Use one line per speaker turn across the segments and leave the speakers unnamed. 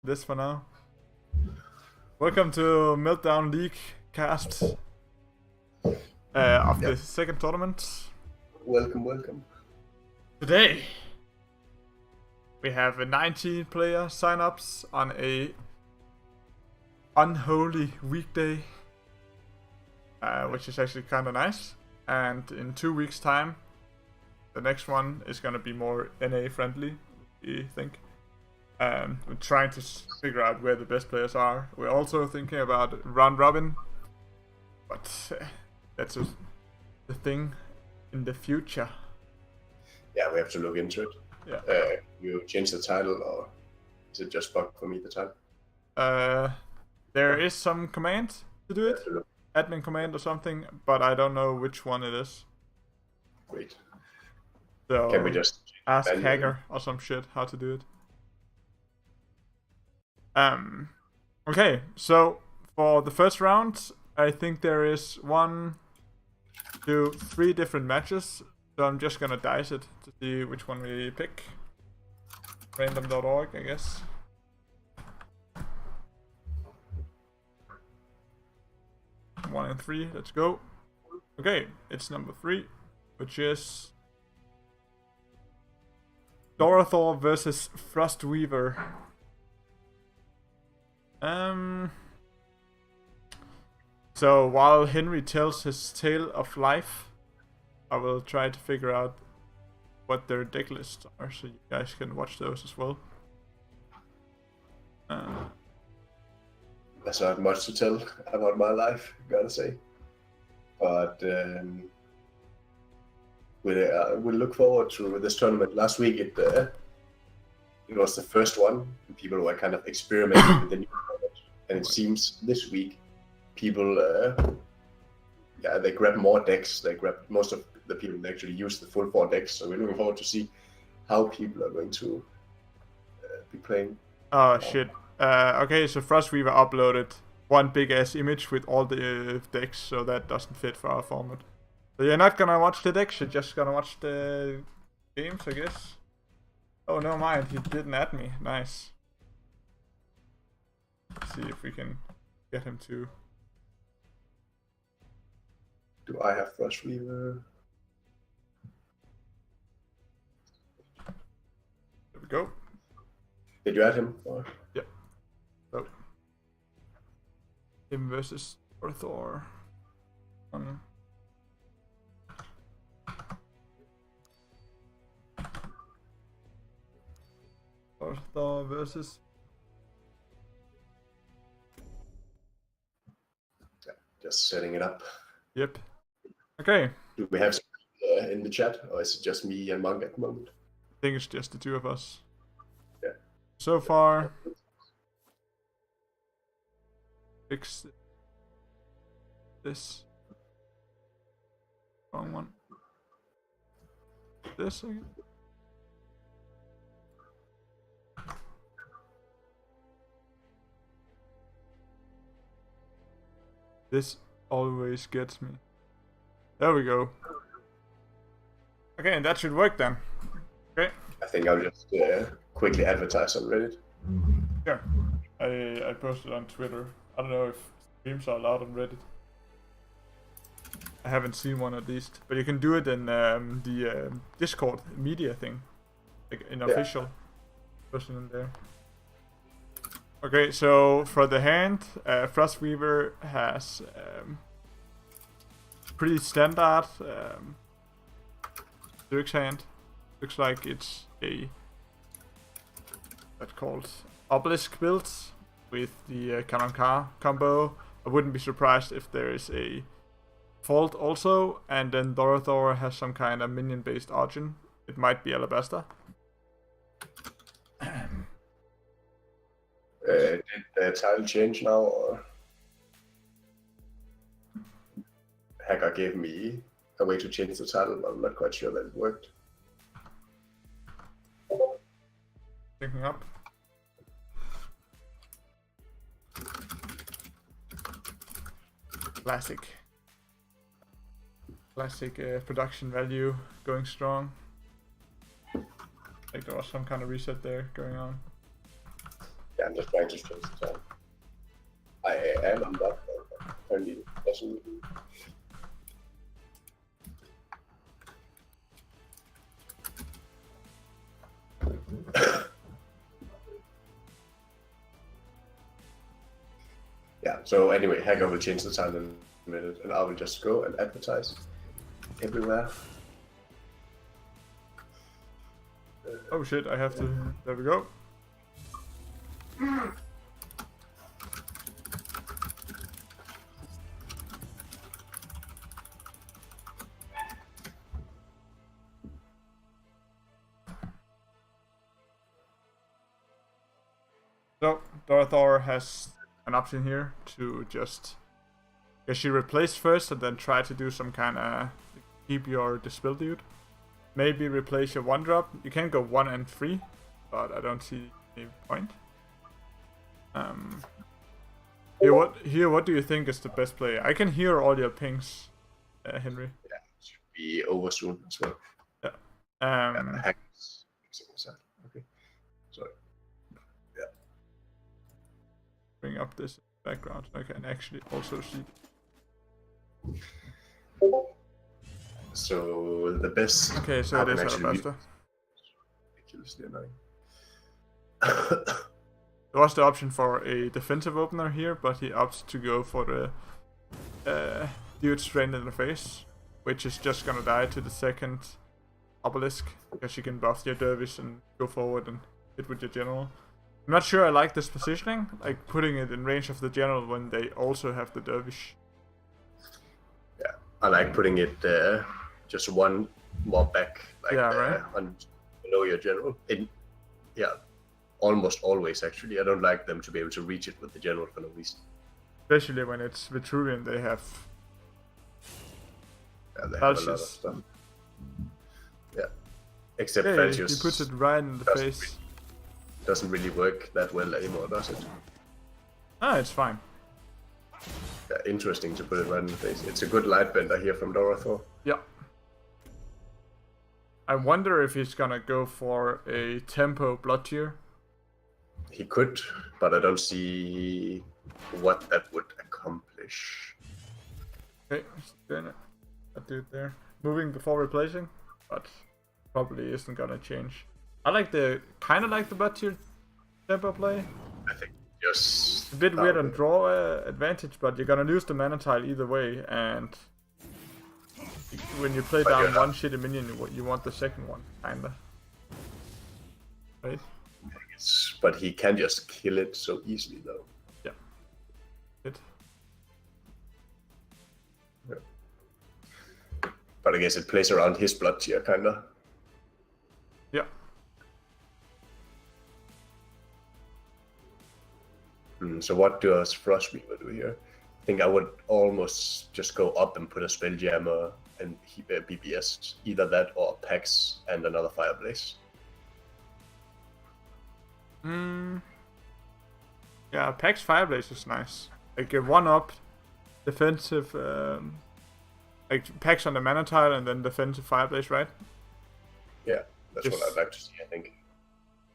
this for now. Welcome to Meltdown League cast of the second tournament.
Welcome.
Today we have 19 player sign-ups on a unholy weekday, which is actually kind of nice. And in 2 weeks' time, the next one is gonna be more NA friendly, we think. We're trying to figure out where the best players are. We're also thinking about round robin, but that's the thing in the future.
Yeah, we have to look into it.
Yeah.
You change the title, or is it just bug for me, the title?
There is some command to do it, admin command or something, but I don't know which one it is.
Great.
So
Can we just
ask Hacker or some shit how to do it. Okay, so for the first round, I think there is 1, 2, 3 different matches. So I'm just gonna dice it to see which one we pick. Random.org, I guess. One and 3, let's go. Okay, it's number 3, which is Dorothor versus Frostweaver. So while Henry tells his tale of life, I will try to figure out what their deck lists are, so you guys can watch those as well.
There's not much to tell about my life, gotta say. But we'll look forward to this tournament. Last week it was the first one. People were kind of experimenting with the new format, and it seems this week people they grab more decks. They grab most of the people that actually use the full 4 decks. So we're looking forward to see how people are going to be playing.
Oh shit. Okay, so Frostweaver uploaded one big ass image with all the decks, so that doesn't fit for our format. So you're not gonna watch the decks, you're just gonna watch the games, I guess. Oh, no mind, he didn't add me. Nice. Let's see if we can get him to.
Do I have Frostweaver?
There we go.
Did you add him? Or?
Yep. So him versus Thor. Thor versus.
Just setting it up.
Yep. Okay.
Do we have in the chat, or is it just me and Monk at the moment?
I think it's just the 2 of us.
Yeah.
So far. Fix this. Wrong one. This again. This always gets me. There we go. Okay, and that should work then. Okay.
I think I'll just quickly advertise on Reddit.
Sure. I posted on Twitter. I don't know if streams are allowed on Reddit. I haven't seen one at least, but you can do it in the Discord media thing, like in official person in there. Okay, so for the hand, Frostweaver has pretty standard Zerg's hand. Looks like it's a that's called Obelisk build with the Cannon Car combo. I wouldn't be surprised if there is a Fault also, and then Dorothor has some kind of minion-based Argent. It might be Alabaster.
Did the title change now, or Hacker gave me a way to change the title? I'm not quite sure that it worked.
Picking up. Classic production value going strong. Like there was some kind of reset there going on.
Yeah, I'm just trying to change the time. I am on that, but apparently it doesn't really... Yeah, so anyway, Hacker will change the time in a minute, and I will just go and advertise everywhere.
Oh shit, I have to... There we go. So, Dorothor has an option here to just... I guess she replace first and then try to do some kind of... keep your Dispel dude. Maybe replace your 1-drop. You can go 1 and 3, but I don't see any point. Here, what do you think is the best play? I can hear all your pings, Henry.
Yeah, it should be over soon as well.
Yeah.
Okay. Sorry. Yeah.
Bring up this background so I can actually also see.
So the best.
Okay, so it is Alabaster.
Ridiculously annoying.
There was the option for a defensive opener here, but he opts to go for the dude straight in the face, which is just gonna die to the second obelisk, because you can buff your dervish and go forward and hit with your general. I'm not sure I like this positioning, like putting it in range of the general when they also have the dervish.
Yeah, I like putting it just one more back, like
right.
on below your general. Yeah, almost always actually. I don't like them to be able to reach it with the general for no reason.
Especially when it's Vitruvian, they have.
Yeah, they have a lot of stuff. Yeah, except Felcius.
He puts it right in the face.
Doesn't really work that well anymore, does it?
Ah, it's fine.
Yeah, interesting to put it right in the face. It's a good light bender here from Dorothor.
Yeah. I wonder if he's gonna go for a tempo blood tier.
He could, but I don't see what that would accomplish.
Okay, he's doing it. That dude there. Moving before replacing, but probably isn't gonna change. I like kinda like the blood tier tempo play.
I think just...
A bit weird on draw advantage, but you're gonna lose the mana tile either way, and when you play down one shitty minion, you want the second one, kinda. Right?
But he can just kill it so easily, though.
Yeah.
Yeah. But I guess it plays around his blood tier, kinda.
Yeah.
So what does Frostweaver do here? I think I would almost just go up and put a Spelljammer and BBS. Either that or Pax and another Fireblaze.
Yeah, Pax Fireblaze is nice. Like a 1-up defensive, like Pax on the mana tile and then defensive Fireblaze, right?
Yeah, that's what I'd like to see, I think.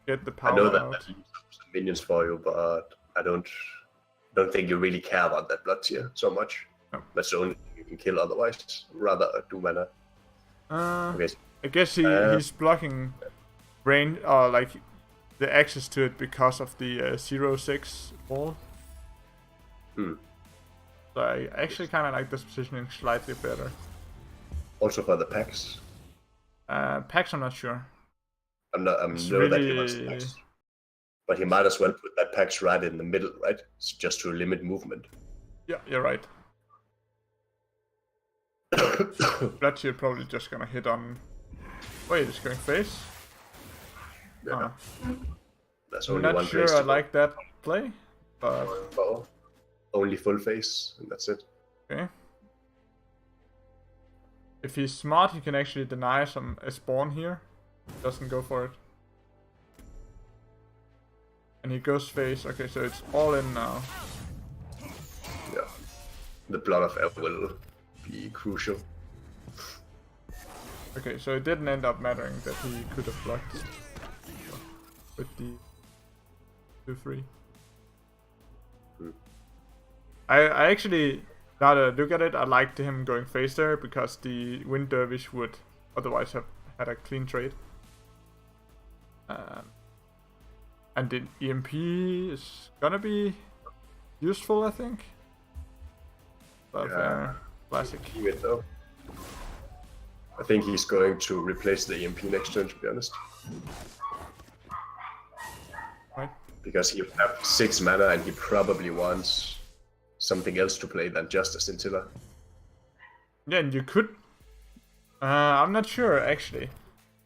Get the power
I know that
out.
that leaves some minions for you, but I don't think you really care about that blood tier so much.
No.
That's the only thing you can kill otherwise. Rather do mana.
I guess he's blocking range, or like the access to it because of the 0-6 wall. So I actually kind of like this positioning slightly better.
Also for the Pax.
Pax, I'm not sure.
I'm know that he wants the Pax. But he might as well put that Pax right in the middle, right? It's just to limit movement.
Yeah, you're right. Blood tier probably just gonna hit on... Wait, it's going face?
Yeah. That's
I'm
only
not
one
sure
place
I
to
like that play, but...
go. Only full face, and that's it.
Okay. If he's smart, he can actually deny a spawn here. Doesn't go for it. And he goes face. Okay, so it's all in now.
Yeah. The Blood of Air will be crucial.
Okay, so it didn't end up mattering that he could have blocked with the 2-3. I actually, now that I look at it, I liked him going face there because the Wind Dervish would otherwise have had a clean trade. And the EMP is gonna be useful, I think. But classic.
Keep it though. I think he's going to replace the EMP next turn, to be honest.
Right.
Because he have 6 mana and he probably wants something else to play than just a Scintilla.
Yeah, and you could. I'm not sure actually.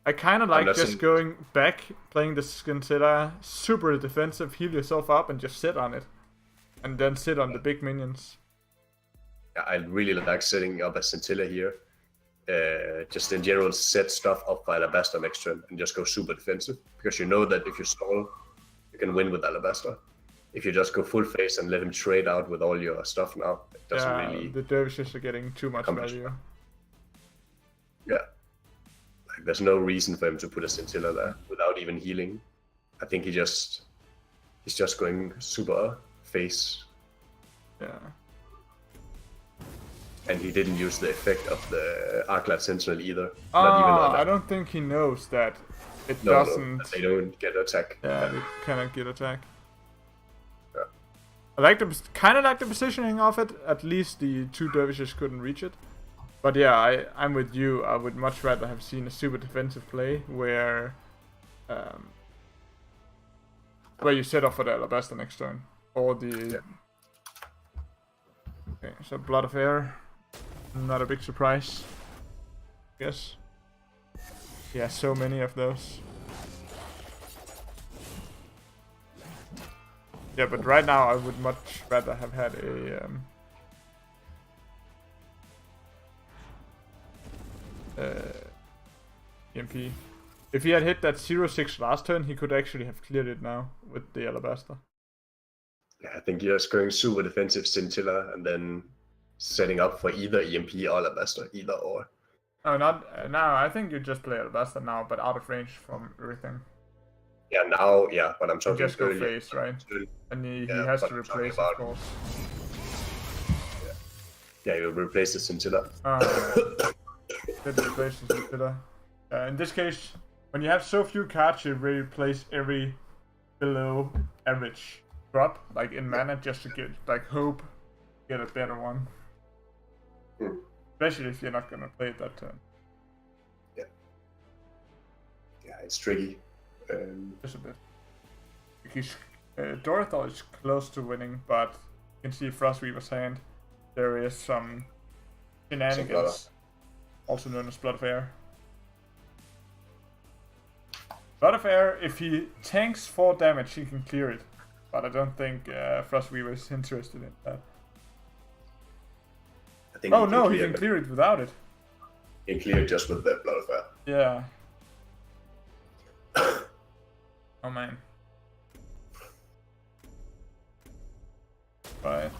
I kind of like just going back, playing the Scintilla, super defensive, heal yourself up, and just sit on it, and then sit on the big minions.
Yeah, I really like setting up a Scintilla here. Just in general, set stuff up for Alabaster next turn and just go super defensive, because you know that if you stall, you can win with Alabaster. If you just go full face and let him trade out with all your stuff now, it doesn't really.
The dervishes are getting too much value.
Yeah. Like, there's no reason for him to put a Scintilla there without even healing. I think he's just going super face.
Yeah.
And he didn't use the effect of the Arclight Sentinel either.
I don't think he knows that it doesn't.
No, they don't get attack.
Yeah, they cannot get attack.
Yeah.
I like kind of like the positioning of it. At least the 2 dervishes couldn't reach it. But yeah, I'm with you. I would much rather have seen a super defensive play where you set up for the Alabaster next turn, or the.
Yeah.
Okay, so Blood of Air. Not a big surprise, I guess. Yeah, so many of those. Yeah, but right now I would much rather have had a EMP. If he had hit that 0-6 last turn, he could actually have cleared it now with the Alabaster.
Yeah, I think you're just going super defensive Scintilla and then setting up for either EMP or Alabaster, either or.
Oh, not now. I think you just play Alabaster now, but out of range from everything.
Yeah, now, yeah, but I'm talking
just go
earlier.
face, right? And he has to replace, of course.
Yeah, he will replace the Scintilla.
Did replace the Scintilla. In this case, when you have so few cards, you really replace every below average drop, like in mana, just to get get a better one. Especially if you're not gonna play it that turn.
Yeah, it's tricky.
Just a bit. Because Dorothor is close to winning, but you can see Frostweaver's hand. There is some shenanigans, also known as Blood of Air. Blood of Air, if he tanks 4 damage, he can clear it. But I don't think Frostweaver is interested in that.
I think
he can clear it without it.
He can clear it just with the Blood of Air.
Yeah. Oh man. Right.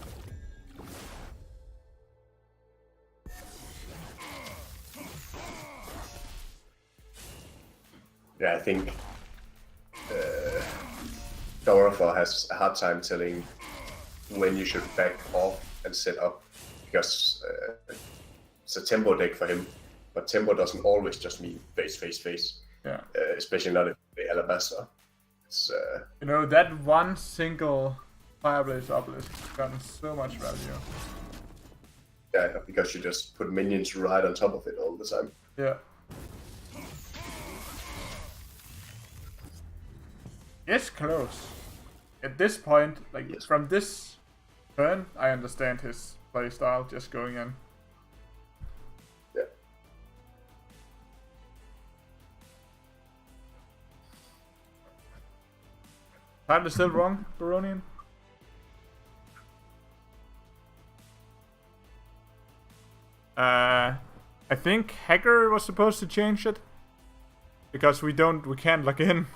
Yeah, I think Dorothor has a hard time telling when you should back off and set up, because it's a tempo deck for him, but tempo doesn't always just mean face.
Yeah.
Especially not if the Alabaster. It's
that one single Fireblaze Obelisk has gotten so much value.
Yeah, because you just put minions right on top of it all the time.
Yeah. It's close. At this point, from this turn, I understand his playstyle, just going in.
Yeah.
Time is still wrong, Baronian? I think Hacker was supposed to change it. Because we can't log in.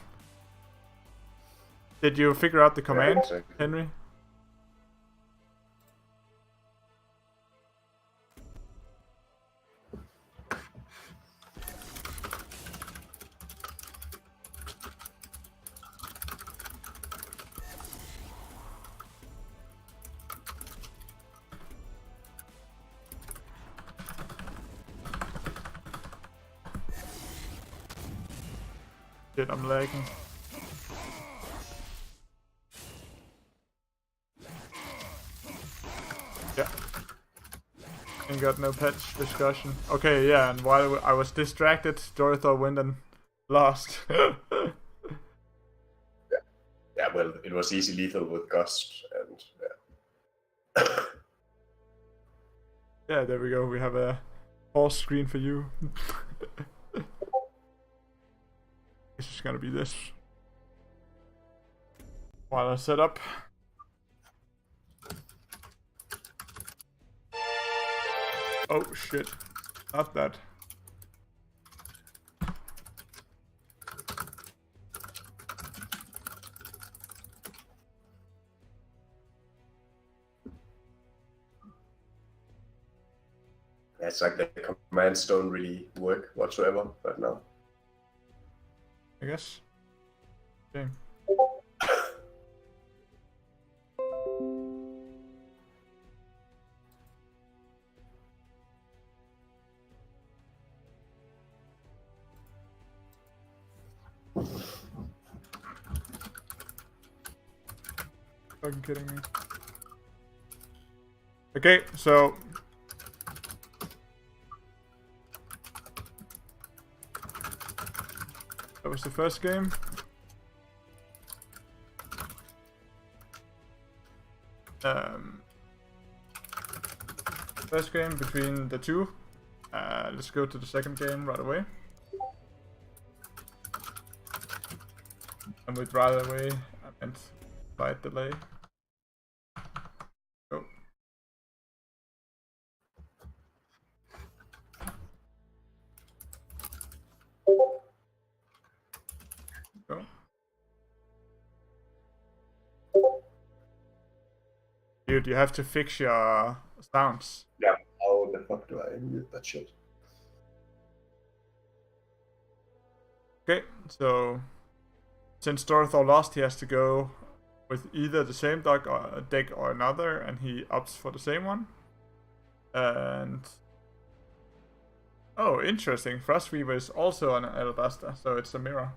Did you figure out the command, Henry? Shit, I'm lagging. Yeah. Ain't got no patch discussion. Okay, yeah, and while I was distracted, Dorothy went and lost.
Yeah, well, it was easy lethal with Gust, and yeah.
Yeah, there we go. We have a pause screen for you. This is gonna be this. While I set up. Oh shit. Not that.
Yeah, it's like the commands don't really work whatsoever right now.
I guess. Okay. Fucking kidding me. Okay, so that was the first game. First game between the two. Let's go to the second game right away. And with right away, I meant slight delay. Go. Go. Dude, you have to fix your sounds.
Yeah, how the fuck do I mute that shit?
Okay, so since Dorthor lost, he has to go with either the same deck or another, and he opts for the same one. And oh, interesting. Frostweaver is also an Alabaster, so it's a mirror.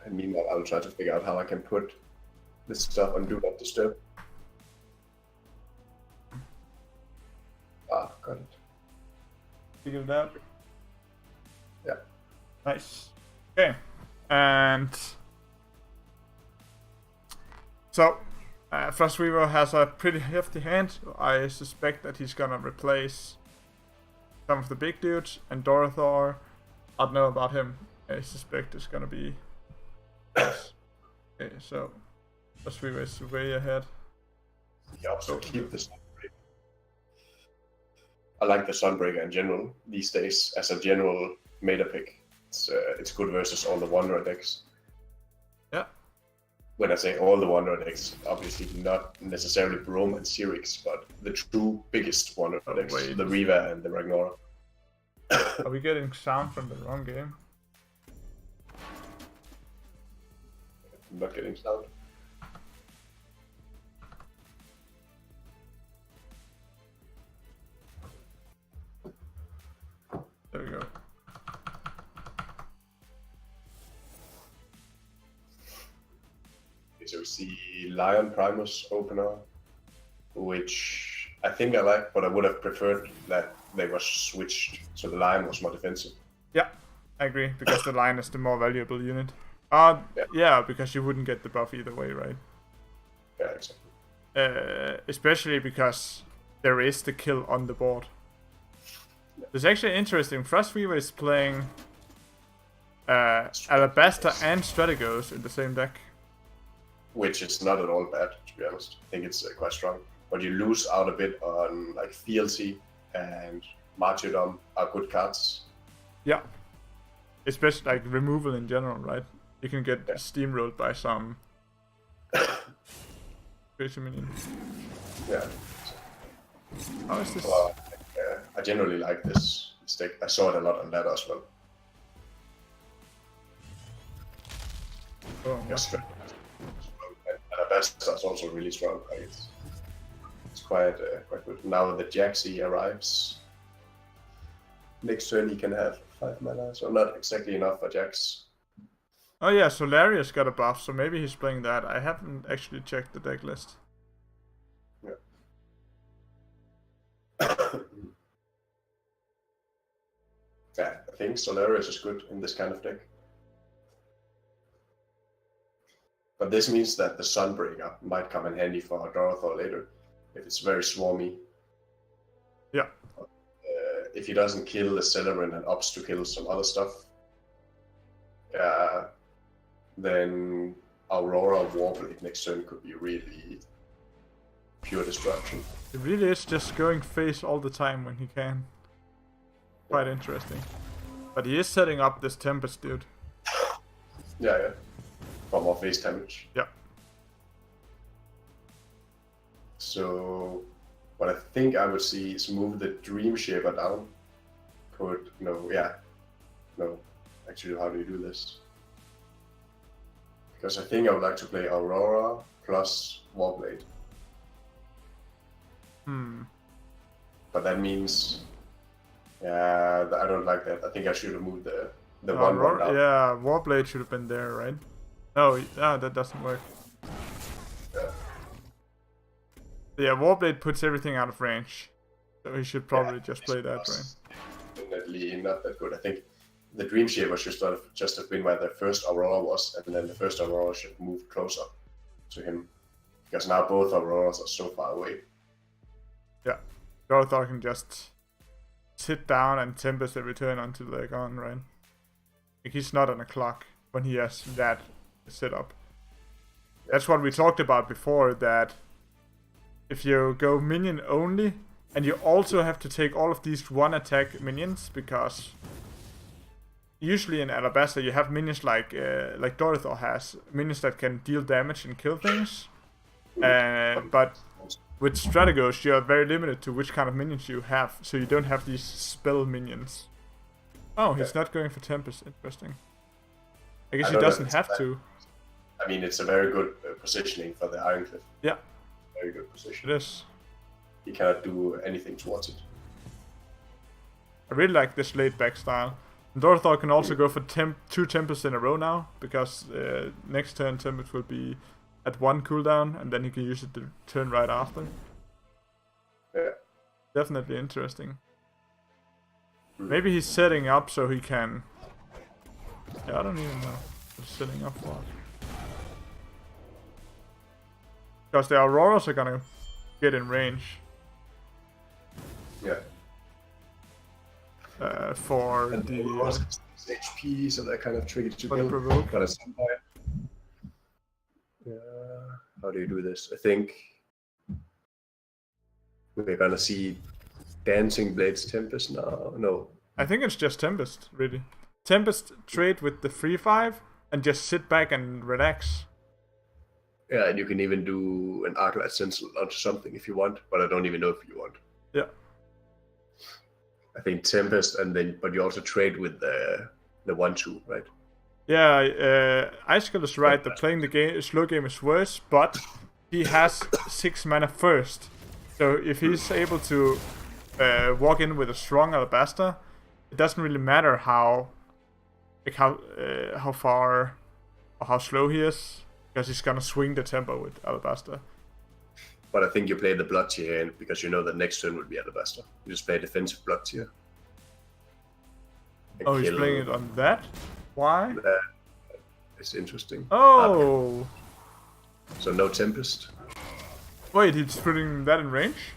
And meanwhile, I'll try to figure out how I can put this stuff on Do Not Disturb. Ah, got it.
Figured it out.
Yeah.
Nice. Okay. And so Frostweaver has a pretty hefty hand. I suspect that he's gonna replace some of the big dudes, and Dorthor, I don't know about him. I suspect it's gonna be us. Okay, so Frostweaver is way ahead.
Yeah, also keep the Sunbreaker. I like the Sunbreaker in general these days as a general meta pick. It's good versus all the Wanderer decks.
Yeah.
When I say all the Wanderer decks, obviously not necessarily Brome and Cyrix, but the two biggest Wanderer decks,
wait.
the Riva and the Ragnarok.
Are we getting sound from the wrong game?
I'm not getting sound.
There we go.
Okay, so we see Lion Primus opener, which I think I like, but I would have preferred that they were switched so the Lion was more defensive.
Yeah, I agree, because the Lion is the more valuable unit. Yeah, because you wouldn't get the buff either way, right?
Yeah, exactly.
Especially because there is the kill on the board. It's actually interesting. Frostweaver is playing Alabaster and Strategos in the same deck.
Which is not at all bad, to be honest. I think it's quite strong. But you lose out a bit on like Fealty and Martyrdom are good cards.
Yeah. Especially like removal in general, right? You can get steamrolled by some crazy minion.
Yeah.
How is this?
Well, I generally like this deck. I saw it a lot on ladder as well.
Oh,
Yes, and Alabaster is also really strong. Like it's quite good. Now the Jaxi arrives. next turn he can have 5 mana, so not exactly enough for Jax.
Oh yeah, Solarius got a buff, so maybe he's playing that. I haven't actually checked the deck list.
Yeah. Yeah, I think Solarius is good in this kind of deck. But this means that the Sunbreaker might come in handy for Dorothor later, if it's very swarmy.
Yeah.
If he doesn't kill the Celebrant and opts to kill some other stuff, then Aurora Warblade next turn could be really pure destruction.
It really is just going face all the time when he can. Quite interesting. But he is setting up this Tempest, dude.
Yeah. For more face damage.
Yeah.
So, what I think I would see is move the Dream Shaper down. Actually, how do you do this? Because I think I would like to play Aurora plus Warblade. But that means, I don't like that. I think I should have moved the one down.
Yeah, Warblade should have been there, right? No, that doesn't work. Yeah, Warblade puts everything out of range. So he should probably just play that, right?
Definitely not that good. I think the Dream Shaper should just have been where the first Aurora was, and then the first Aurora should move closer to him. Because now both Auroras are so far away.
Yeah. Dorothor can just sit down and Tempest every turn until they're gone, right? Like he's not on a clock when he has that set up. That's what we talked about before, that if you go minion only, and you also have to take all of these one attack minions, because usually in Alabaster you have minions like Dorothor has, minions that can deal damage and kill things. But with Strategos you are very limited to which kind of minions you have, so you don't have these spell minions. Oh, he's not going for Tempest. Interesting. I guess he doesn't have to.
I mean, it's a very good positioning for the Ironcliffe.
Yeah.
Very good position.
It is.
He cannot do anything towards it.
I really like this laid back style. And Dorothor can also go for 2 Tempests in a row now, because next turn Tempest will be at 1 cooldown, and then he can use it the turn right after.
Yeah.
Definitely interesting. Maybe he's setting up so he can... Yeah, I don't even know what he's setting up for. Because the Auroras are gonna get in range.
Yeah.
For
and
the
HP, so they're kind of tricky to
for the provoke.
But at some point, how do you do this? I think we're gonna see Dancing Blades Tempest now. No,
I think it's just Tempest, really. Tempest trade with the 3/5 and just sit back and relax.
Yeah, and you can even do an Arclight Sentinel onto something if you want, but I don't even know if you want.
Yeah.
I think Tempest, and then but you also trade with the 1/2, right?
Yeah, Icicle is right. That playing the slow game is worse, but he has 6 mana first. So if he's able to walk in with a strong Alabaster, it doesn't really matter how far or how slow he is, because he's gonna swing the tempo with Alabaster.
But I think you play the Blood Tier in, because you know that next turn will be Alabaster. You just play defensive Blood Tier.
Oh, he's playing it on that? Why?
It's interesting.
Oh!
So no Tempest?
Wait, he's putting that in range?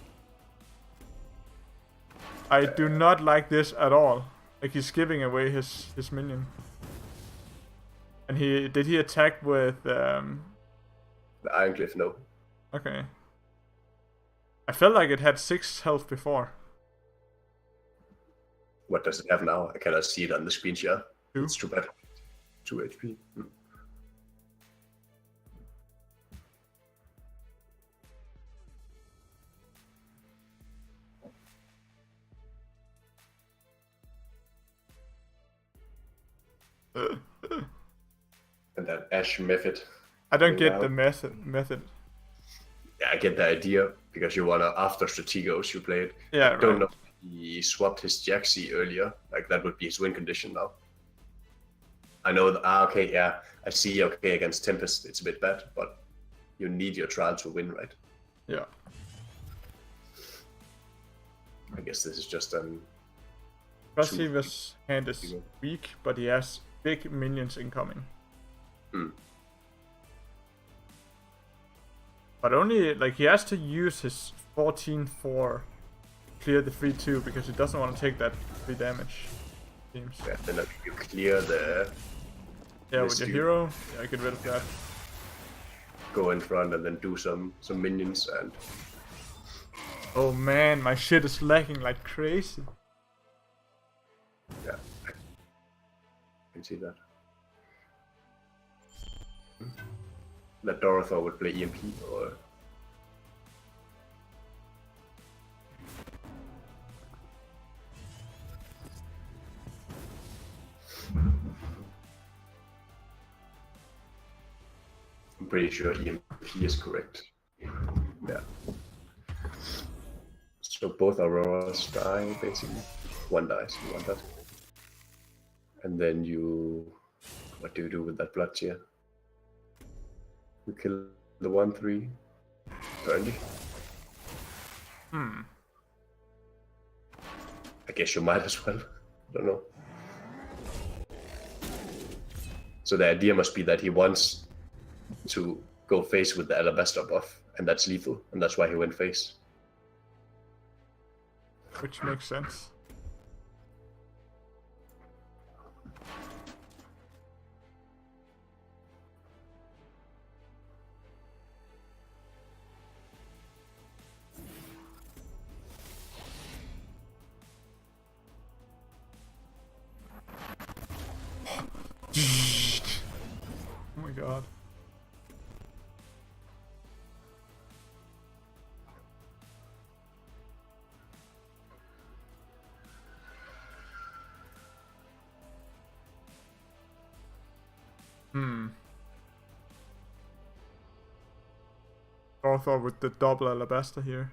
I do not like this at all. Like, he's giving away his minion. And did he attack with
the Ironcliffe? No.
Okay. I felt like it had 6 health before.
What does it have now? I cannot see it on the screen share.
2?
It's too bad. 2 HP. And that Ash method.
I don't get the method.
Yeah, I get the idea, because you wanna, after Strategos you play it.
Yeah,
I don't know he swapped his Jaxi earlier, like that would be his win condition now. I know that, okay, yeah, I see, okay, against Tempest it's a bit bad, but you need your trial to win, right?
Yeah.
I guess this is just an...
Passive's hand is weak, but he has big minions incoming. But only, like, he has to use his 14-4 clear the 3-2 because he doesn't want to take that 3 damage. Seems.
Yeah, then you clear the...
Yeah, with your hero, yeah, get rid of that.
Go in front and then do some minions and...
Oh man, my shit is lagging like crazy.
Yeah, I can see that. That Dorothy would play EMP or... I'm pretty sure EMP is correct. Yeah. So both Auroras die, basically. One dies, one does. And then you... What do you do with that blood tier? You kill the 1-3 early. I guess you might as well. I don't know. So the idea must be that he wants to go face with the Alabaster buff, and that's lethal, and that's why he went face.
Which makes sense. Oh my god. Arthur with the double Alabaster here.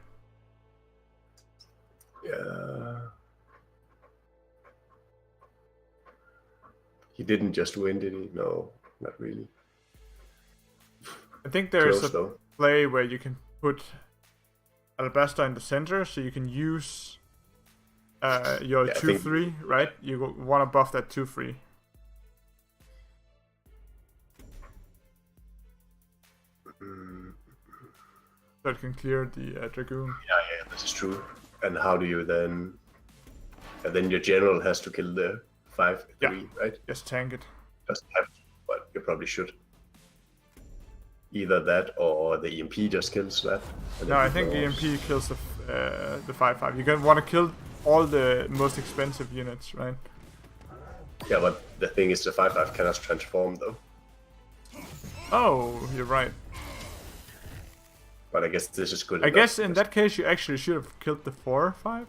Yeah. He didn't just win, did he? No, not really.
I think there's
Close,
a
though.
play where you can put Alabaster in the center, so you can use your 2-3, right? You want to buff that 2-3. So it can clear the Dragoon.
Yeah, this is true. And how do you then... And then your general has to kill the 5-3, right?
Just tank it.
Doesn't have to, but you probably should. Either that or the EMP just kills that.
No, I think the EMP kills the 5-5. You're gonna want to kill all the most expensive units, right?
Yeah, but the thing is the 5-5 cannot transform though.
Oh, you're right.
But I guess this is good
I
enough.
guess in that case you actually should have killed the 4-5.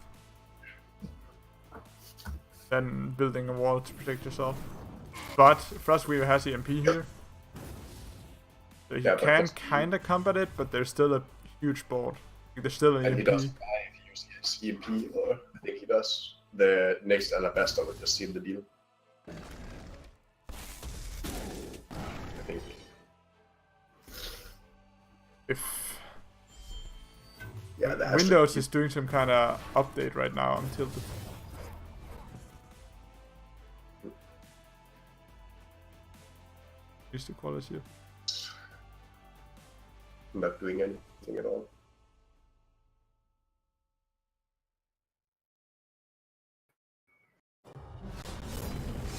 Then building a wall to protect yourself. But Frostweaver has EMP here. So he can kinda combat it, but there's still a huge board. There's still an
And
EMP.
he doesn't die if he uses his EMP, or I think he does. The next Alabaster will just seal the deal. I think.
If
Yeah, that has
Windows
to
is doing some kind of update right now, I'm tilted. Use the quality.
not doing anything at all.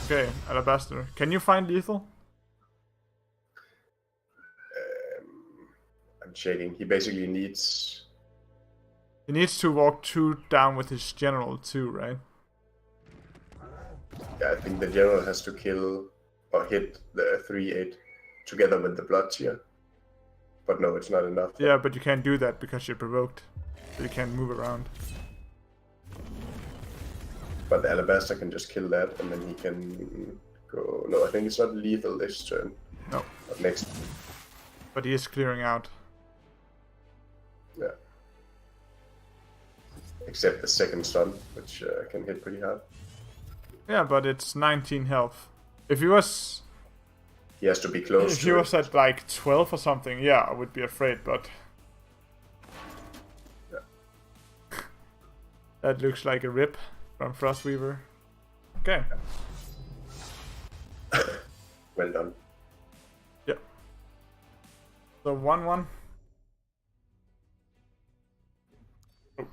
Okay, Alabaster. Can you find lethal?
I'm checking. He basically needs...
He needs to walk 2 down with his general too, right?
Yeah, I think the general has to kill or hit the 3-8 together with the blood tier. But no, it's not enough.
Yeah, but you can't do that because you're provoked. So you can't move around.
But the Alabaster can just kill that, and then he can go... No, I think it's not lethal this turn.
No.
But next.
But he is clearing out.
Yeah. except the second stun, which can hit pretty hard.
Yeah, but it's 19 health. If he was...
He has to be close
If
to
he
it.
was at like 12 or something, yeah, I would be afraid, but...
Yeah.
That looks like a rip from Frostweaver. Okay.
Well done.
Yeah. So 1-1. Oh. You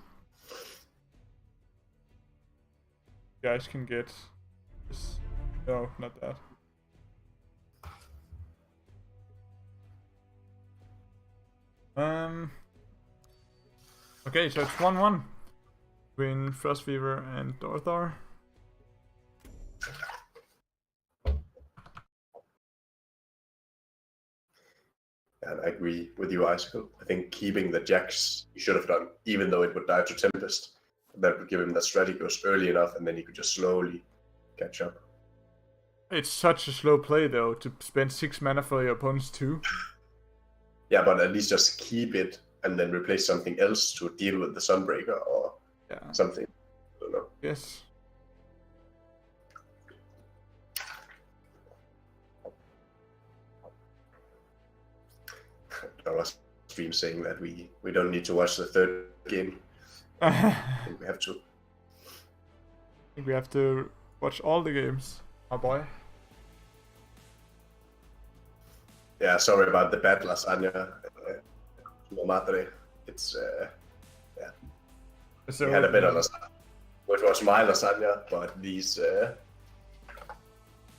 guys can get this. No, not that. Okay, so it's 1-1 between Frostweaver and Dorthor.
And I agree with you, Icicle. I think keeping the Jacks he should have done, even though it would die to Tempest. That would give him that strategy goes early enough, and then he could just slowly catch up.
It's such a slow play, though, to spend 6 mana for your opponent's 2.
Yeah, but at least just keep it and then replace something else to deal with the Sunbreaker or something. I don't know.
Yes.
I was stream saying that we don't need to watch the third game. I think we have to.
I think we have to watch all the games, my boy.
Yeah, sorry about the bad lasagna. Madre. It's yeah.
So
we had a better lasagna, which was my lasagna, but these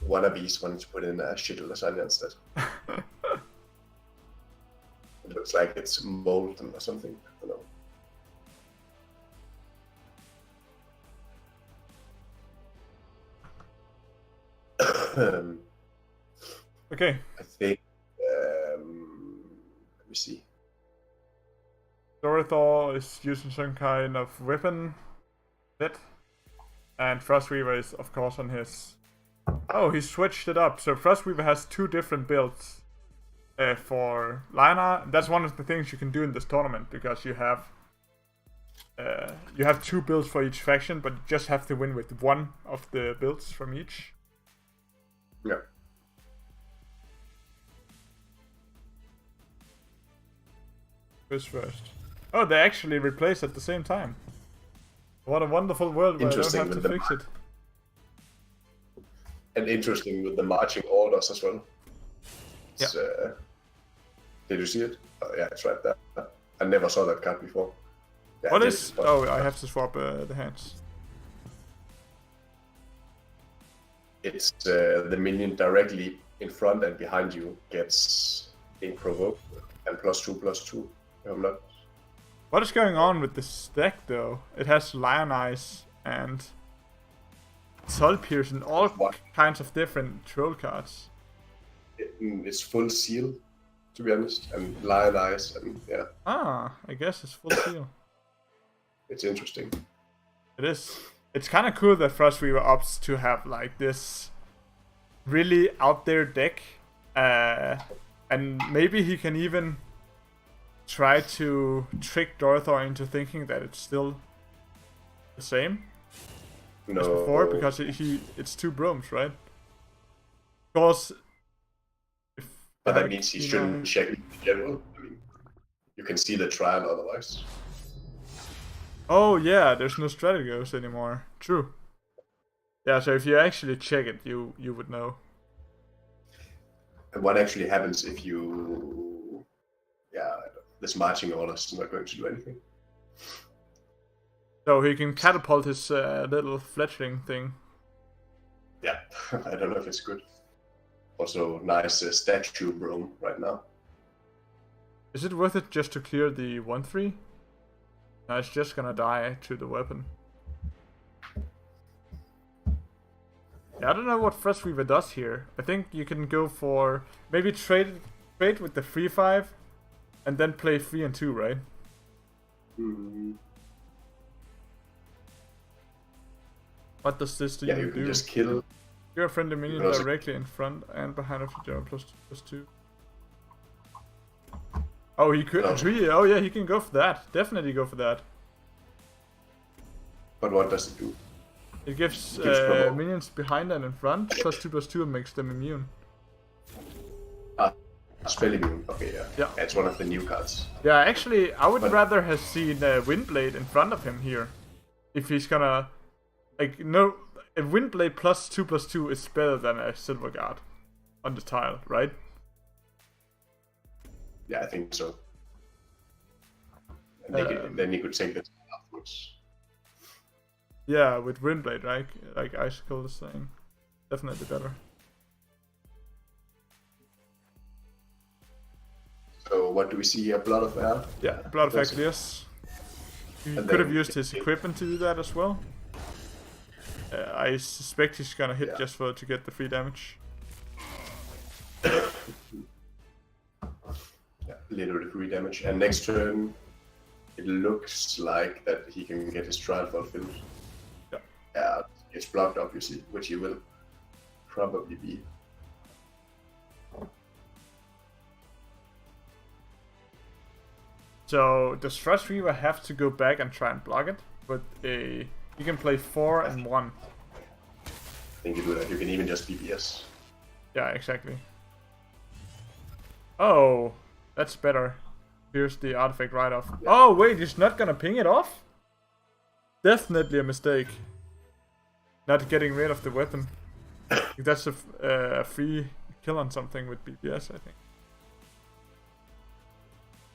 wannabes wanted to put in a shitty lasagna instead. It looks like it's molten or something. I don't know.
Okay.
I think. Let me see.
Dorthor is using some kind of weapon set. And Frostweaver is, of course, on his... Oh, he switched it up. So Frostweaver has 2 different builds for Lina. That's one of the things you can do in this tournament, because you have 2 builds for each faction, but you just have to win with one of the builds from each.
Yeah.
Who's first? Oh, they actually replace at the same time. What a wonderful world where I don't have to fix it.
And interesting with the marching orders as well. It's, did you see it? Oh, yeah, it's right there. I never saw that card before. Yeah,
What is... Oh, I have to swap the hands.
It's the minion directly in front and behind you gets being provoked and +2/+2. If I'm not...
What is going on with this deck, though? It has Lion Eyes and Soul Pierce and all kinds of different troll cards.
It's full seal, to be honest, and Lion Eyes, and yeah.
Ah, I guess it's full seal.
It's interesting.
It is. It's kind of cool that Frostweaver opts to have like this really out there deck, and maybe he can even try to trick Dorthor into thinking that it's still the same as before, because it's 2 Bromes, right? Of course.
But that means he shouldn't check in general. I mean, you can see the trial otherwise.
Oh yeah, there's no strategos anymore. True. Yeah, so if you actually check it, you would know.
And what actually happens if you... Yeah, this marching order is not going to do anything.
So he can catapult his little fletchling thing.
Yeah, I don't know if it's good. Also, nice statue Brome right now.
Is it worth it just to clear the 1/3? No, it's just gonna die to the weapon. Yeah, I don't know what Frostweaver does here. I think you can go for... Maybe trade with the 3/5 and then play 3 and 2, right? What does this do?
Yeah, you can just kill...
You're a friendly minion directly in front and behind of the +2/+2. Oh, he could. Oh yeah, he can go for that. Definitely go for that.
But what does it do?
It gives
provoke.
minions behind and in front +2/+2 and makes them immune.
Spell immune. Okay, yeah.
Yeah.
It's one of the new cards.
Yeah, actually, I would rather have seen Windblade in front of him here. If he's gonna... Like, no... A Windblade +2/+2 is better than a Silver Guard on the tile, right?
Yeah, I think so. And then you could take the tile afterwards.
Yeah, with Windblade, right? Like Icicle is saying. Definitely better.
So what do we see here? Blood of Air?
Yeah, Blood of Axios. He could have used his equipment to do that as well. I suspect he's gonna hit just to get the free damage.
Yeah, literally free damage. And next turn, it looks like that he can get his trial fulfilled. Yeah, it's blocked obviously, which he will probably be.
So does Frost Reaver have to go back and try and block it? But you can play 4 and 1.
I think you do that. You can even just BBS.
Yeah, exactly. Oh, that's better. Here's the artifact right off. Yeah. Oh wait, he's not gonna ping it off? Definitely a mistake. Not getting rid of the weapon. That's a free kill on something with BBS, I think.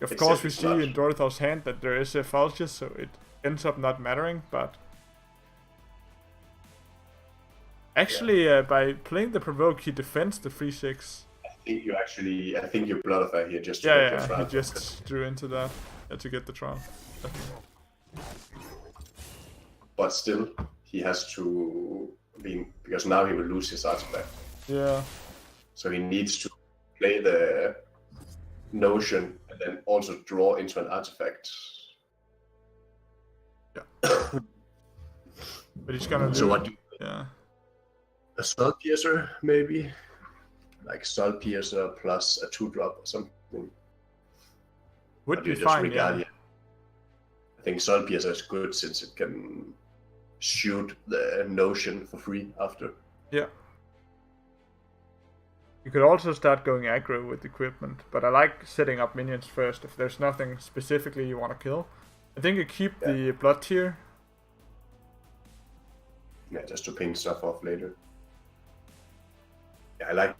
Of course, we see in Dorothy's hand that there is a Falchius, so it ends up not mattering, but... Actually, by playing the Provoke, he defends the 3/6.
I think you Bloodify here just to
get the trial. He just drew into that to get the trial.
But still, he has to be... Because now he will lose his artifact.
Yeah.
So he needs to play the Notion and then also draw into an artifact.
Yeah. But he's gonna
So what do
yeah.
A Soul Piercer, maybe? Like Soul Piercer plus a 2-drop or something.
Would be fine, yeah.
I think Soul Piercer is good since it can shoot the Notion for free after.
Yeah. You could also start going aggro with equipment, but I like setting up minions first if there's nothing specifically you want to kill. I think you keep the blood tier.
Yeah, just to ping stuff off later. Yeah, I like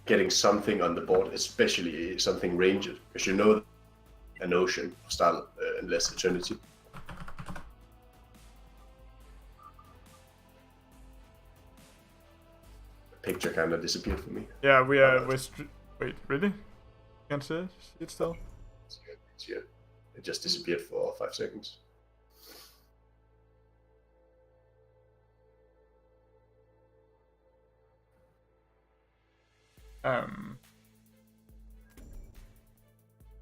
getting something on the board, especially something ranged, because you know an ocean style unless eternity. Picture kind of disappeared for me.
Yeah, we are. Wait, really? Can't see it still?
It's here. It just disappeared for 5 seconds.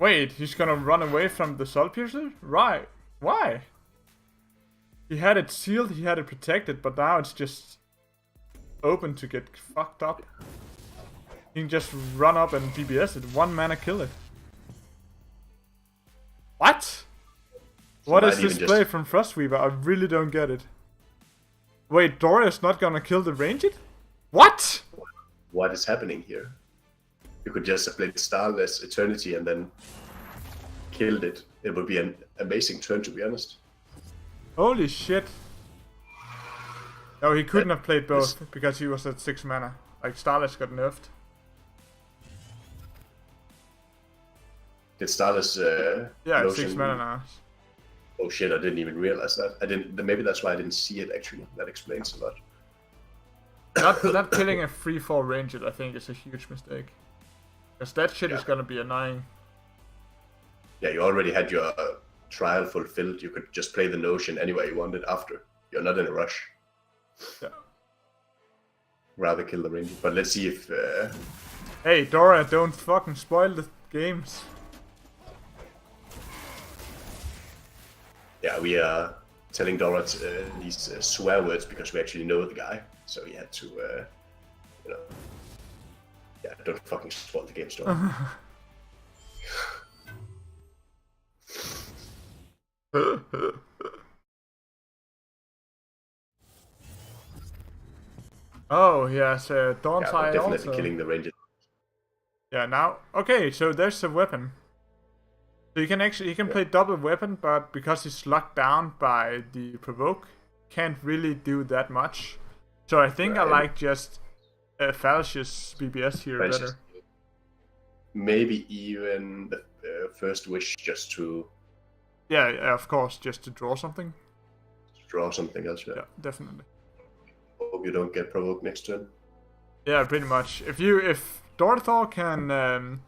Wait, he's gonna run away from the Soul Piercer? Right. Why? He had it sealed, he had it protected, but now it's just open to get fucked up. He can just run up and BBS it. 1 mana kill it. What? What is this play from Frostweaver? I really don't get it. Wait, Doria's not gonna kill the Ranged? What?
What is happening here? You could just have played Starless Eternity and then killed it. It would be an amazing turn, to be honest.
Holy shit. No, he couldn't have played both because he was at 6 mana. Like, Starless got nerfed.
Did Starless
yeah, it's 6 mana now.
Oh shit, I didn't even realize that. I didn't. Maybe that's why I didn't see it actually. That explains a lot.
Not killing a 3/4 Ranged, I think, is a huge mistake. Because that shit is gonna be annoying.
Yeah, you already had your trial fulfilled. You could just play the Notion anyway you wanted after. You're not in a rush.
Yeah.
Rather kill the Ranger. But let's see if...
Hey, Dora, don't fucking spoil the games.
Yeah, we are telling Dora these swear words because we actually know the guy. So we had to, you know... Yeah, don't fucking spoil the game, Dora.
Oh, he has Dawn
Yeah, but
Tie
definitely
also.
killing the rangers.
Yeah, now okay, so there's a weapon. So you can play double weapon, but because he's locked down by the provoke, can't really do that much. So I think I like just Falcius BBS here better.
Maybe even the first wish just to.
Yeah, of course, just to draw something.
Draw something else.
Yeah, definitely.
Hope you don't get provoked next turn.
Yeah, pretty much. If Dorthor can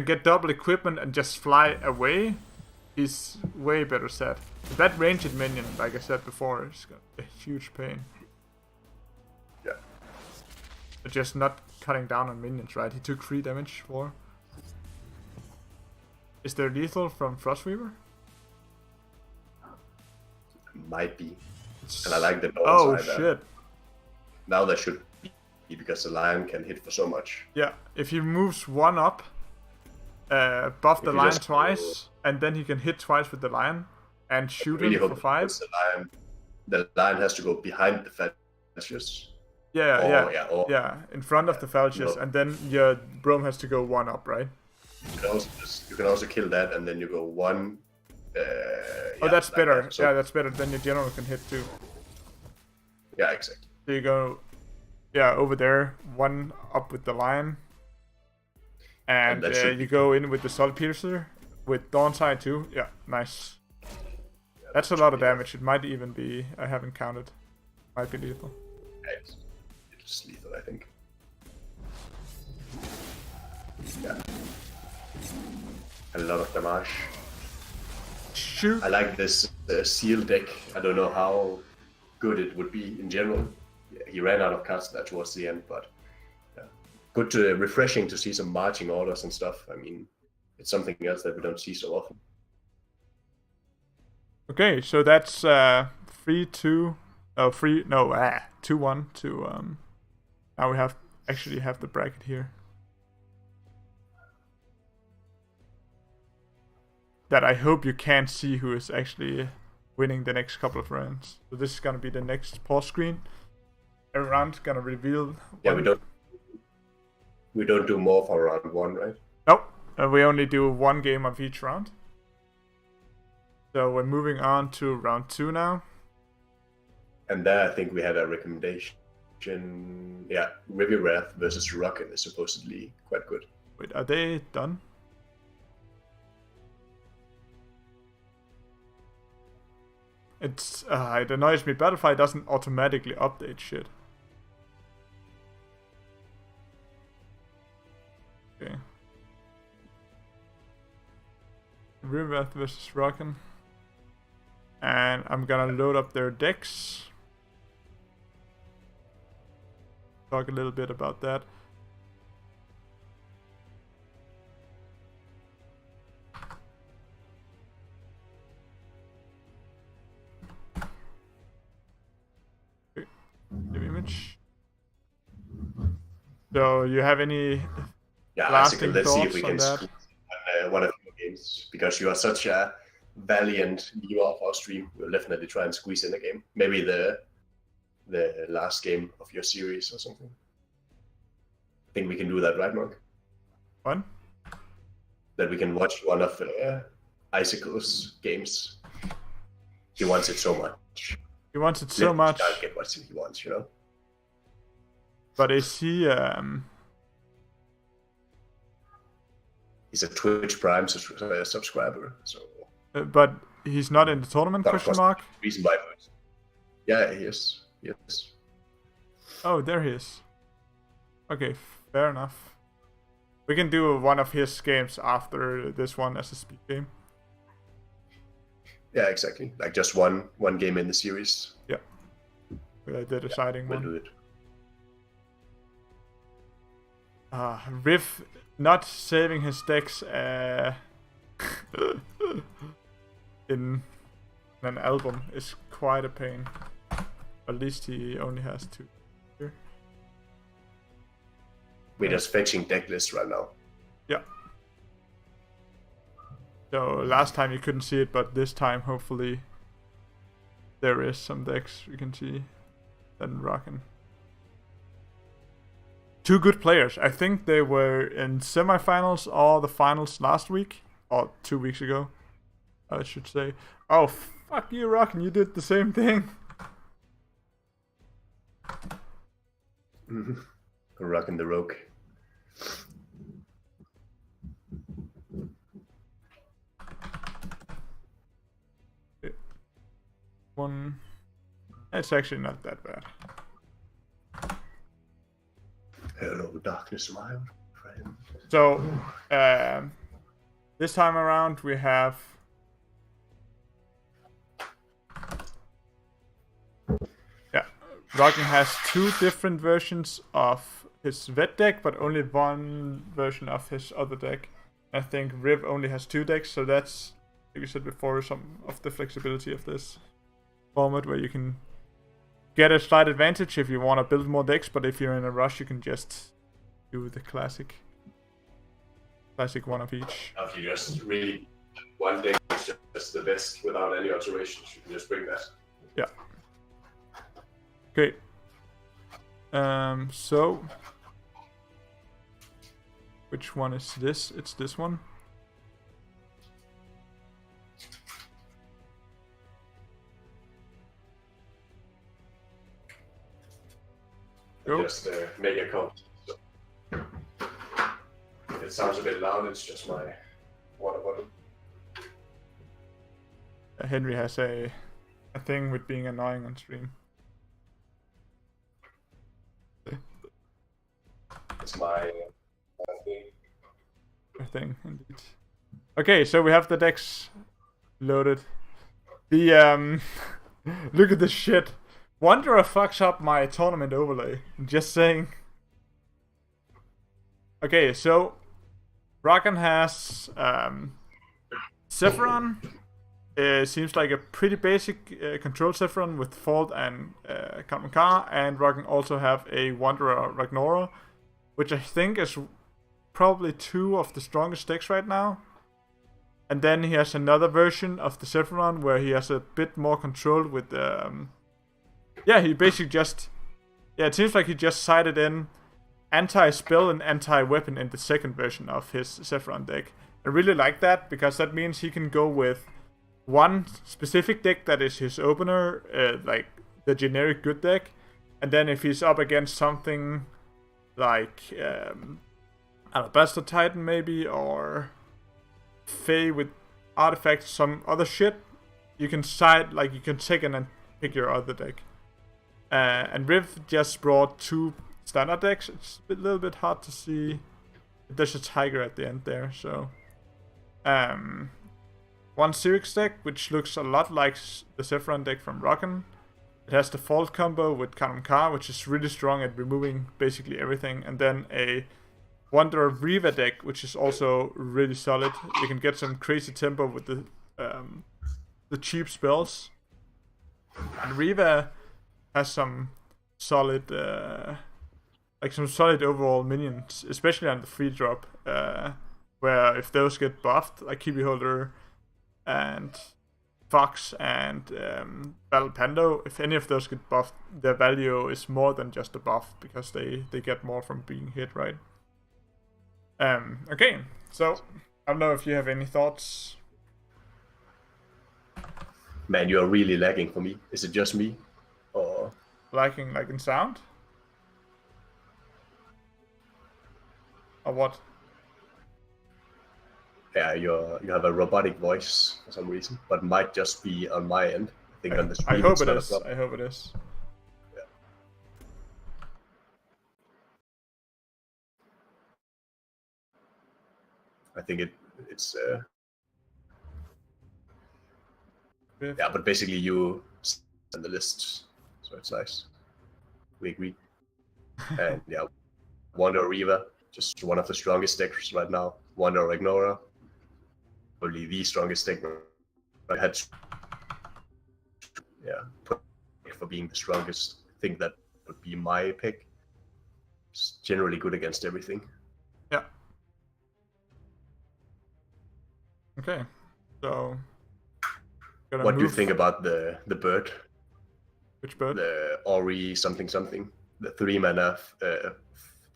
get double equipment and just fly away, he's way better set. But that ranged minion, like I said before, is a huge pain.
Yeah.
But just not cutting down on minions, right? He took 3 damage for. Is there lethal from Frostweaver?
Might be. And I like the
oh
side
shit.
Now there should be, because the lion can hit for so much.
Yeah, if he moves 1 up, buff the lion twice, and then he can hit twice with the lion and shoot him for 5.
The lion has to go behind the Falcius.
Yeah, in front of the Falcius, and then your Brome has to go 1 up, right?
You can also kill that, and then you go 1.
Oh, that's like better. That. So, yeah, that's better. Then your general can hit too.
Yeah, exactly.
So you go, over there, 1 up with the lion, and you go in with the Soul Piercer with Dawnside too. Yeah, nice. Yeah, that's a lot of damage. It might even be. I haven't counted. Might be lethal.
It's lethal, I think. Yeah. A lot of damage.
Shoot.
I like this seal deck. I don't know how good it would be in general. Yeah, he ran out of cards there towards the end, but good, refreshing to see some marching orders and stuff. I mean, it's something else that we don't see so often.
Okay, so that's 3-2. Oh, 2-1 to now we actually have the bracket here. That I hope you can see who is actually winning the next couple of rounds. So this is gonna be the next pause screen. Every round gonna reveal.
Yeah, we don't do more for round 1, right?
Nope. We only do 1 game of each round. So we're moving on to round 2 now.
And there I think we had a recommendation. Yeah, River Wrath versus Rocket is supposedly quite good.
Wait, are they done? It annoys me. Battlefy doesn't automatically update shit. Okay. River versus Rockin'. And I'm gonna load up their decks. Talk a little bit about that. Okay. New image. So you have any lasting
let's
thoughts
see if we can squeeze one of your games, because you are such a valiant viewer of our stream. We'll definitely try and squeeze in a game. Maybe the last game of your series or something. I think we can do that, right, Monk?
What?
That we can watch one of Icicle's games. He wants it so much.
He wants it so much.
He can't get what he wants, you know?
But is he...
He's a Twitch Prime subscriber, so...
but he's not in the tournament, question mark?
Reason why. Yeah, he is. Yes.
Oh, there he is. Okay, fair enough. We can do one of his games after this one as a speed game.
Yeah, exactly. Like just one game in the series.
Yeah. The deciding one.
We'll do it.
Riff not saving his decks in an album is quite a pain. At least he only has 2 here.
We're just fetching deck lists right now.
Yeah. So last time you couldn't see it, but this time hopefully there is some decks we can see. Then rockin'. two good players. I think they were in semifinals or the finals last week or 2 weeks ago, I should say. Oh, fuck you, Rock, and you did the same thing.
Rocking the rogue.
One. It's actually not that bad.
Hello, darkness, my old friend.
So, this time around we have. Yeah, Roggen has two different versions of his vet deck, but only one version of his other deck. I think Riv only has two decks, so that's, like you said before, some of the flexibility of this format where you can get a slight advantage if you want to build more decks, but if you're in a rush, you can just do the classic one of each.
If you just really one deck is just the best without any alterations, you can just bring that.
Yeah. Okay. So which one is this? It's this one. Go.
Just make a comment. So, if it sounds a bit loud, it's just my water bottle.
Henry has a thing with being annoying on stream.
It's my thing.
A thing, indeed. Okay, so we have the decks loaded. The look at this shit. Wanderer fucks up my tournament overlay. Just saying. Okay, so Roggen has Sephiron. Seems like a pretty basic control Sephiron with Fault and Kamikar, and Roggen also have a Wanderer Ragnora, which I think is probably two of the strongest decks right now. And then he has another version of the Sephiron where he has a bit more control with he basically just... Yeah, it seems like he just sided in anti-spell and anti-weapon in the second version of his Sephiron deck. I really like that, because that means he can go with one specific deck that is his opener, like the generic good deck. And then if he's up against something like Alabaster Titan maybe, or Fae with artifacts, some other shit, you can side, like you can take in and pick your other deck. And Riv just brought two standard decks. It's a little bit hard to see. There's a tiger at the end there, so one Sirix deck, which looks a lot like the Sephiron deck from Roggen. It has the Fault combo with Kanamkar, which is really strong at removing basically everything, and then a Wanderer Riva deck, which is also really solid. You can get some crazy tempo with the cheap spells. And Riva has some solid, some solid overall minions, especially on the free drop, where if those get buffed, like Kiwi Holder and Fox and Battle Pando, if any of those get buffed, their value is more than just a buff, because they get more from being hit, right? Okay, so I don't know if you have any thoughts.
Man, you are really lagging for me. Is it just me? Or
Lagging like in sound? Or what?
Yeah, you have a robotic voice for some reason, but might just be on my end. I think on the stream.
I hope it is. I hope it is.
Yeah. I think it's yeah, but basically you send the lists, so it's nice. We agree. And yeah, Wanderer Riva, just one of the strongest decks right now. Wanderer Ignora, probably the strongest deck I had. Yeah, for being the strongest. I think that would be my pick. It's generally good against everything.
Yeah. Okay, so
what do you think about the bird?
Which bird?
The Ori something. The 3 mana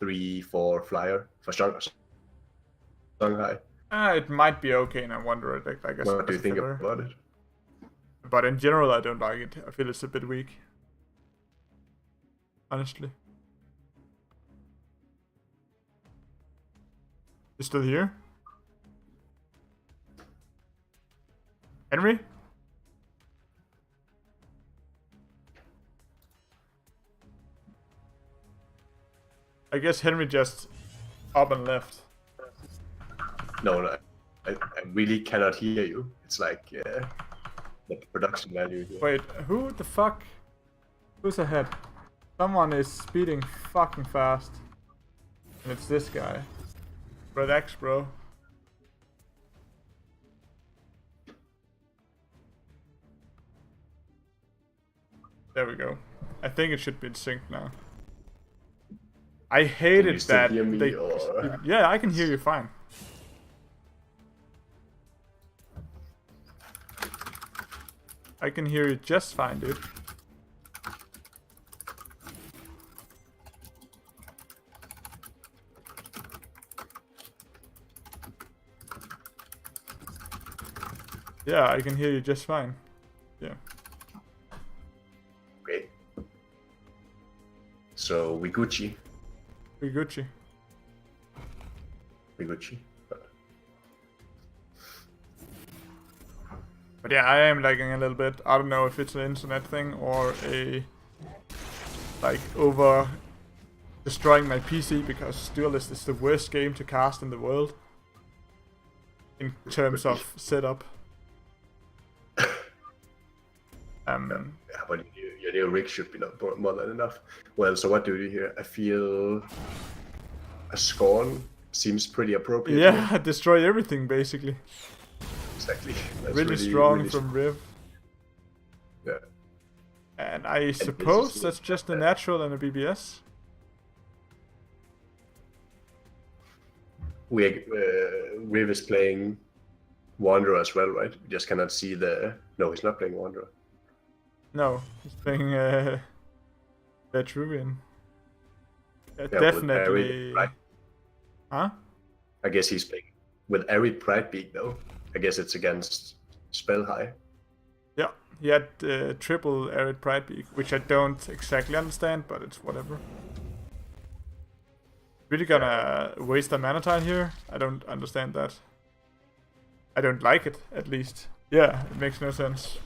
3-4 flyer for Shanghai.
It might be okay in a Wanderer deck, I guess.
What do you think about it?
But in general, I don't like it. I feel it's a bit weak. Honestly. You still here? Henry? I guess Henry just up and left.
No, I really cannot hear you. It's like the production value here.
Wait, who the fuck? Who's ahead? Someone is speeding fucking fast. And it's this guy. Relax, bro. There we go. I think it should be in sync now. I hated that.
Hear me, or...
Yeah, I can hear you fine. I can hear you just fine, dude. Yeah, I can hear you just fine. Yeah.
Okay. So we Gucci.
We Gucci.
We Gucci.
But yeah, I am lagging a little bit. I don't know if it's an internet thing or a like over destroying my PC, because Duelist is the worst game to cast in the world in terms of setup.
Yeah, but your new rig should be not more than enough. Well, so what do you do here? I feel a Scorn seems pretty appropriate.
Yeah,
here.
destroy everything basically.
Exactly. That's
really strong
really
from Riv.
Yeah.
And I suppose that's just a natural and a BBS.
Riv is playing Wanderer as well, right? We just cannot see the... No, he's not playing Wanderer.
No, he's playing Vetruvian.
Yeah,
definitely. Huh?
I guess he's playing with Arid Pridebeak though. I guess it's against Spell High.
Yeah, he had triple Arid Pridebeak, which I don't exactly understand, but it's whatever. Really gonna waste a mana tile here? I don't understand that. I don't like it, at least. Yeah, it makes no sense.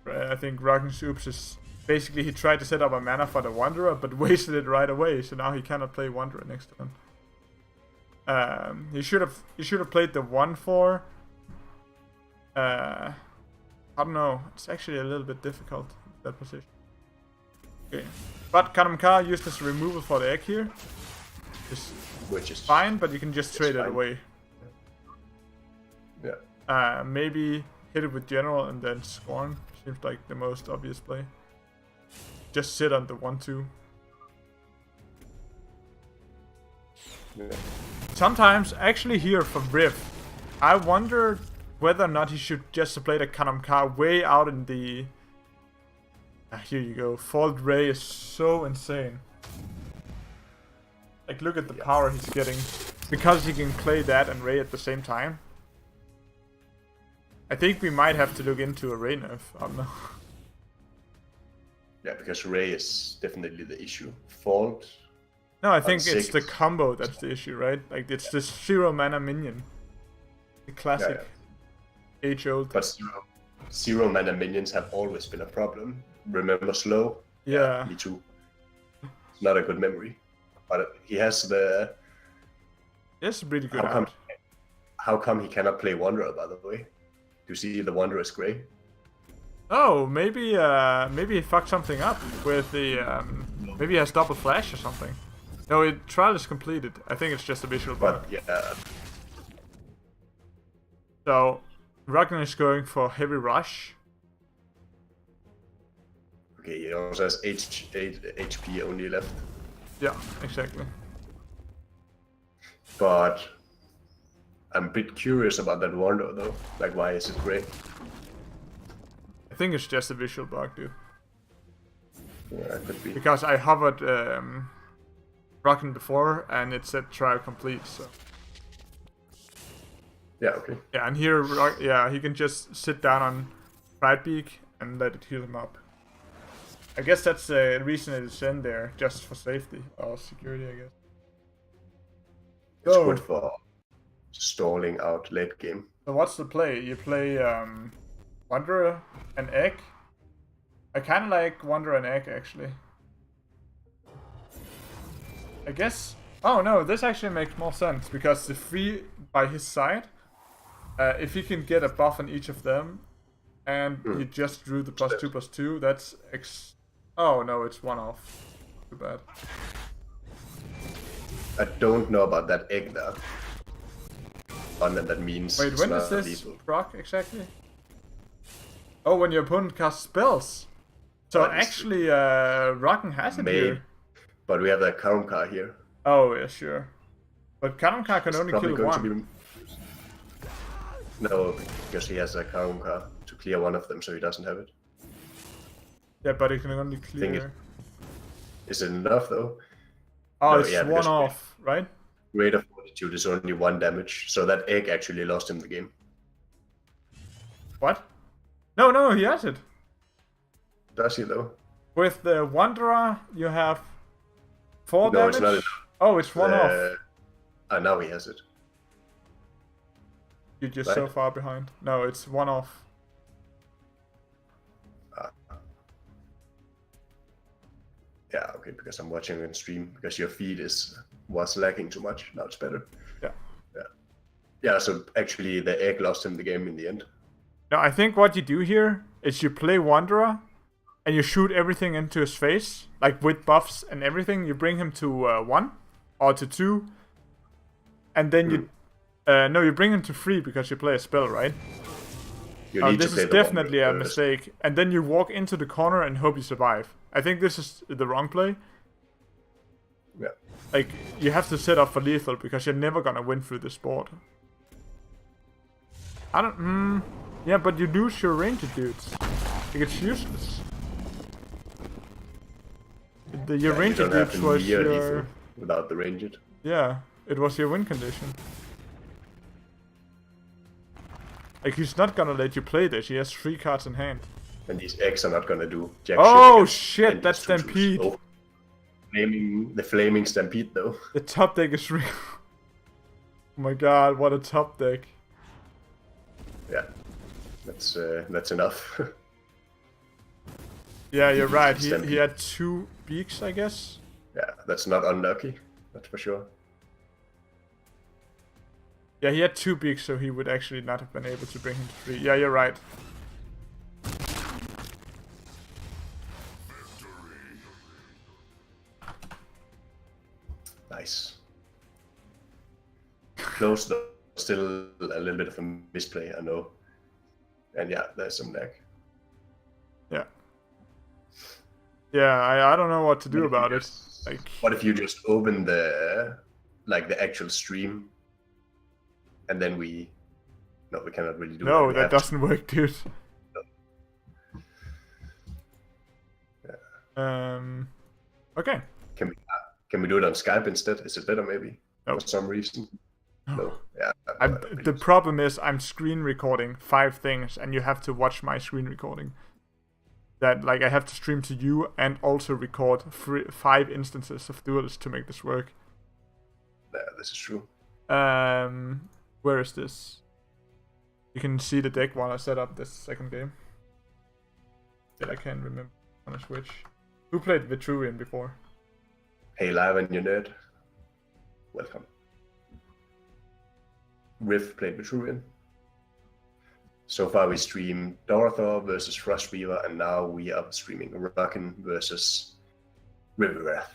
I think Ragnar Oops is basically, he tried to set up a mana for the Wanderer, but wasted it right away, so now he cannot play Wanderer next turn. He should have played the 1/4. I don't know. It's actually a little bit difficult, that position. Okay, but Kanamka used as a removal for the egg here.
Which is
fine, but you can just trade it away.
Yeah.
Maybe hit it with General and then Scorn. Seems like the most obvious play. Just sit on the 1/2.
Yeah.
Sometimes, actually here from Riv, I wonder whether or not he should just play the Kanamka way out in the... here you go. Fault Ray is so insane. Like, look at the power he's getting. Because he can play that and Ray at the same time. I think we might have to look into a Ray nerf. I don't know.
Yeah, because Ray is definitely the issue. Fault.
No, I think it's the combo that's the issue, right? Like, it's the 0 mana minion. The classic.
Yeah.
Age-old.
But zero mana minions have always been a problem. Remember Slow?
Yeah.
Me too. It's not a good memory. But he has the...
It's really good out.
How come he cannot play Wanderer, by the way? Do you see the Wanderer's Grey?
Oh, maybe maybe he fucked something up with the... maybe he has double flash or something. No, trial is completed. I think it's just a visual bug.
But, yeah.
So, Ragnar is going for Heavy Rush.
Okay, he also has 8 HP only left.
Yeah, exactly.
But I'm a bit curious about that Wanderer though. Like, why is it grey?
I think it's just a visual bug, dude.
Yeah, it could be.
Because I hovered Rocking before, and it said trial complete. So
Yeah, okay.
yeah, and here, yeah, he can just sit down on Pridebeak and let it heal him up. I guess that's the reason it is in there, just for safety or security, I guess.
It's good for stalling out late game.
So what's the play? You play Wanderer and Egg. I kind of like Wanderer and Egg, actually. I guess... Oh no, this actually makes more sense, because the 3 by his side, if he can get a buff on each of them, and he just drew the +2/+2, that's... Oh no, it's 1 off. Too bad.
I don't know about that egg there. And that means...
Wait, when does this proc exactly? Oh, when your opponent casts spells. So actually, Rocken has it here.
But we have that Karumkar here.
Oh, yeah, sure. But Karumkar can only kill one.
No, because he has a Karumkar to clear one of them, so he doesn't have it.
Yeah, but he can only clear...
Is it enough, though?
Oh, no, it's yeah, 1 off, right?
Rate of Fortitude is only 1 damage, so that egg actually lost him the game.
What? No, he has it.
Does he, though?
With the Wanderer, you have 4
no,
damage?
It's not enough.
Oh, it's 1 off.
Now he has it.
You're just so far behind. No, it's 1 off.
Yeah, okay, because I'm watching on stream, because your feed was lagging too much. Now it's better. Yeah, so actually the egg lost him the game in the end.
No, I think what you do here is you play Wanderer, and you shoot everything into his face, like with buffs and everything. You bring him to 1 or to 2, and then you... no, you bring him to 3 because you play a spell, right? This is definitely a mistake. And then you walk into the corner and hope you survive. I think this is the wrong play.
Yeah.
Like, you have to set up for lethal because you're never gonna win through this board. I don't... yeah, but you lose your ranged dudes. Like, it's useless. Your ranged dudes was your...
Without the ranged.
Yeah, it was your win condition. Like, he's not gonna let you play this. He has 3 cards in hand.
And these eggs are not gonna do jack
oh shit, that's Stampede.
Oh, the flaming Stampede, though.
The top deck is real. Oh my god, what a top deck.
Yeah, that's enough.
Yeah, you're right. He had 2 beaks, I guess.
Yeah, that's not unlucky. That's for sure.
Yeah, he had 2 beaks, so he would actually not have been able to bring him to 3. Yeah, you're right.
Nice. Close though. Still a little bit of a misplay, I know. And yeah, there's some lag.
Yeah. Yeah, I don't know what to do about it. Like,
what if you just open the actual stream, and then we cannot really do that.
No, that doesn't work, dude.
No.
Yeah. Okay.
Can we do it on Skype instead? Is it better maybe?
No.
For some reason. No. Yeah.
The problem is I'm screen recording 5 things, and you have to watch my screen recording. That, like, I have to stream to you and also record 5 instances of duels to make this work.
Yeah, this is true.
Where is this? You can see the deck while I set up this second game. That I can't remember on a Switch. Who played Vitruvian before?
Hey, live and your nerd. Welcome. Riff played Vitruvian. So far we streamed Dorothor versus Frostweaver, and now we are streaming Rockin versus Riverwrath.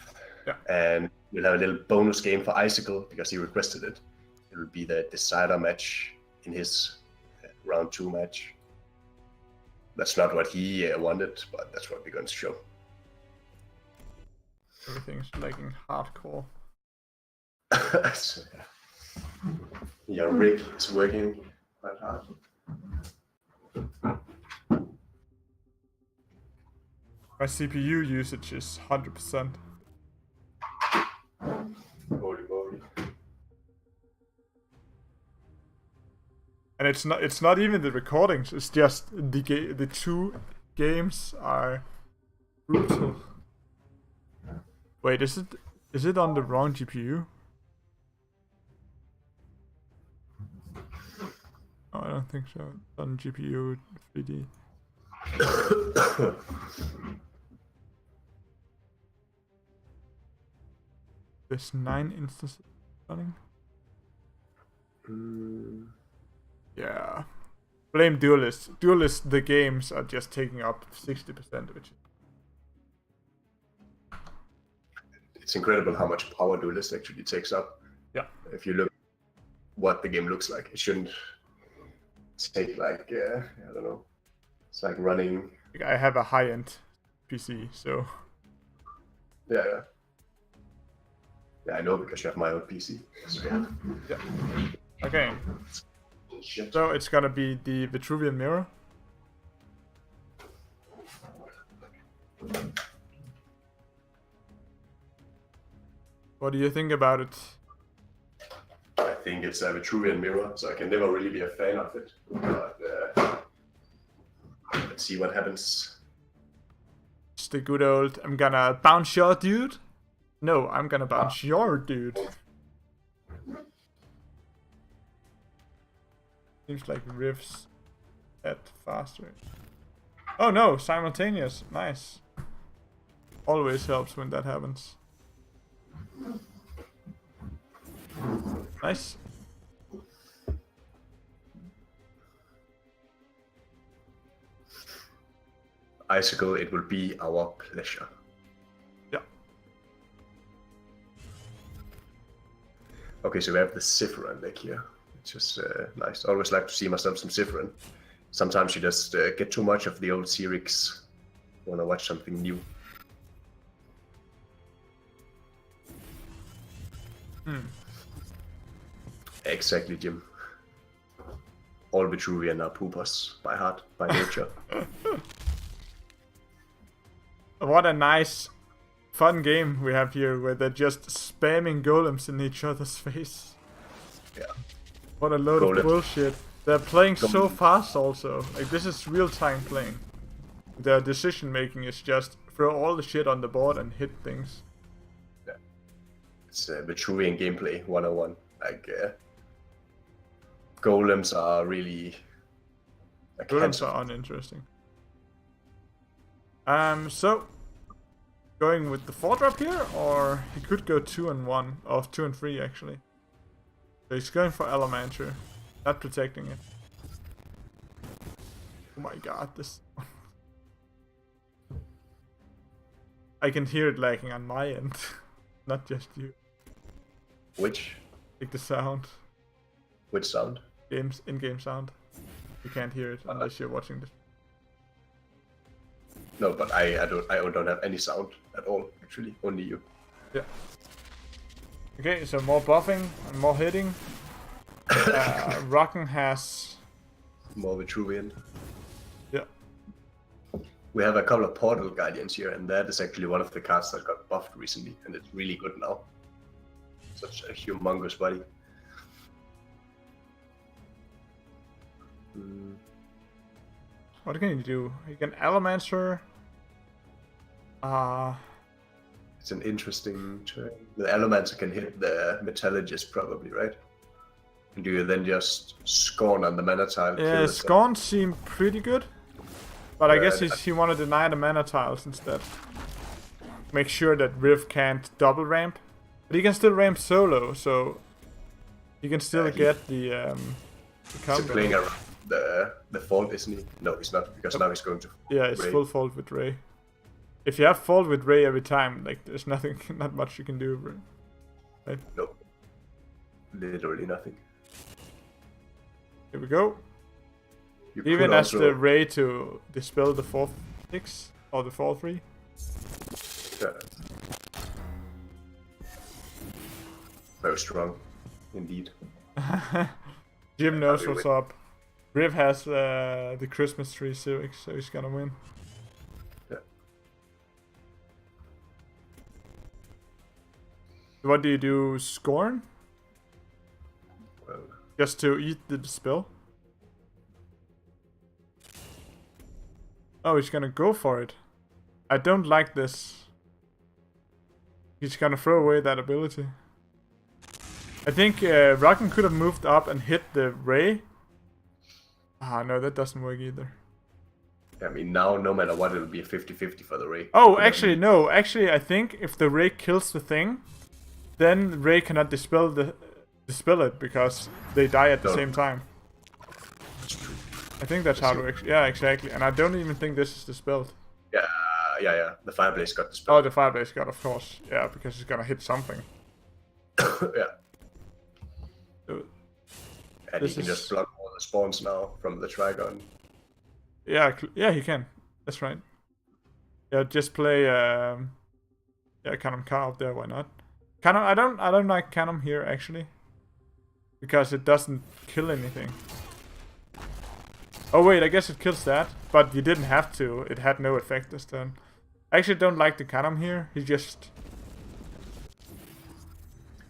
Yeah.
And we'll have a little bonus game for Icicle because he requested it. It will be the decider match in his round 2 match. That's not what he wanted, but that's what we're going to show.
Everything's lagging hardcore.
Your rig is working quite hard.
My CPU usage is 100%. And it's not even the recordings. It's just the two games are brutal. Wait, is it on the wrong GPU? Oh, I don't think so. It's on GPU 3D. There's 9 instances running. Yeah. Blame Duelist. Duelist, the games are just taking up 60% of it.
It's incredible how much power Duelist actually takes up.
Yeah.
If you look what the game looks like, it shouldn't take like, I don't know. It's like running.
I have a high-end PC, so.
Yeah. Yeah, I know because you have my own PC. So,
yeah. Okay. So it's gonna be the Vitruvian Mirror. What do you think about it?
I think it's a Vitruvian Mirror, so I can never really be a fan of it. But let's see what happens.
It's the good old, I'm gonna bounce your dude. No, I'm gonna bounce your dude. Seems like riffs at faster. Oh no, simultaneous. Nice. Always helps when that happens. Nice.
Icicle, it will be our pleasure.
Yeah.
Okay, so we have the Zifferan deck here. It's just nice. I always like to see myself some Zifferan. Sometimes you just get too much of the old Cyrix. Want to watch something new. Exactly, Jim. All Vitruvian are poopers by heart, by nature.
What a nice, fun game we have here, where they're just spamming golems in each other's face.
Yeah.
What a load of bullshit. They're playing so fast also. Like, this is real-time playing. Their decision making is just throw all the shit on the board and hit things.
Yeah. It's Vitruvian gameplay 101. Like, golems are really...
Golems are uninteresting. So, going with the 4-drop here, or he could go 2 and 1, or 2 and 3 actually. So he's going for Elementor, not protecting it. Oh my god, this... I can hear it lagging on my end, not just you.
Which?
Like the sound.
Which sound?
In-game sound. You can't hear it unless you're watching this.
No, but I don't have any sound at all, actually. Only you.
Yeah. Okay, so more buffing and more hitting. Rocken has...
More Vitruvian.
Yeah.
We have a couple of Portal Guardians here, and that is actually one of the cards that got buffed recently, and it's really good now. Such a humongous body.
What can you do? You can Elementor.
It's an interesting turn. The Elementor can hit the Metallurgist probably, right? And do you then just Scorn on the mana tile?
Yeah, Scorn seemed pretty good. But I guess he want to deny the mana tiles instead. Make sure that Riv can't double ramp. But he can still ramp solo, so... He can still get the
He's playing around the fault, isn't he? No, he's not, because now he's going to...
Yeah, it's
Ray.
full fault with Ray. If you have fault with Ray every time, like, there's nothing, not much you can do. Right?
No. Literally nothing.
Here we go.
You
Even as
also...
the Ray to dispel the 4/6 or the 4/3.
Yeah. Very strong, indeed.
Jim knows what's up. Riv has the Christmas tree Civic, so he's gonna win.
Yeah.
What do you do? Scorn?
Well,
Just to eat the dispel? Oh, he's gonna go for it. I don't like this. He's gonna throw away that ability. I think Rockin could have moved up and hit the Ray. Ah, no, that doesn't work either.
I mean, now, no matter what, it'll be a 50-50 for the Ray.
Oh, actually, no. Actually, I think if the Ray kills the thing, then Ray cannot dispel it because they die at the same time. I think that's how it works. Yeah, exactly. And I don't even think this is dispelled.
Yeah. The Fireblaze got dispelled.
Oh, the Fireblaze got, of course. Yeah, because it's gonna hit something.
Yeah.
So,
and he can just block all the spawns now from the Trigon.
Yeah, he can. That's right. Yeah, just play Cannon Car up there, why not? Cannon, I don't like Cannon here actually. Because it doesn't kill anything. Oh wait, I guess it kills that, but you didn't have to. It had no effect this turn. I actually don't like the Cannon here. He just...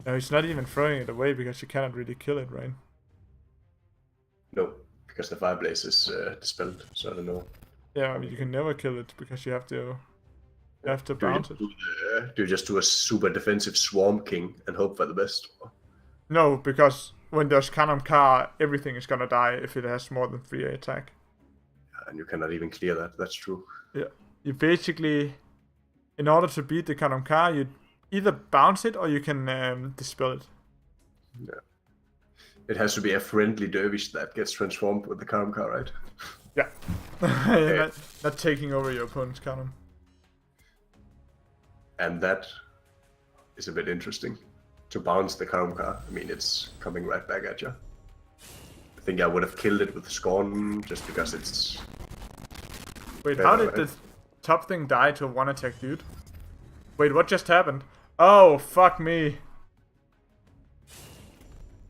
No, he's not even throwing it away because you cannot really kill it, right?
No, because the Fireblaze is dispelled, so I don't know.
Yeah, I mean, you can never kill it because you have to bounce it.
Do you just do a super defensive Swarm King and hope for the best?
No, because when there's Cannon Car, everything is gonna die if it has more than 3 attack.
And you cannot even clear that, that's true.
Yeah, you basically, in order to beat the Cannon Car, you either bounce it or you can dispel it.
Yeah. It has to be a friendly dervish that gets transformed with the Cannon Car, right?
Yeah.
Okay.
not taking over your opponent's cannon.
And that is a bit interesting. To bounce the Cannon Car, I mean, it's coming right back at you. I think I would have killed it with Scorn just because it's...
Wait, how did the top thing die to a 1-attack dude? Wait, what just happened? Oh, fuck me.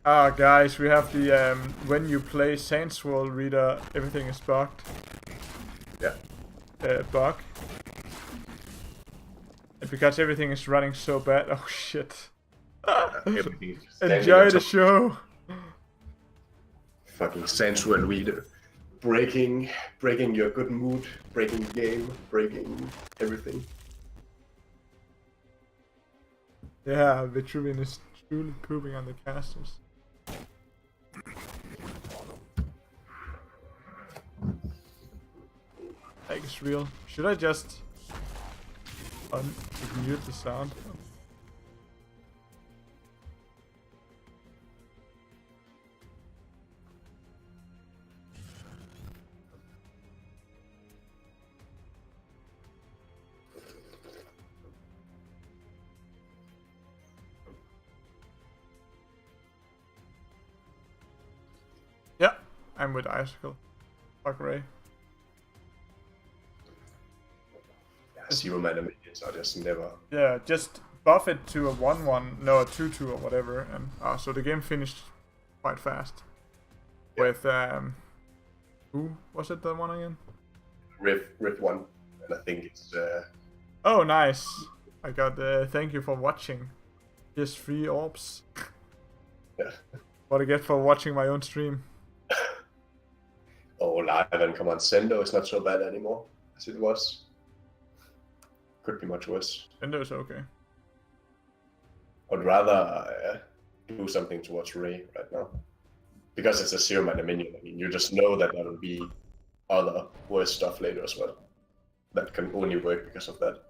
Ah, guys, we have the, when you play Saint Swirl Reader, everything is bugged.
Yeah.
Bug. Because everything is running so bad. Oh, shit. Enjoy the show.
Fucking sensual reader. Breaking your good mood, breaking the game, breaking everything.
Yeah, Vitruvian is truly pooping on the casters. Like, it's real. Should I just mute the sound? Yeah, I'm with Icicle. Fuck Ray.
Yeah, 0 mana minions are just never...
Yeah, just buff it to a 1-1, no, a 2-2 or whatever, and so the game finished quite fast. Yeah. With, who was it, the one again?
Rift 1, and I think it's...
Oh, nice! I got, thank you for watching. Here's 3 orbs.
Yeah.
What I get for watching my own stream.
Oh, live and Command Sendo is not so bad anymore as it was. Could be much worse.
Sendo is okay.
I'd rather do something towards Ray right now. Because it's a 0 mana minion, I mean, you just know that there will be other worse stuff later as well. That can only work because of that.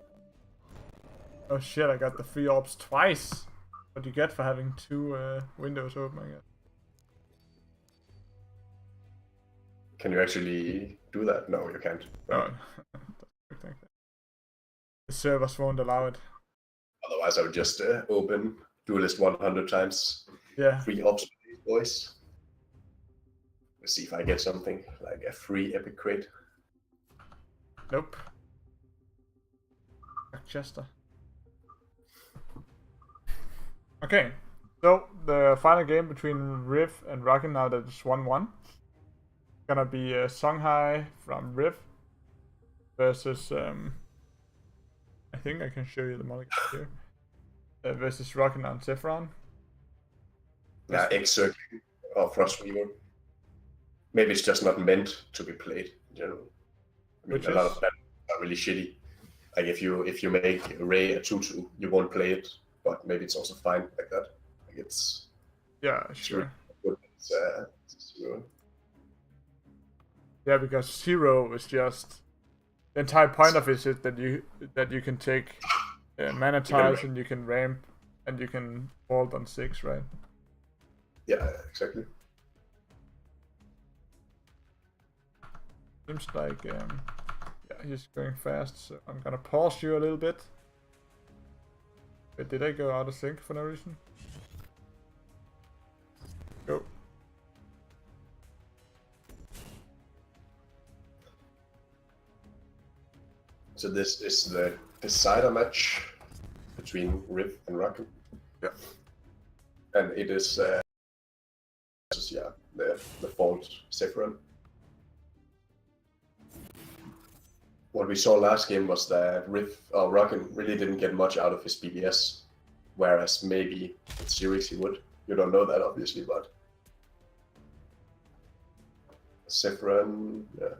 Oh shit, I got the 3 orbs twice! What do you get for having 2 windows open, I guess?
Can you actually do that? No, you can't.
No. The servers won't allow it.
Otherwise, I would just open Duelist 100 times.
Yeah.
3 ops, boys. Let's see if I get something like a free epic crate.
Nope. Chester. Okay, so the final game between Riv and Rockin now that it's 1-1. Gonna be Songhai from Riv versus I think I can show you the mulligan here. Versus Rockin and Zephyron.
Yeah, X-Circling or Frostweaver. Maybe it's just not meant to be played in general. I mean, a lot of them are really shitty. Like if you make Ray a 2/2, you won't play it, but maybe it's also fine like that. Like it's
sure.
It's 0.
Yeah, because 0 is just the entire point of it is that you can take mana tiles and you can ramp and you can vault on 6, right?
Yeah, exactly.
Seems like yeah, he's going fast, so I'm gonna pause you a little bit. Wait, did I go out of sync for no reason? Go.
So this is the decider match between Riv and Rocket.
Yeah.
And it is the fault Sephiron. What we saw last game was that Rocket really didn't get much out of his BBS, whereas maybe in series he would. You don't know that obviously, but Sephiron, yeah,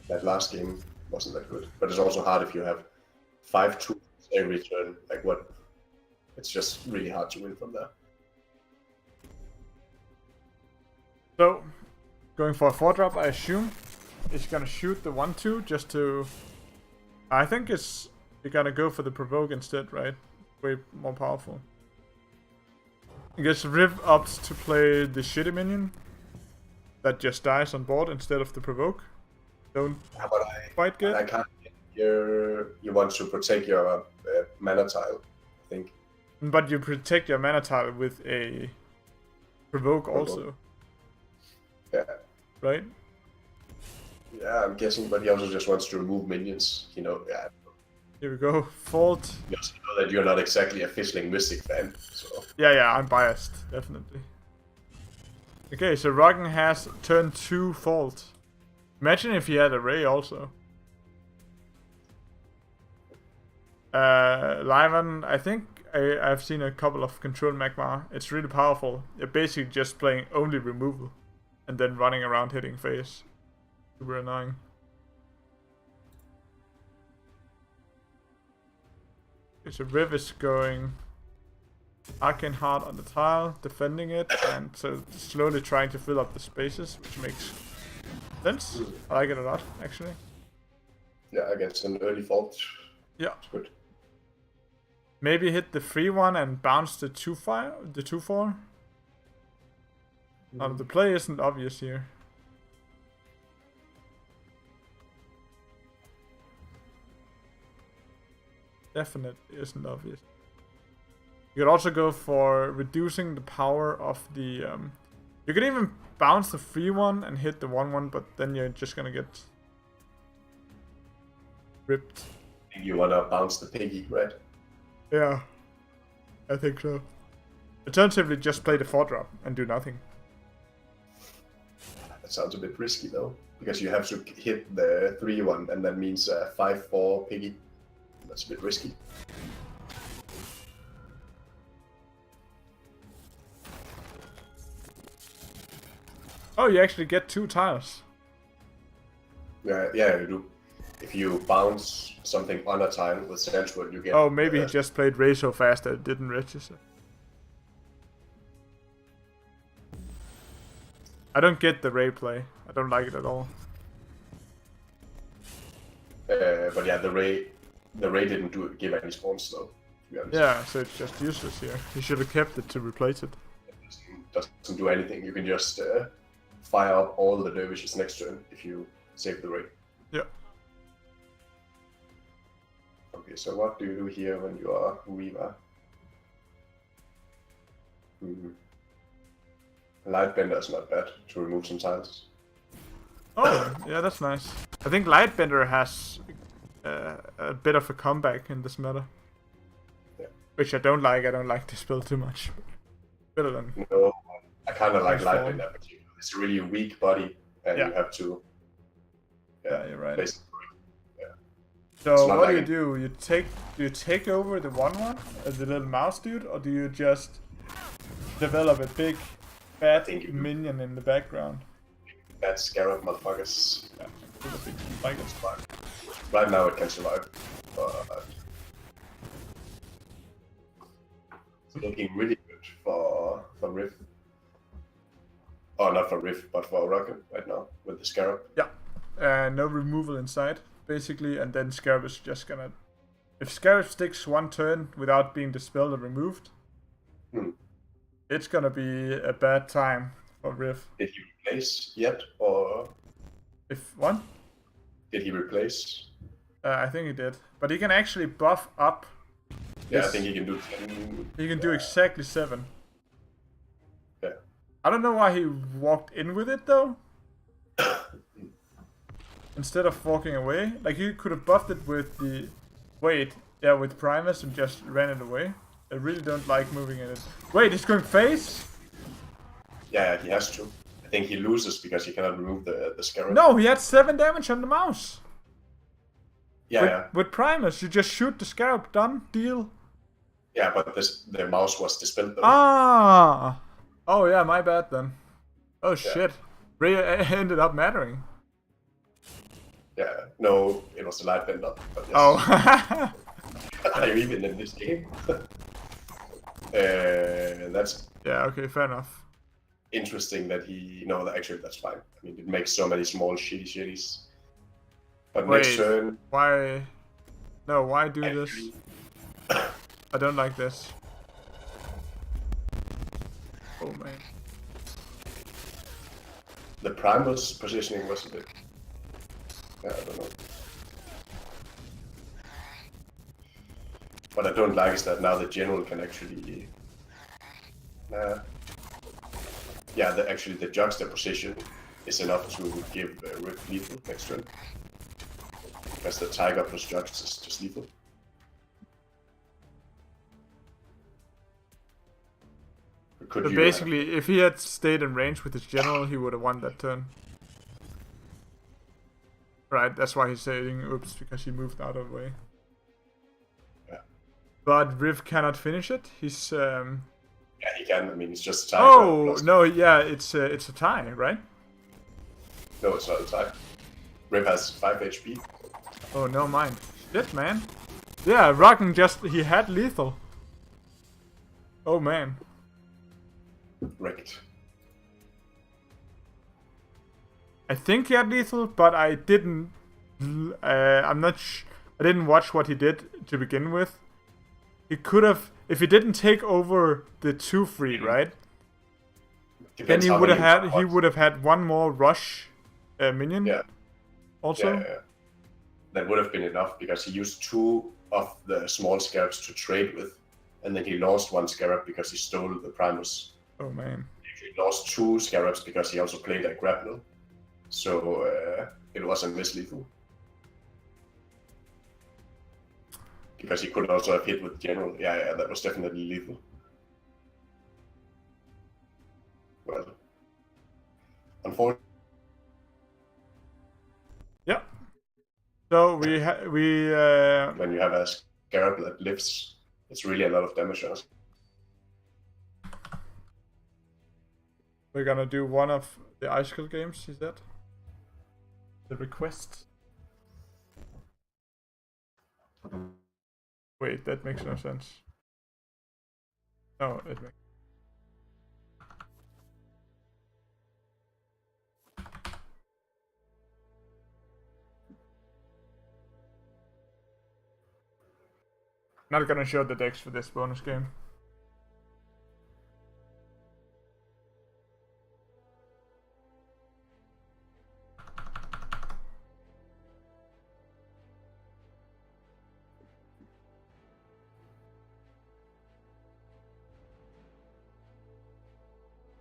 that last game wasn't that good. But it's also hard if you have 5-2 every turn. Like what? It's just really hard to win from there.
So, going for a 4-drop, I assume. It's gonna shoot the 1/2 just to. I think you're gonna go for the provoke instead, right? Way more powerful. I guess Riv opts to play the shitty minion that just dies on board instead of the provoke. Don't quite get.
I can't. You want to protect your mana tile, I think.
But you protect your mana tile with a provoke also.
Yeah.
Right?
Yeah, I'm guessing, but he also just wants to remove minions. Yeah.
Here we go. Fault.
You also know that you're not exactly a Fizzling Mystic fan, so.
Yeah, I'm biased, definitely. Okay, so Roggen has turn 2 Fault. Imagine if he had a Ray also. Lyman, I think I've seen a couple of Control Magmar. It's really powerful. You're basically just playing only removal and then running around hitting face. Super annoying. Okay, so Riv is going Arcane Heart on the tile, defending it, and so slowly trying to fill up the spaces, which makes sense. I like it a lot, actually.
Yeah, against an early fault.
Yeah.
It's good.
Maybe hit the free one and bounce the 2/4. The play isn't obvious here. Definitely isn't obvious. You could also go for reducing the power of the. You could even bounce the free one and hit the 1/1, but then you're just gonna get ripped.
You wanna bounce the piggy, right?
Yeah, I think so. Alternatively, just play the 4-drop and do nothing.
That sounds a bit risky though, because you have to hit the 3/1, and that means 5/4 piggy. That's a bit risky.
Oh, you actually get 2 tiles.
Yeah, you do. If you bounce something on a tile with Central, you get.
Oh, maybe he just played Ray so fast that it didn't register. I don't get the Ray play. I don't like it at all.
But yeah, the Ray didn't give any spawns though. To be honest.
Yeah, so it's just useless here. He should have kept it to replace it.
It doesn't do anything. You can just fire up all the dervishes next turn if you save the Ray.
Yeah.
Okay, so what do you do here when you are Weaver? Lightbender is not bad to remove some tiles.
Oh, yeah, that's nice. I think Lightbender has a bit of a comeback in this meta.
Yeah.
Which I don't like. I don't like this build too much. Better than...
No, I kind of like Lightbender, but it's a really weak body, and you have to...
Yeah, you're right.
Yeah.
So what do? Do you take over the 1/1 as the little mouse dude, or do you just develop a big fat minion in the background?
That Scarab motherfuckers.
Yeah. if it can survive.
Right now it can survive, but it's looking really good for Rift. Oh, not for Rift, but for Rocket right now with the Scarab.
Yeah, no removal inside, basically, and then Scarab is just gonna... If Scarab sticks one turn without being dispelled or removed, it's gonna be a bad time for Rift.
Did he replace yet, or...
If what?
Did he replace?
I think he did. But he can actually buff up.
Yeah, I think he can do 10.
He can do exactly 7.
Yeah.
I don't know why he walked in with it, though. Instead of walking away. Like, he could have buffed it with the... Wait, yeah, with Primus and just ran it away. I really don't like moving in it. Wait, he's going face?
Yeah, he has to. I think he loses because he cannot remove the Scarab.
No, he had 7 damage on the mouse.
Yeah,
With Primus, you just shoot the Scarab, done, deal.
Yeah, but the mouse was dispelled though.
Ah! Oh yeah, my bad then. Oh shit. Ray ended up mattering.
Yeah, no, it was the light bender. But yes.
Oh.
Are you even in this game? That's
yeah, okay, fair enough.
interesting that he... No, actually that's fine. I mean, it makes so many small shitties. But
Wait,
next turn...
Why... No, why do
actually...
this? I don't like this. Oh man.
The Primus positioning was a bit... Yeah, I don't know. What I don't like is that now the general can actually... yeah, actually the juxtaposition is enough to give Rift lethal next turn. Because the Tiger plus Jux is just lethal.
So basically, if he had stayed in range with his general, he would have won that turn. Right, that's why he's saying oops, because he moved out of the way.
Yeah.
But Riv cannot finish it. He's
Yeah, he can. I mean, it's just a tie.
Oh no, yeah, it's a tie, right?
No, it's not a tie. Riv has 5 HP.
Oh no, mind. Shit, man. Yeah, Rockin he had lethal. Oh man.
Wrecked.
I think he had lethal, but I didn't. I didn't watch what he did to begin with. He could have, if he didn't take over the 2-3, right? Then he would have had one more rush minion.
Yeah.
Also.
Yeah. That would have been enough because he used 2 of the small scarabs to trade with, and then he lost 1 scarab because he stole the Primus.
Oh man.
He lost 2 scarabs because he also played a grapnel. So it wasn't mislethal. Because he could also have hit with general. Yeah, that was definitely lethal. Well, unfortunately.
Yeah. So when
you have a scarab that lives, it's really a lot of damage on us.
We're gonna do one of the icicle games, he said. The request. Wait, that makes no sense. No, it makes. Not gonna show the decks for this bonus game.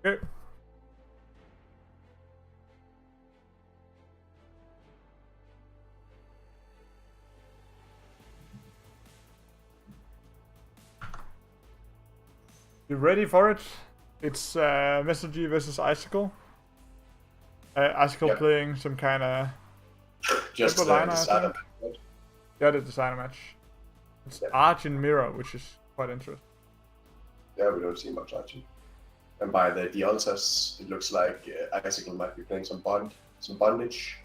Okay. You ready for it? It's Messenger versus Icicle. Icicle playing some kind of
just the designer.
Yeah, the designer match. It's Arch and Mirror, which is quite interesting.
Yeah, we don't see much Archie. And by the altars, it looks like Icicle might be playing some bondage.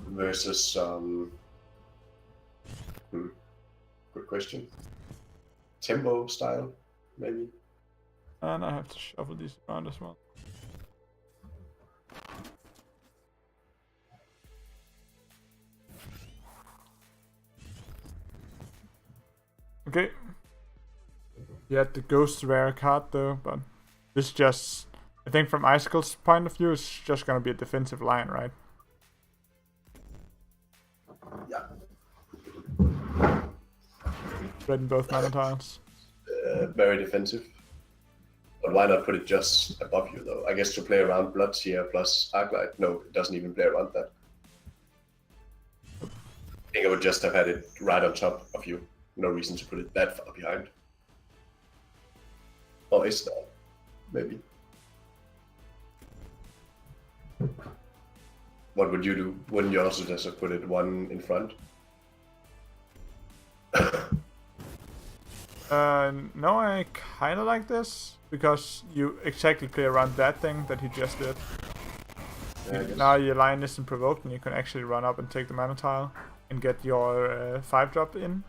versus good question. Tempo style, maybe.
And I have to shuffle these around as well. Okay. He had the Ghost rare card though, but this just, I think from Icicle's point of view, it's just gonna be a defensive line, right?
Yeah.
Red in both mana tiles.
Very defensive. But why not put it just above you, though? I guess to play around Bloodseer plus Arclight. No, it doesn't even play around that. I think I would just have had it right on top of you. No reason to put it that far behind. Or is there? Maybe. What would you do? Wouldn't you also just have put it one in front?
No, I kind of like this because you exactly play around that thing that he just did.
Yeah,
now your line isn't provoked and you can actually run up and take the mana tile and get your 5-drop in.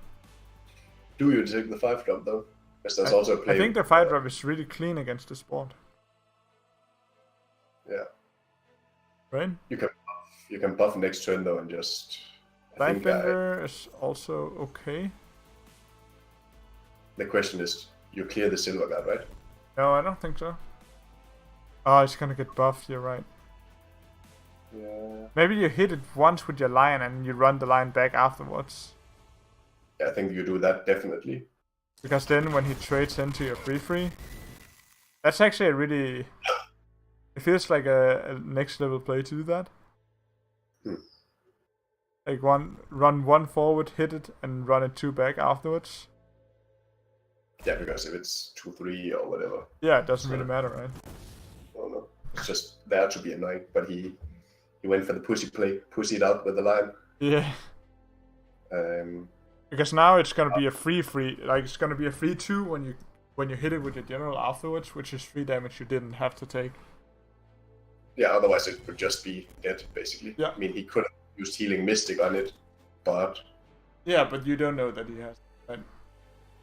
Do you take the 5-drop though? Because there's also a play.
I think the 5-drop is really clean against this board.
Yeah.
Right?
You can buff next turn though and just.
Lightbender is also okay.
The question is, you clear the silver guard, right?
No, I don't think so. Oh, it's gonna get buffed, you're right.
Yeah.
Maybe you hit it once with your line and you run the line back afterwards.
Yeah, I think you do that definitely.
Because then when he trades into your 3/3, that's actually a really... It feels like a next level play to do that. Like run one forward, hit it, and run it 2 back afterwards.
Yeah, because if it's 2-3 or whatever.
Yeah, it doesn't really matter, right?
Oh no, it's just there to be annoying. But he went for the pussy play, pussied out with the line.
Yeah. Because now it's gonna be a 3/3, like it's gonna be a 3/2 when you hit it with your general afterwards, which is 3 damage you didn't have to take.
Yeah, otherwise it would just be dead, basically.
Yeah.
I mean, he could have used Healing Mystic on it, but...
Yeah, but you don't know that he has. Right?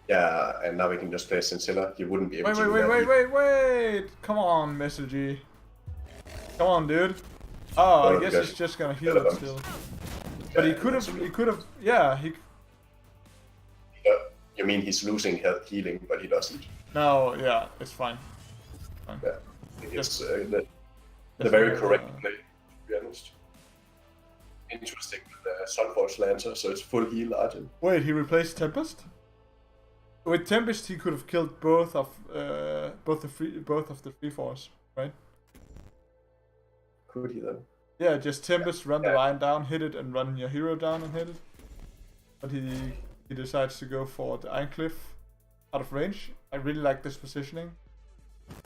Yeah, and now we can just play Scintilla. He wouldn't be able to do that.
Wait! Come on, Mr. G. Come on, dude. Oh, I guess he's just gonna heal it still. But he could have, yeah, he...
You mean he's losing health healing, but he doesn't?
No, yeah, it's fine.
Yeah, I think it's the very correct play, to be honest. Interesting with Sunforge Lancer, so it's full heal Argent.
Wait, he replaced Tempest? With Tempest, he could have killed both of the 3/4s, right?
Could he then?
Yeah, just Tempest, run the line down, hit it, and run your hero down and hit it. But he decides to go for the Iron Cliff out of range. I really like this positioning,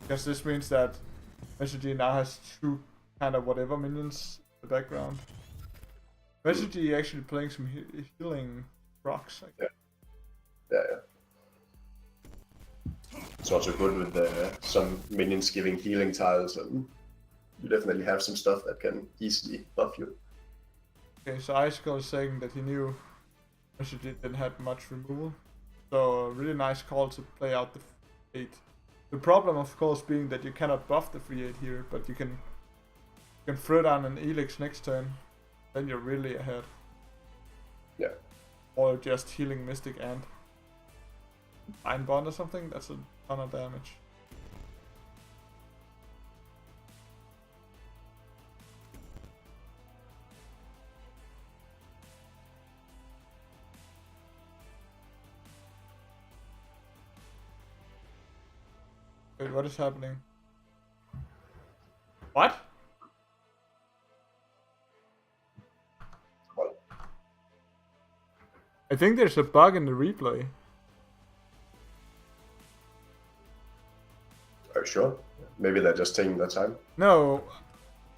because this means that Mr. now has 2 kind of whatever minions in the background. Mr. actually playing some healing rocks.
Yeah. It's also good with some minions giving healing tiles, and you definitely have some stuff that can easily buff you.
Okay, so Icicle is saying that he knew Mr. didn't have much removal. So a really nice call to play out the 8. The problem, of course, being that you cannot buff the 3/8 here, but you can throw down an Elix next turn. Then you're really ahead.
Yeah.
Or just healing Mystic and Iron Bond or something. That's a ton of damage. Wait, what is happening? What?
What?
I think there's a bug in the replay.
Are you sure? Maybe they're just taking their time.
No,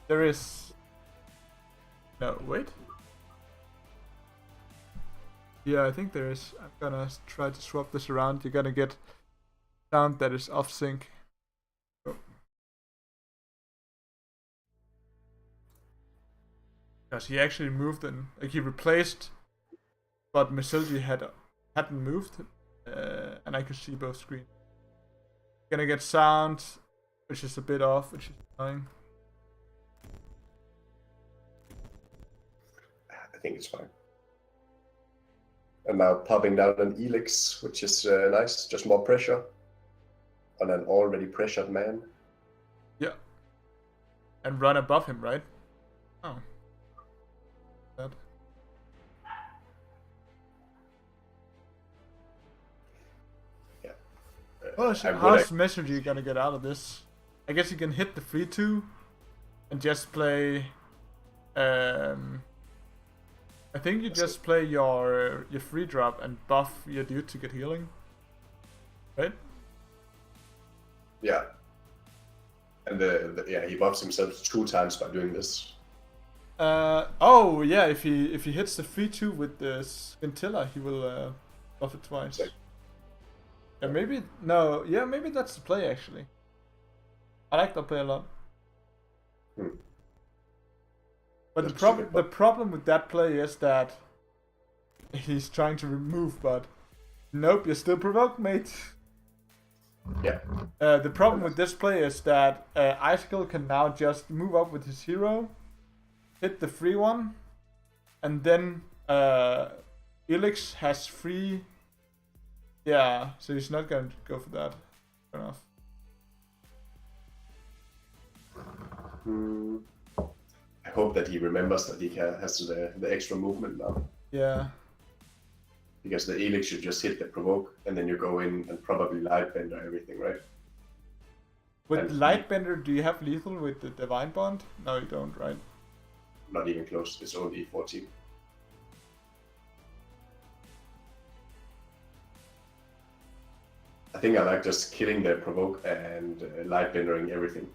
there is... No, wait. Yeah, I think there is. I'm gonna try to swap this around. You're gonna get sound that is off sync. Oh. Because he actually moved and like he replaced, but Misilji hadn't moved, and I could see both screens. Gonna get sound, which is a bit off, which is annoying.
I think it's fine. And now popping down an Elix, which is nice, just more pressure on an already pressured man.
Yeah. And run above him, right? Oh. That.
Yeah.
Well, how's Messenger gonna get out of this? I guess you can hit the 3-2 and just play. I think you just play your free drop and buff your dude to get healing, right?
Yeah. And he buffs himself 2 times by doing this.
Oh yeah, if he hits the 3-2 with the scintilla, he will buff it twice.
Exactly.
Yeah, maybe no. Yeah, maybe that's the play actually. I like that play a lot. But the problem with that play is that he's trying to remove, but nope, you're still provoked, mate.
Yeah.
The problem with this play is that Icicle can now just move up with his hero, hit the free one, and then Elix has free. Yeah, so he's not going to go for that. Fair enough.
I hope that he remembers that he has the extra movement now.
Yeah.
Because the Elix should just hit the provoke, and then you go in and probably Lightbender everything, right?
With Lightbender, do you have lethal with the Divine Bond? No, you don't, right?
Not even close. It's only 14. I think I like just killing the provoke and Lightbendering everything.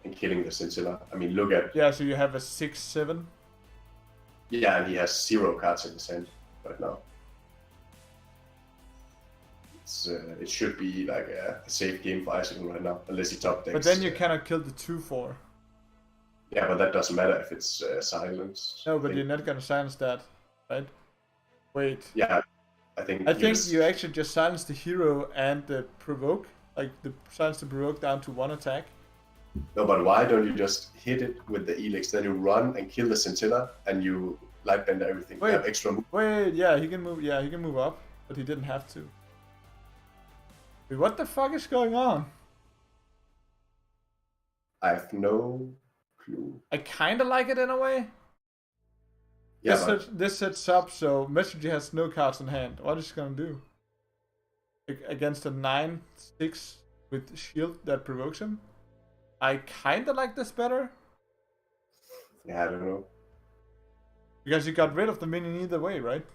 And killing the Scintilla. I mean, look at...
Yeah, so you have a 6-7.
Yeah, and he has 0 cards in his hand right now. It should be like a safe game for Icicle right now, unless he top decks.
But then you cannot kill the 2-4.
Yeah, but that doesn't matter if it's silence.
No, but you're not gonna silence that, right? Wait.
Yeah, I think
you actually just silence the hero and the provoke. Like, silence the provoke down to 1 attack.
No, but why don't you just hit it with the Elix, then you run and kill the Scintilla, and you Lightbender everything.
Wait,
you have extra move.
Wait, yeah, he can move. Yeah, he can move up, but he didn't have to. Wait, what the fuck is going on?
I have no clue.
I kind of like it in a way.
Yeah,
this sets up so Messenger has no cards in hand. What is he gonna do? Against a 9/6 with shield that provokes him? I kind of like this better.
Yeah, I don't know.
Because you got rid of the minion either way, right?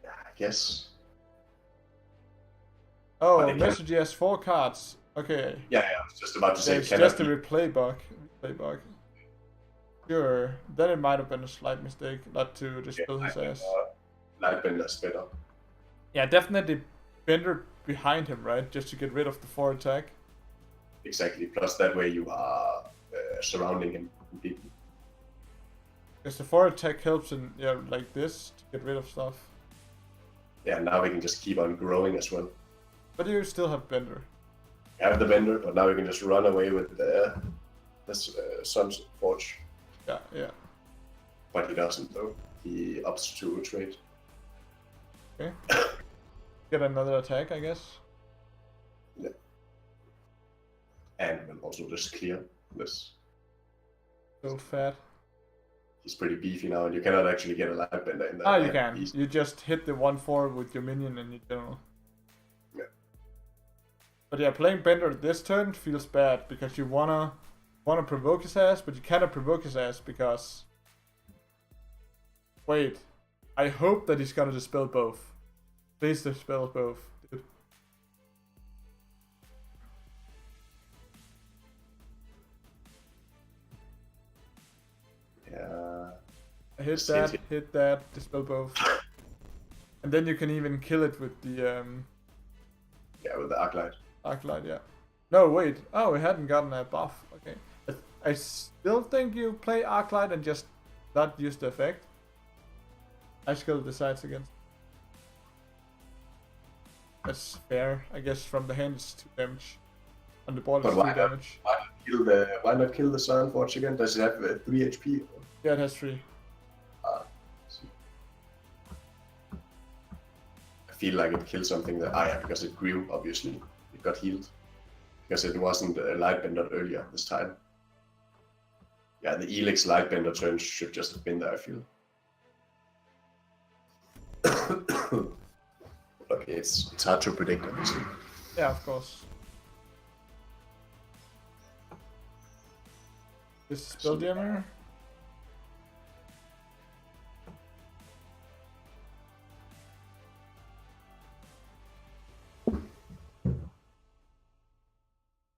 I guess.
Oh, Messenger has 4 cards. Okay.
Yeah, I was just about to say.
It's just a replay bug. Sure. Then it might have been a slight mistake not to dispel his ass.
Lightbender sped up.
Yeah, definitely Bender behind him, right? Just to get rid of the 4 attack.
Exactly. Plus that way you are surrounding him completely.
Because the 4 attack helps in like this to get rid of stuff.
Yeah, now we can just keep on growing as well.
But you still have Bender.
Have the Bender, but now we can just run away with the Sun's Forge.
Yeah, yeah.
But he doesn't though. He opts to trade.
Okay. Get another attack, I guess.
Yeah. And we'll also just clear this.
So fat.
He's pretty beefy now, and you cannot actually get a Lightbender in that.
Oh, you can. You just hit the 1/4 with your minion and your general.
Yeah.
But yeah, playing Bender this turn feels bad because you wanna provoke his ass, but you cannot provoke his ass because. Wait, I hope that he's gonna dispel both. Please dispel both, dude.
Yeah.
Hit that, dispel both. And then you can even kill it with the
Yeah, with the Arclight.
Arclight, yeah. No, wait. Oh, we hadn't gotten a buff. Okay. I still think you play Arclight and just not use the effect. Icicle decides against. That's fair. I guess from the hand it's 2 damage. On the board it's 2 damage.
Why not kill the Sunforge again? Does it have 3 HP?
Yeah, it has 3.
I feel like it killed something that yeah, because it grew, obviously. It got healed. Because it wasn't a Lightbender earlier this time. Yeah, the Elix Lightbender turn should just have been there, I feel. Okay, it's hard to predict, obviously.
Yeah, of course. This is Spelljammer.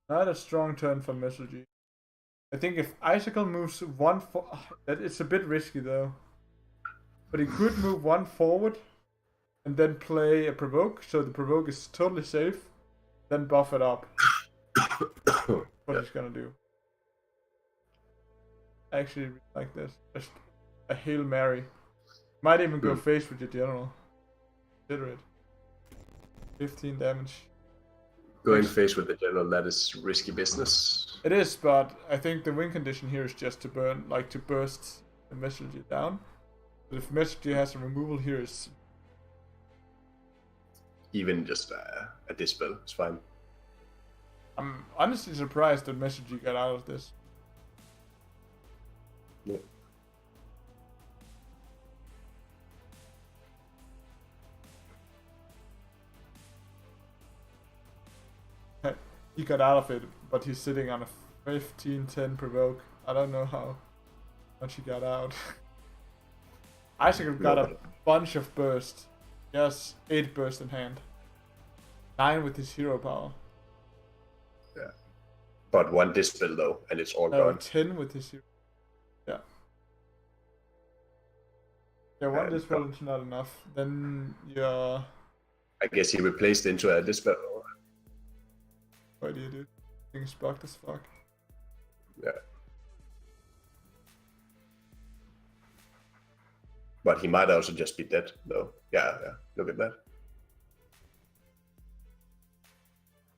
Not a strong turn for Messergy. I think if Icicle moves that it's a bit risky though. But he could move 1 forward and then play a provoke, so the provoke is totally safe. Then buff it up. What he's gonna do. I actually really like this. Just a Hail Mary. Might even go face with your general. Consider it. 15 damage.
Going face with the general, that is risky business.
It is, but I think the win condition here is just to burst the Messenger down. But if Messenger has a removal here, is
even just a dispel is fine.
I'm honestly surprised that Messenger got out of this.
Yeah.
He got out of it, but he's sitting on a 15-10 provoke. I don't know how much he got out. Isaac got a bunch of burst. He has 8 burst in hand. 9 with his hero power.
Yeah. But 1 dispel though, and it's all gone.
10 with his hero. Yeah. Yeah, 1 dispel is not enough. Then you're...
I guess he replaced into a dispel.
What do you do? Thing's bugged as fuck.
Yeah. But he might also just be dead, though. Yeah, look at that.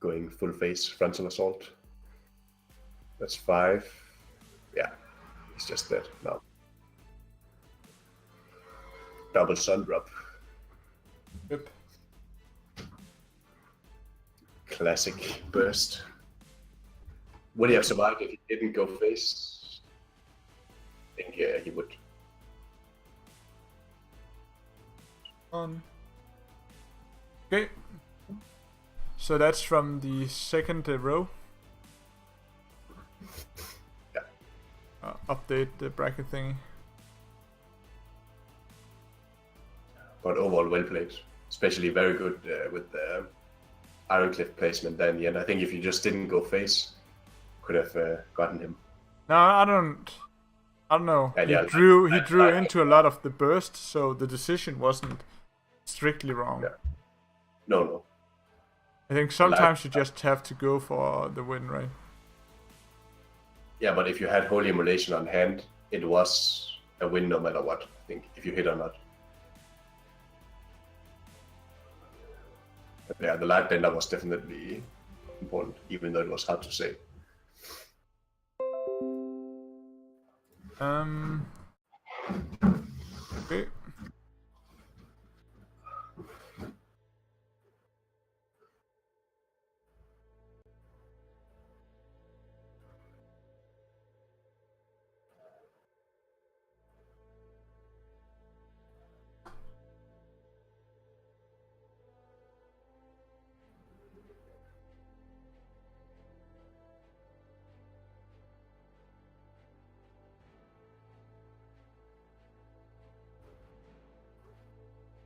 Going full face, frontal assault. That's 5. Yeah, he's just dead now. Double sun drop.
Yep.
Classic burst. Would he have survived if he didn't go face? I think yeah, he would.
Okay. So that's from the second row.
Yeah.
Update the bracket thingy.
But overall, well played. Especially very good with the Ironcliff placement there in the end. I think if you just didn't go face, could have gotten him.
No, I don't know.
And
he drew into a lot of the burst, so the decision wasn't strictly wrong.
Yeah. No.
I think sometimes you just have to go for the win, right?
Yeah, but if you had Holy Immolation on hand, it was a win no matter what, I think, if you hit or not. But yeah, the Lightbender was definitely important, even though it was hard to say.
Okay.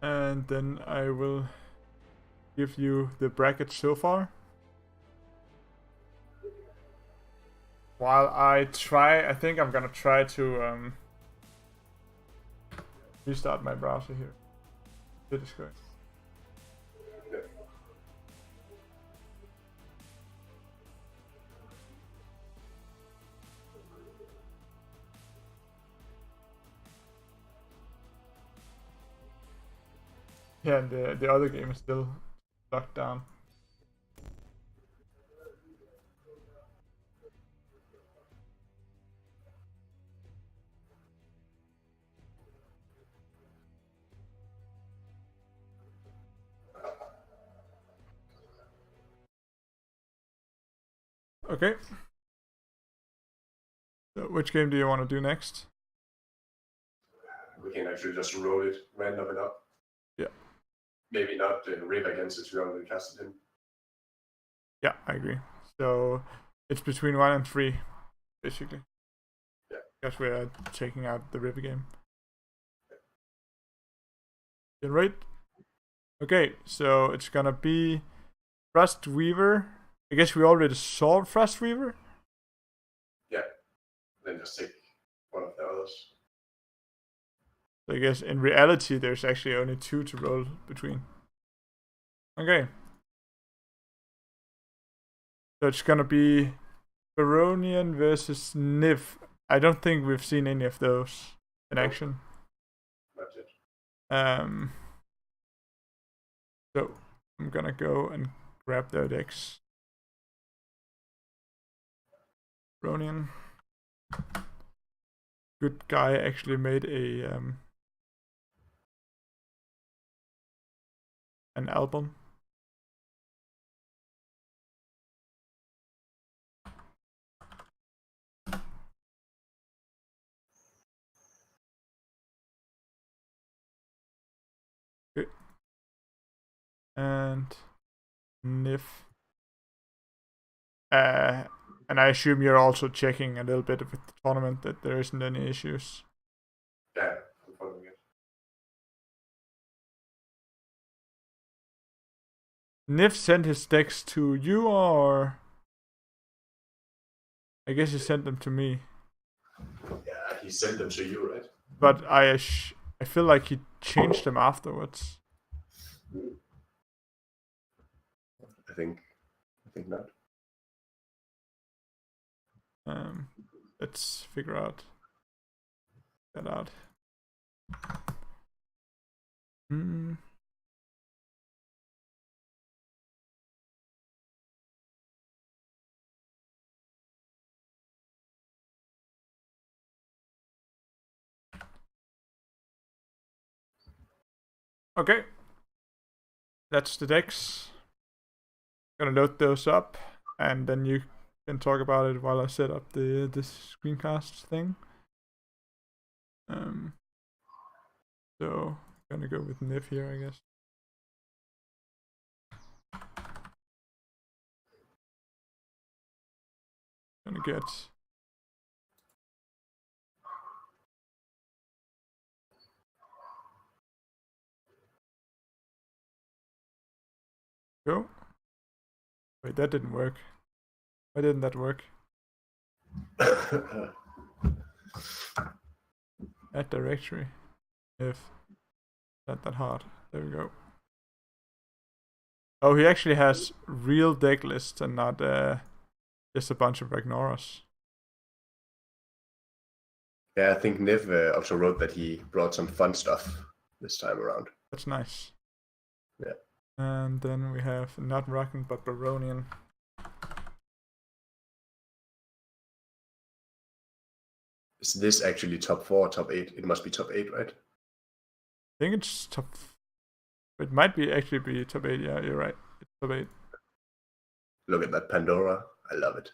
And then I will give you the bracket so far. While I think I'm gonna try to restart my browser here. It is going. Yeah, and the other game is still locked down. Okay. So which game do you want to do next?
We can actually just roll it random enough.
Yeah.
Maybe not Riv against it, we already casted him.
Yeah, I agree. So it's between 1 and 3, basically.
Yeah.
Because we are taking out the river game. Right? Okay, so it's gonna be Frost Weaver. I guess we already saw Frost Weaver.
Yeah. Then just take one of the others.
So I guess in reality there's actually only 2 to roll between. Okay. So it's gonna be Baronian versus Niv. I don't think we've seen any of those in action.
Not yet.
So I'm gonna go and grab their decks. Baronian. Good guy actually made an album. Okay. And Niv. And I assume you're also checking a little bit with the tournament that there isn't any issues.
Yeah, I'm following it.
Niv sent his decks to you, or I guess he sent them to me.
Yeah, he sent them to you, right?
But I feel like he changed them afterwards.
I think not.
Let's figure out that out. Okay. That's the decks. Gonna load those up, and then you can talk about it while I set up the screencast thing. So gonna go with Niv here, I guess. Gonna get go. Wait, that didn't work. Why didn't that work? Add directory. If not that hard. There we go. Oh, he actually has real deck lists and not just a bunch of Ragnaros.
Yeah, I think Niv also wrote that he brought some fun stuff this time around.
That's nice.
Yeah.
And then we have not Ragnar but Baronian.
Is this actually top 4, top 8? It must be top 8, right?
I think it's top. It might be actually be top 8. Yeah, you're right. It's top 8.
Look at that Pandora. I love it.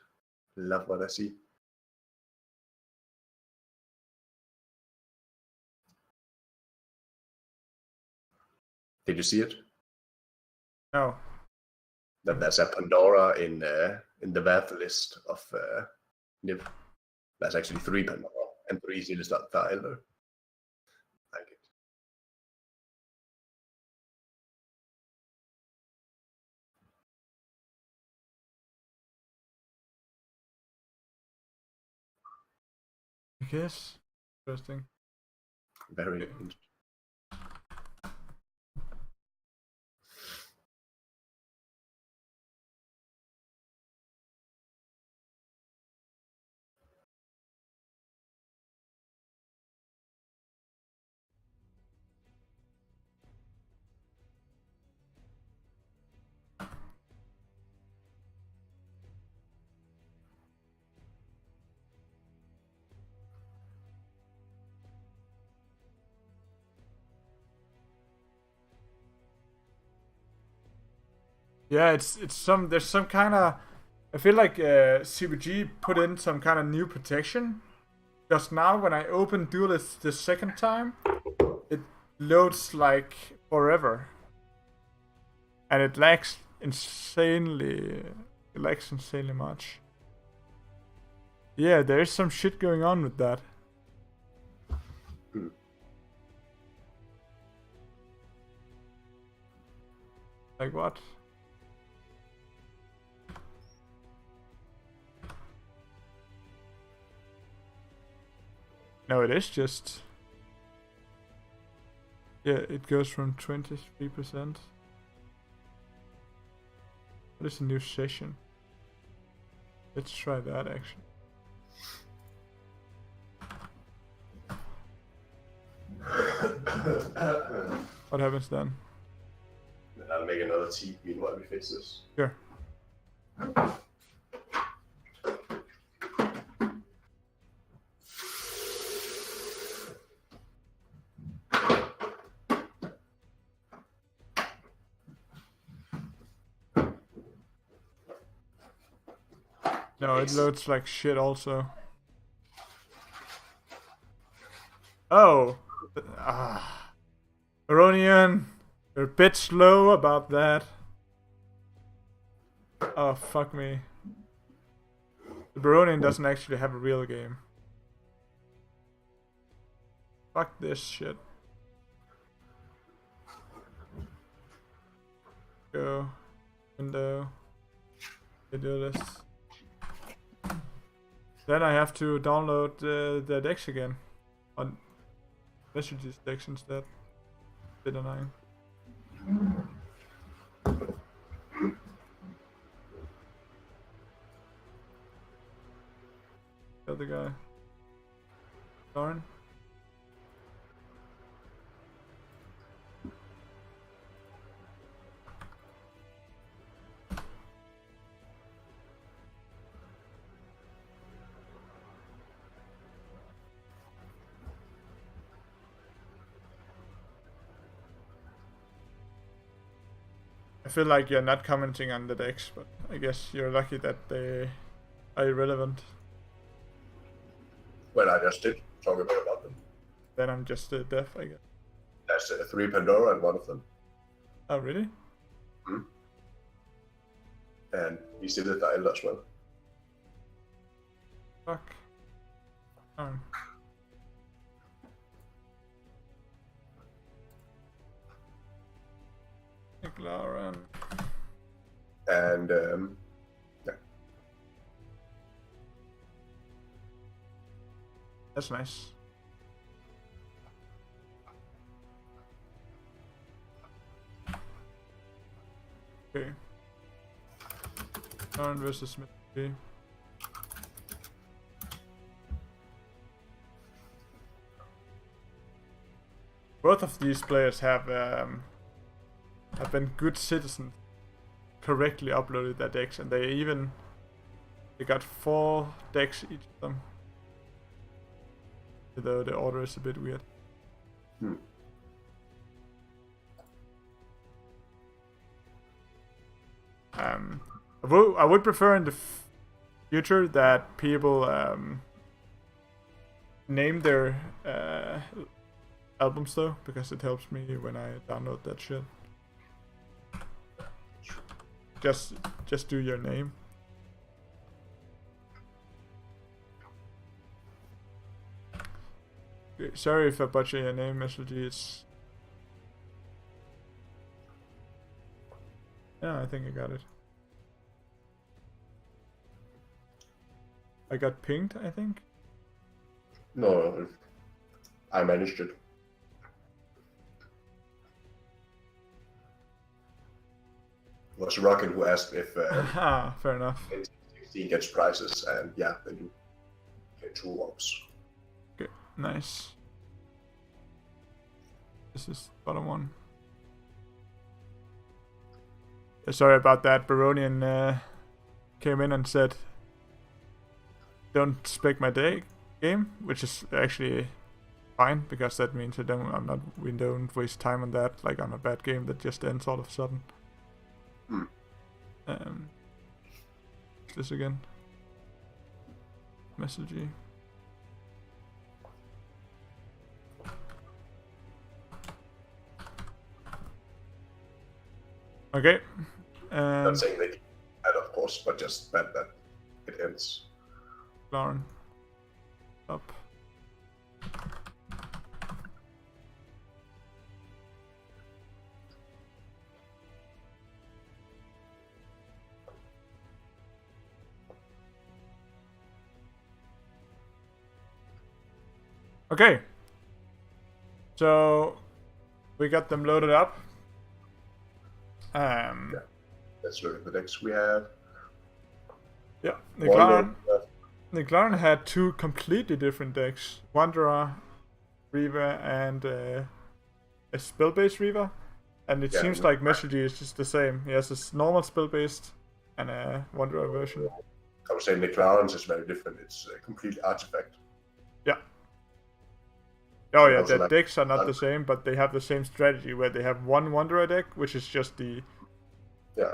Love what I see. Did you see it?
No.
That there's a Pandora in the Vath list of Niv. That's actually 3 Pandora and 3 Silestad-Thaler. Like it.
I guess. Interesting.
Very interesting.
Yeah, it's some there's some kind of. I feel like CBG put in some kind of new protection. Just now, when I open Duelist the second time, it loads like forever, and it lags insanely. It lags insanely much. Yeah, there is some shit going on with that. Like what? No, it is just... Yeah, it goes from 23%. What is a new session? Let's try that actually. What happens then?
I'll make another tea meanwhile we fix this.
Sure. No, it loads like shit also. Oh! Baronian! You're a bit slow about that. Oh, fuck me. The Baronian doesn't actually have a real game. Fuck this shit. Go. Window. Okay, do this. Then I have to download the decks again. On messages decks instead. Bit annoying. The other guy. Darn. I feel like you're not commenting on the decks, but I guess you're lucky that they are irrelevant.
Well, I just did talk a bit about them.
Then I'm just deaf, I guess.
There's 3 Pandora and one of them.
Oh, really?
Hmm. And we still did the Elder as well.
Fuck. Oh. McLaren.
And yeah.
That's nice. Okay. Aaron versus Smith. Okay. Both of these players have been good citizens, correctly uploaded their decks, and they got 4 decks each of them. Though the order is a bit weird. I would prefer in the future that people name their albums though, because it helps me when I download that shit. Just do your name. Okay, sorry if I butcher your name, SLG. It's... Yeah, I think I got it. I got pinged, I think.
No, I managed it. It was Rockin who asked if
fair enough.
16 gets prizes, and yeah, they do get 2 orbs.
Okay, nice. This is bottom one. Sorry about that. Baronian came in and said, "Don't spec my game," which is actually fine because that means we don't waste time on that, like on a bad game that just ends all of a sudden. This again. Messaging. Okay.
Not saying they add, of course, but just that it ends.
Lauren. Up. Okay. So we got them loaded up.
Yeah. Let's look at the decks we have.
Yeah, Niclaran had two completely different decks. Wanderer, Reaver, and a spell-based Reaver. And it seems like Messenger is just the same. He has a normal spell-based and a Wanderer version.
I would say Niclaran's is very different. It's a complete artifact.
Yeah. Oh yeah, the decks are not the same, but they have the same strategy where they have one Wanderer deck, which is just the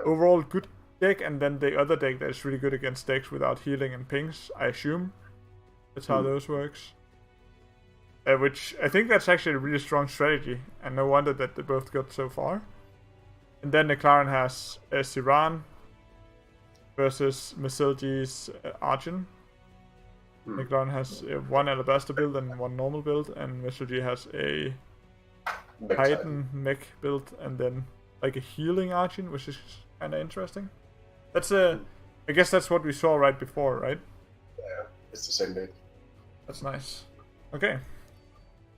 overall good deck, and then the other deck that is really good against decks without healing and pings, I assume. That's how those works. Which I think that's actually a really strong strategy, and no wonder that they both got so far. And then Niclaran has Siran versus Masilji's Arjun. Niclaran has one Alabaster build and one normal build, and Masilji has a Titan mech build and then like a healing Arjun, which is kind of interesting. That's I guess that's what we saw right before, right?
Yeah, it's the same deck.
That's nice. Okay.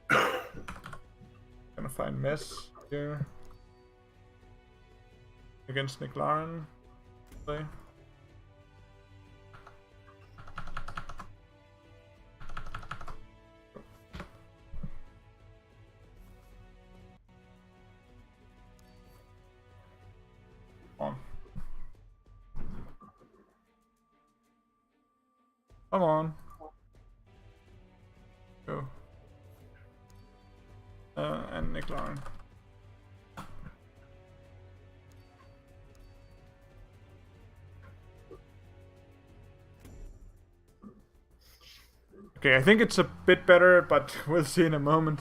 Gonna find Mess here against Niclaran. Play. Come on. Go. And Niclaran. Okay, I think it's a bit better, but we'll see in a moment.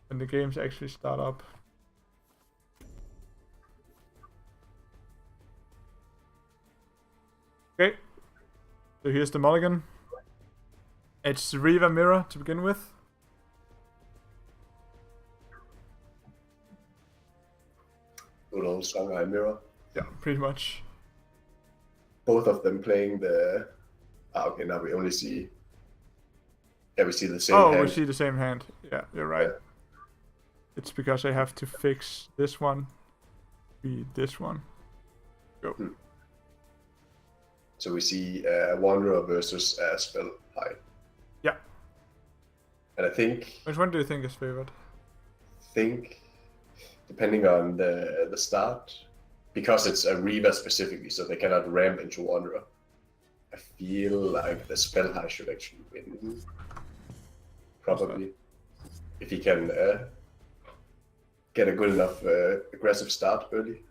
When the games actually start up. Okay. So here's the mulligan. It's Riva Mirror to begin with.
Good old Shanghai Mirror.
Yeah, pretty much.
Both of them playing the... okay, now we only see... Yeah, we see the same hand.
Oh, we see the same hand. Yeah, you're right. Yeah. It's because I have to fix this one. Be this one. Go.
So we see Wanderer versus Spellfly.
Yeah.
And I think...
Which one do you think is favored?
Depending on the start, because it's a Reaver specifically, so they cannot ramp into Wanderer. I feel like the Spellfly should actually win. Probably. If he can get a good enough aggressive start early.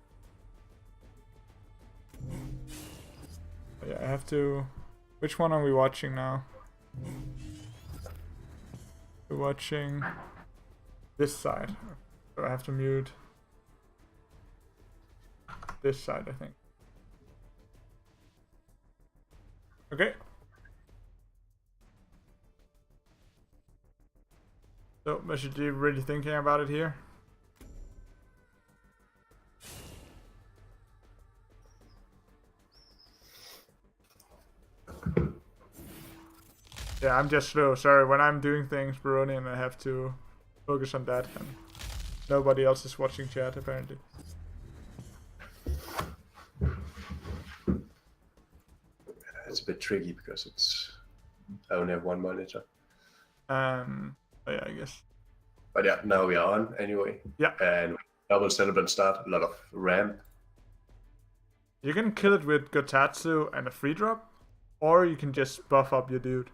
Yeah, I have to... Which one are we watching now? We're watching this side. So I have to mute this side, I think. Okay. So, should you really thinking about it here? Yeah, I'm just slow. Sorry, when I'm doing things, Baronian, I have to focus on that, and nobody else is watching chat, apparently.
It's a bit tricky because I only have one monitor.
Oh yeah, I guess.
But yeah, now we are on anyway.
Yeah.
And double celebrant start, a lot of ramp.
You can kill it with Gotatsu and a free drop, or you can just buff up your dude.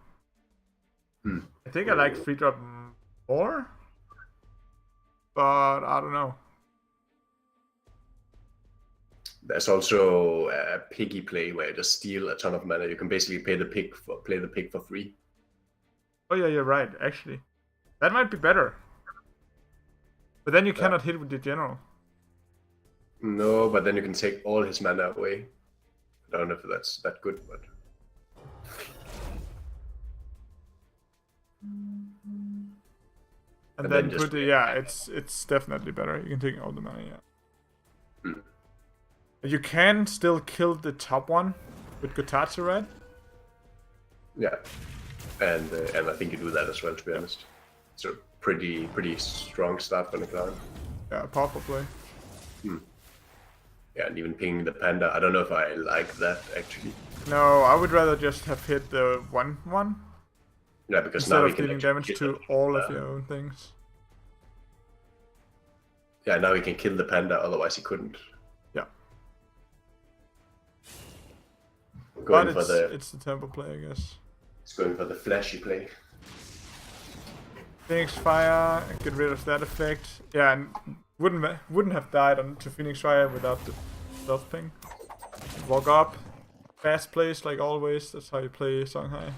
I think I like free drop more, but I don't know.
There's also a piggy play where you just steal a ton of mana. You can basically play the pig for free.
Oh yeah, you're right. Actually, that might be better. But then you cannot hit with the general.
No, but then you can take all his mana away. I don't know if that's that good, but.
And then put the, yeah, it's definitely better. You can take all the money, yeah. You can still kill the top one with Gotatsu, right?
Yeah, and I think you do that as well, to be honest. So pretty strong start for the clan.
Yeah, powerful play.
Yeah, and even pinging the panda. I don't know if I like that actually.
No, I would rather just have hit the one.
Yeah, because
instead
now
of dealing damage to all of your own things.
Yeah, now he can kill the panda, otherwise he couldn't.
Yeah.
Going
but
for
it's the tempo play, I guess.
He's going for the flashy play.
Phoenix Fire, get rid of that effect. Yeah, and wouldn't have died to Phoenix Fire without the stealth ping. Walk up, fast plays like always. That's how you play Songhai.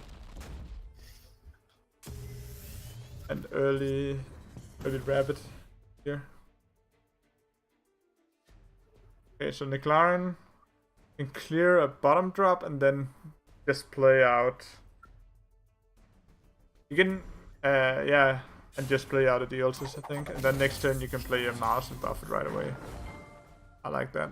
And early rabbit here. Okay, so Niclaren can clear a bottom drop and then just play out. You can, yeah, and just play out a Deoxys, I think. And then next turn you can play your mouse and buff it right away. I like that.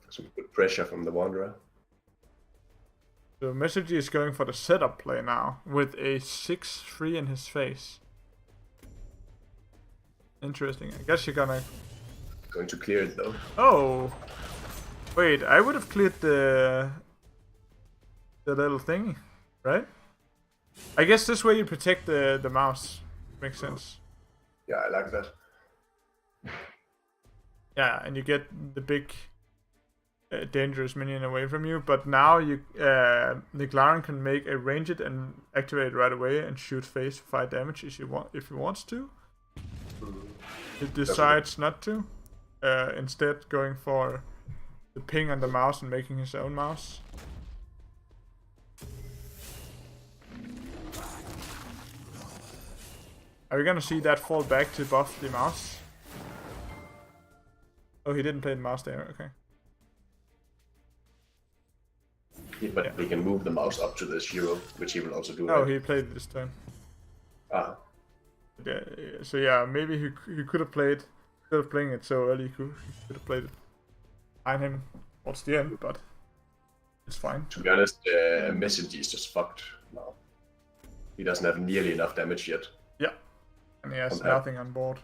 Some good pressure from the Wanderer.
So Message is going for the setup play now with a 6-3 in his face. Interesting. I guess you're gonna...
Going to clear it though.
Oh! Wait, I would have cleared the little thingy, right? I guess this way you protect the mouse. Makes sense.
Yeah, I like that.
Yeah, and you get the big... dangerous minion away from you, but now you Niclaren can make a ranged and activate it right away and shoot face for 5 damage if he wants to. He decides not to, instead going for the ping on the mouse and making his own mouse. Are we gonna see that fall back to buff the mouse? Oh, he didn't play the mouse there, okay.
Yeah, but we can move the mouse up to the 0, which he will also do.
Oh,
right?
he played it this turn.
Ah.
Yeah, so yeah, maybe he could have played, instead of playing it so early, he could have played it behind him towards the end, but it's fine.
To be honest, Message is just fucked now. He doesn't have nearly enough damage yet.
Yeah, and he has nothing on board.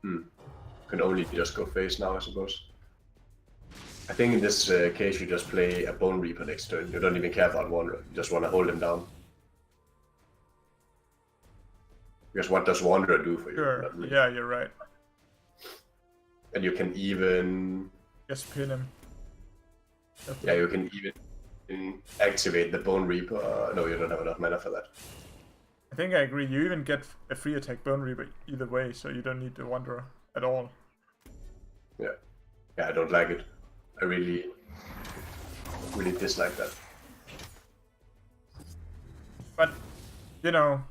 Can only just go face now, I suppose. I think in this case you just play a Bone Reaper next turn. You don't even care about Wanderer. You just want to hold him down. Because what does Wanderer do for you?
Sure. Yeah, you're right.
And you can even...
Just pin him.
Yeah, you can even activate the Bone Reaper. No, you don't have enough mana for that.
I think I agree. You even get a free attack Bone Reaper either way, so you don't need the Wanderer at all.
Yeah. Yeah, I don't like it. I really dislike that.
But, you know,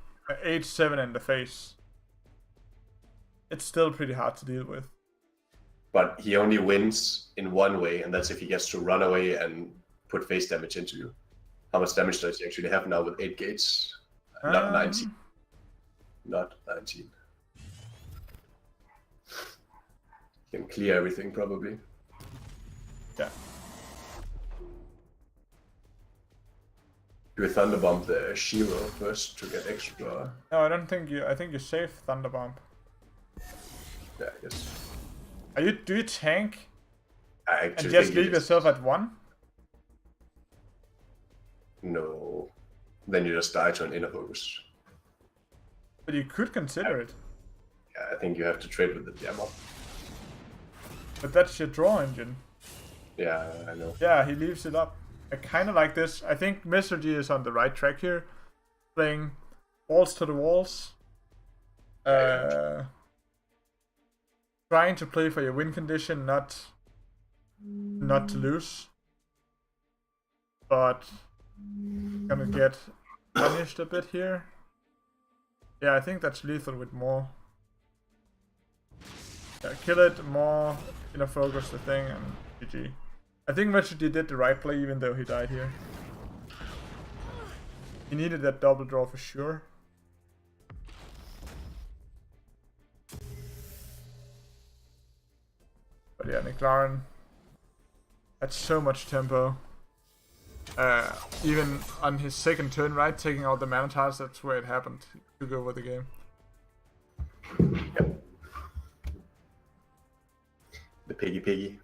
8-7 in the face. It's still pretty hard to deal with.
But he only wins in one way, and that's if he gets to run away and put face damage into you. How much damage does he actually have now with 8 gates? Not 19. Not 19. He can clear everything, probably.
Yeah.
Do we Thunderbomb the Shiro first to get extra?
No, I don't think you. I think you save Thunderbomb.
Yeah, I guess.
Do you tank
I
and just leave yourself at 1?
No. Then you just die to an inner focus.
But you could consider it.
Yeah, I think you have to trade with the Jammer.
But that's your draw engine.
Yeah, I know.
Yeah, he leaves it up. I kind of like this. I think Mr. G is on the right track here, playing balls to the walls. Trying to play for your win condition, not to lose. But gonna get punished a bit here. Yeah, I think that's lethal with more. Yeah, kill it, more inner focus the thing, and GG. I think Mr. G did the right play even though he died here. He needed that double draw for sure. But yeah, McLaren had so much tempo. Even on his second turn, right, taking out the mana tiles, that's where it happened. He took over the game.
Yep. The piggy,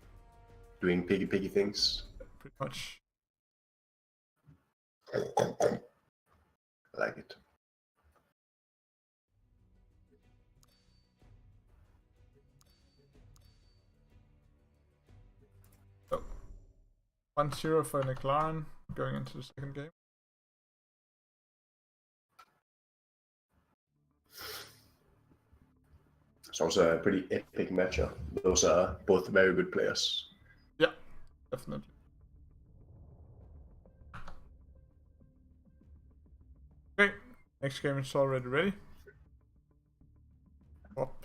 doing piggy things.
Pretty much.
I like it.
So, 1-0 for McLaren going into the second game.
It's also a pretty epic matchup. Those are both very good players.
Yeah, definitely. Okay, next game is already ready. Up.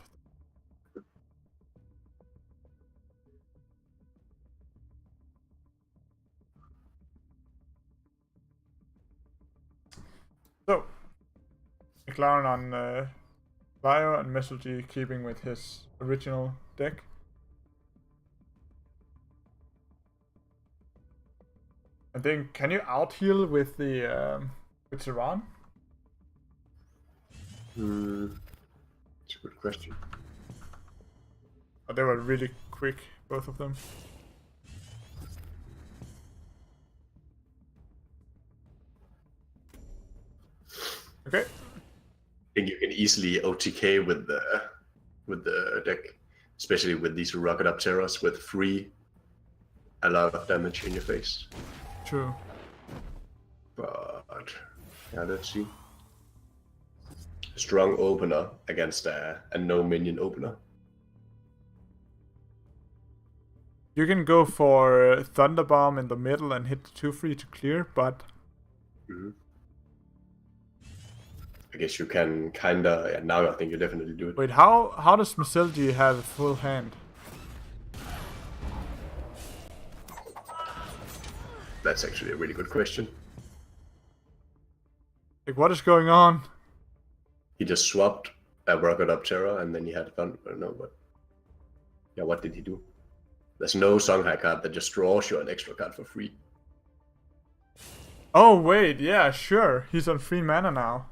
So, McLaren on Bio and Mr. G keeping with his original deck. And then, can you out heal with the with Saran?
That's a good question.
Oh, they were really quick, both of them. Okay.
I think you can easily OTK with the deck, especially with these Rocket Up Terrors with a lot of damage in your face.
True.
But yeah, let's see. Strong opener against a no minion opener.
You can go for Thunderbomb in the middle and hit the 2-3 to clear, but
I guess you can kinda. Yeah, now I think you definitely do it.
wait, how does Misilgi have a full hand?
That's actually a really good question.
Like, what is going on?
He just swapped a Rocket Up Terror and then he had fun. I don't know, but yeah, what did he do? There's no Songhai card that just draws you an extra card for free.
Oh wait, yeah, sure. He's on 3 mana now.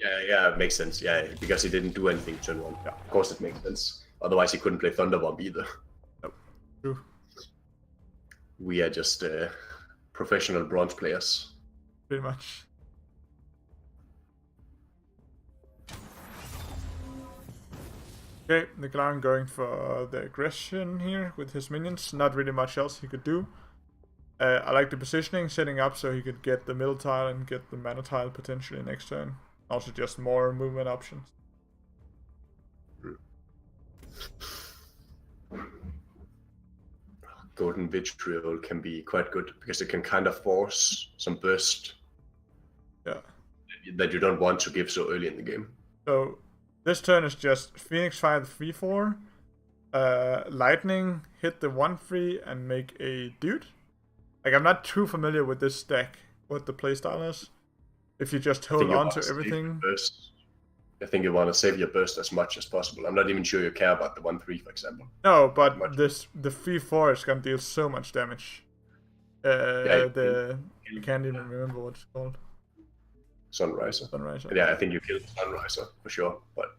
Yeah, it makes sense. Yeah, because he didn't do anything turn 1. Yeah, of course it makes sense. Otherwise he couldn't play Thunderbomb either.
Nope. True.
We are just professional bronze players.
Pretty much. Okay, McLaren going for the aggression here with his minions. Not really much else he could do. I like the positioning, setting up so he could get the middle tile and get the mana tile potentially next turn. Also just more movement options.
Golden Vitriol can be quite good because it can kind of force some burst.
Yeah.
That you don't want to give so early in the game.
So this turn is just Phoenix Fire the 3/4, Lightning, hit the 1/3 and make a dude. Like, I'm not too familiar with this deck, what the playstyle is. If you just hold on to everything.
I think you want to save your burst as much as possible. I'm not even sure you care about the 1/3, for example.
No, but the 3/4 is gonna deal so much damage. I can't even remember what it's called.
Sunriser.
Sunriser.
Yeah, I think you killed Sunriser for sure, but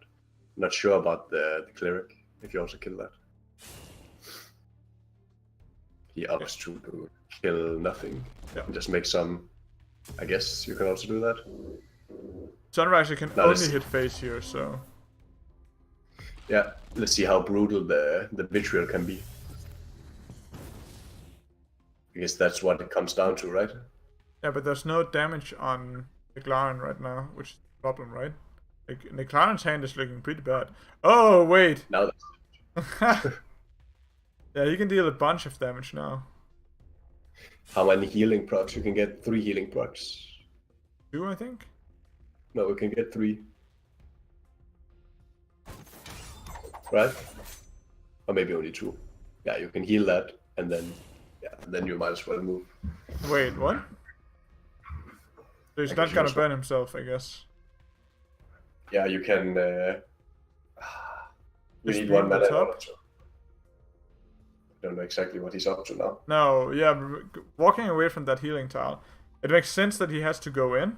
I'm not sure about the cleric. If you also kill that, he ups to kill nothing.
Yeah.
And just make some. I guess you can also do that.
Sunriser can only hit face here, so.
Yeah, let's see how brutal the Vitriol can be. Because that's what it comes down to, right?
Yeah, but there's no damage on McLaren right now, which is the problem, right? Like, McLaren's hand is looking pretty bad. Oh, wait!
Now that's
Yeah, you can deal a bunch of damage now.
how many healing procs? You can get 3 healing procs.
2, I think?
No, we can get 3. Right? Or maybe only 2. Yeah, you can heal that, and then you might as well move.
Wait, what? So he's not gonna burn himself, I guess.
Yeah, you can. You
Just
need
being
1
the
mana in
top?
order to. I don't know exactly what he's up to now.
No, yeah, walking away from that healing tile. It makes sense that he has to go in,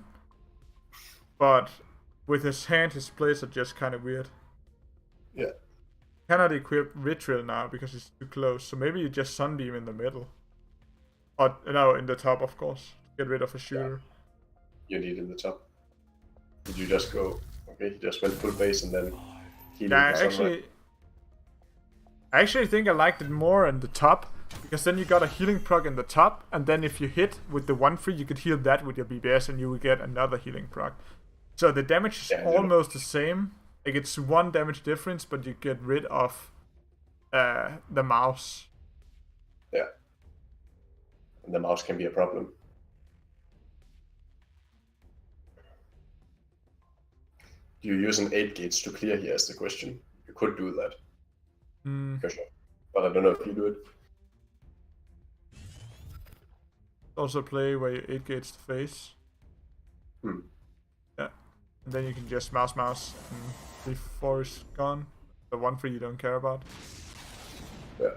but with his hand, his plays are just kind of weird.
Yeah.
Cannot equip Ritual now because it's too close, so maybe you just Sunbeam in the middle. Or, no, in the top, of course. Get rid of a shooter.
You need in the top. Did you just go? Okay, he just went full base and then.
Yeah, I actually think I liked it more in the top, because then you got a healing proc in the top, and then if you hit with the 1-3, you could heal that with your BBS, and you would get another healing proc. So the damage is almost the same. Like, it's 1 damage difference, but you get rid of the mouse.
Yeah. And the mouse can be a problem. Do you use an 8 gates to clear here is the question. You could do that. For sure. But I don't know if you do it.
Also play where you 8 gates the face.
Yeah.
And then you can just mouse and before it's gone. The 1-3 you don't care about.
Yeah.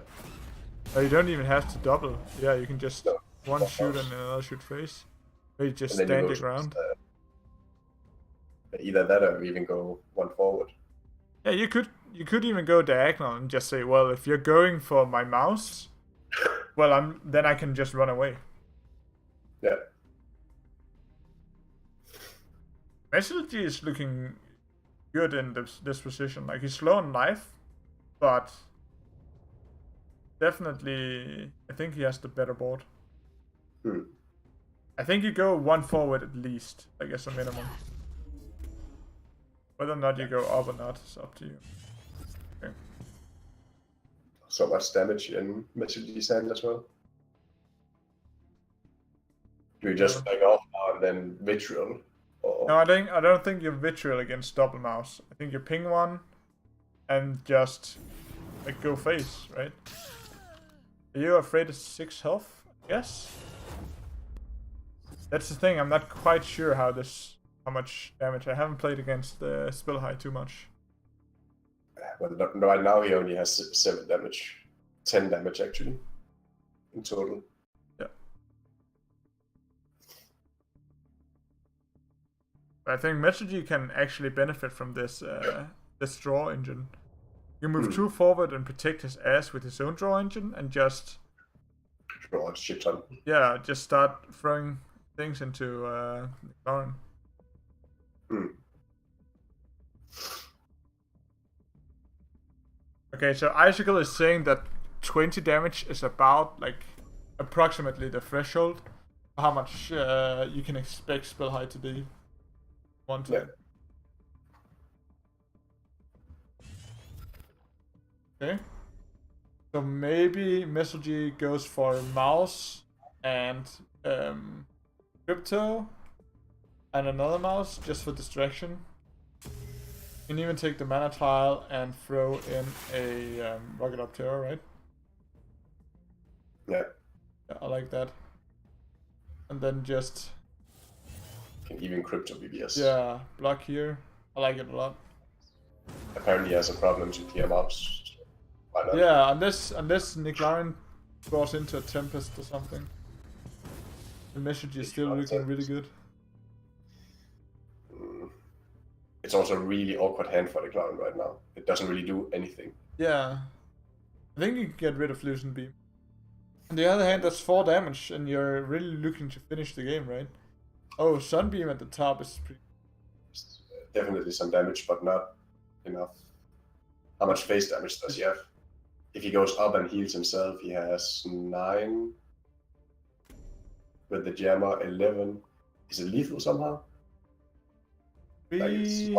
You don't even have to double. Yeah, you can just one shoot and another shoot face. Or you just stand your ground.
Either that or even go 1 forward.
Yeah, you could even go diagonal and just say, well, if you're going for my mouse, well, then I can just run away.
Yeah.
Mesology is looking good in this position. Like, he's slow on life, but definitely, I think he has the better board. I think you go 1 forward at least, I guess, a minimum. Whether or not you go up or not is up to you. Okay.
So much damage in Mesology's hand as well. Do you just back off now and then Vitriol? Or...
No, I don't think you Vitriol against double mouse. I think you ping 1 and just like go face, right? Are you afraid of 6 health? Yes. That's the thing. I'm not quite sure how much damage. I haven't played against the Spellhigh too much.
Well, right now he only has 7 damage. 10 damage actually. In total.
Yeah. I think Mesology can actually benefit from this this draw engine. You move 2 forward and protect his ass with his own draw engine and just
draw a shit ton. Yeah,
just start throwing things into McLaren. Okay, so Icicle is saying that 20 damage is about like approximately the threshold for how much you can expect Spellhigh to be. One time. Yeah. Okay. So maybe Mesology goes for mouse and crypto and another mouse just for distraction. You can even take the mana tile and throw in a Rocket Up Terror, right?
Yeah.
I like that. And then just...
Can even crypto BBS.
Yeah, block here. I like it a lot.
Apparently he has a problem to clear mouse. Why not?
Yeah, unless McLaren goes into a Tempest or something. The message is still looking really good.
It's also a really awkward hand for the Clown right now. It doesn't really do anything.
Yeah. I think you can get rid of Lucian Beam. On the other hand, that's 4 damage, and you're really looking to finish the game, right? Oh, Sunbeam at the top is pretty...
Definitely some damage, but not enough. How much face damage does he have? If he goes up and heals himself, he has 9. with the jammer 11. Is it lethal somehow? Like it's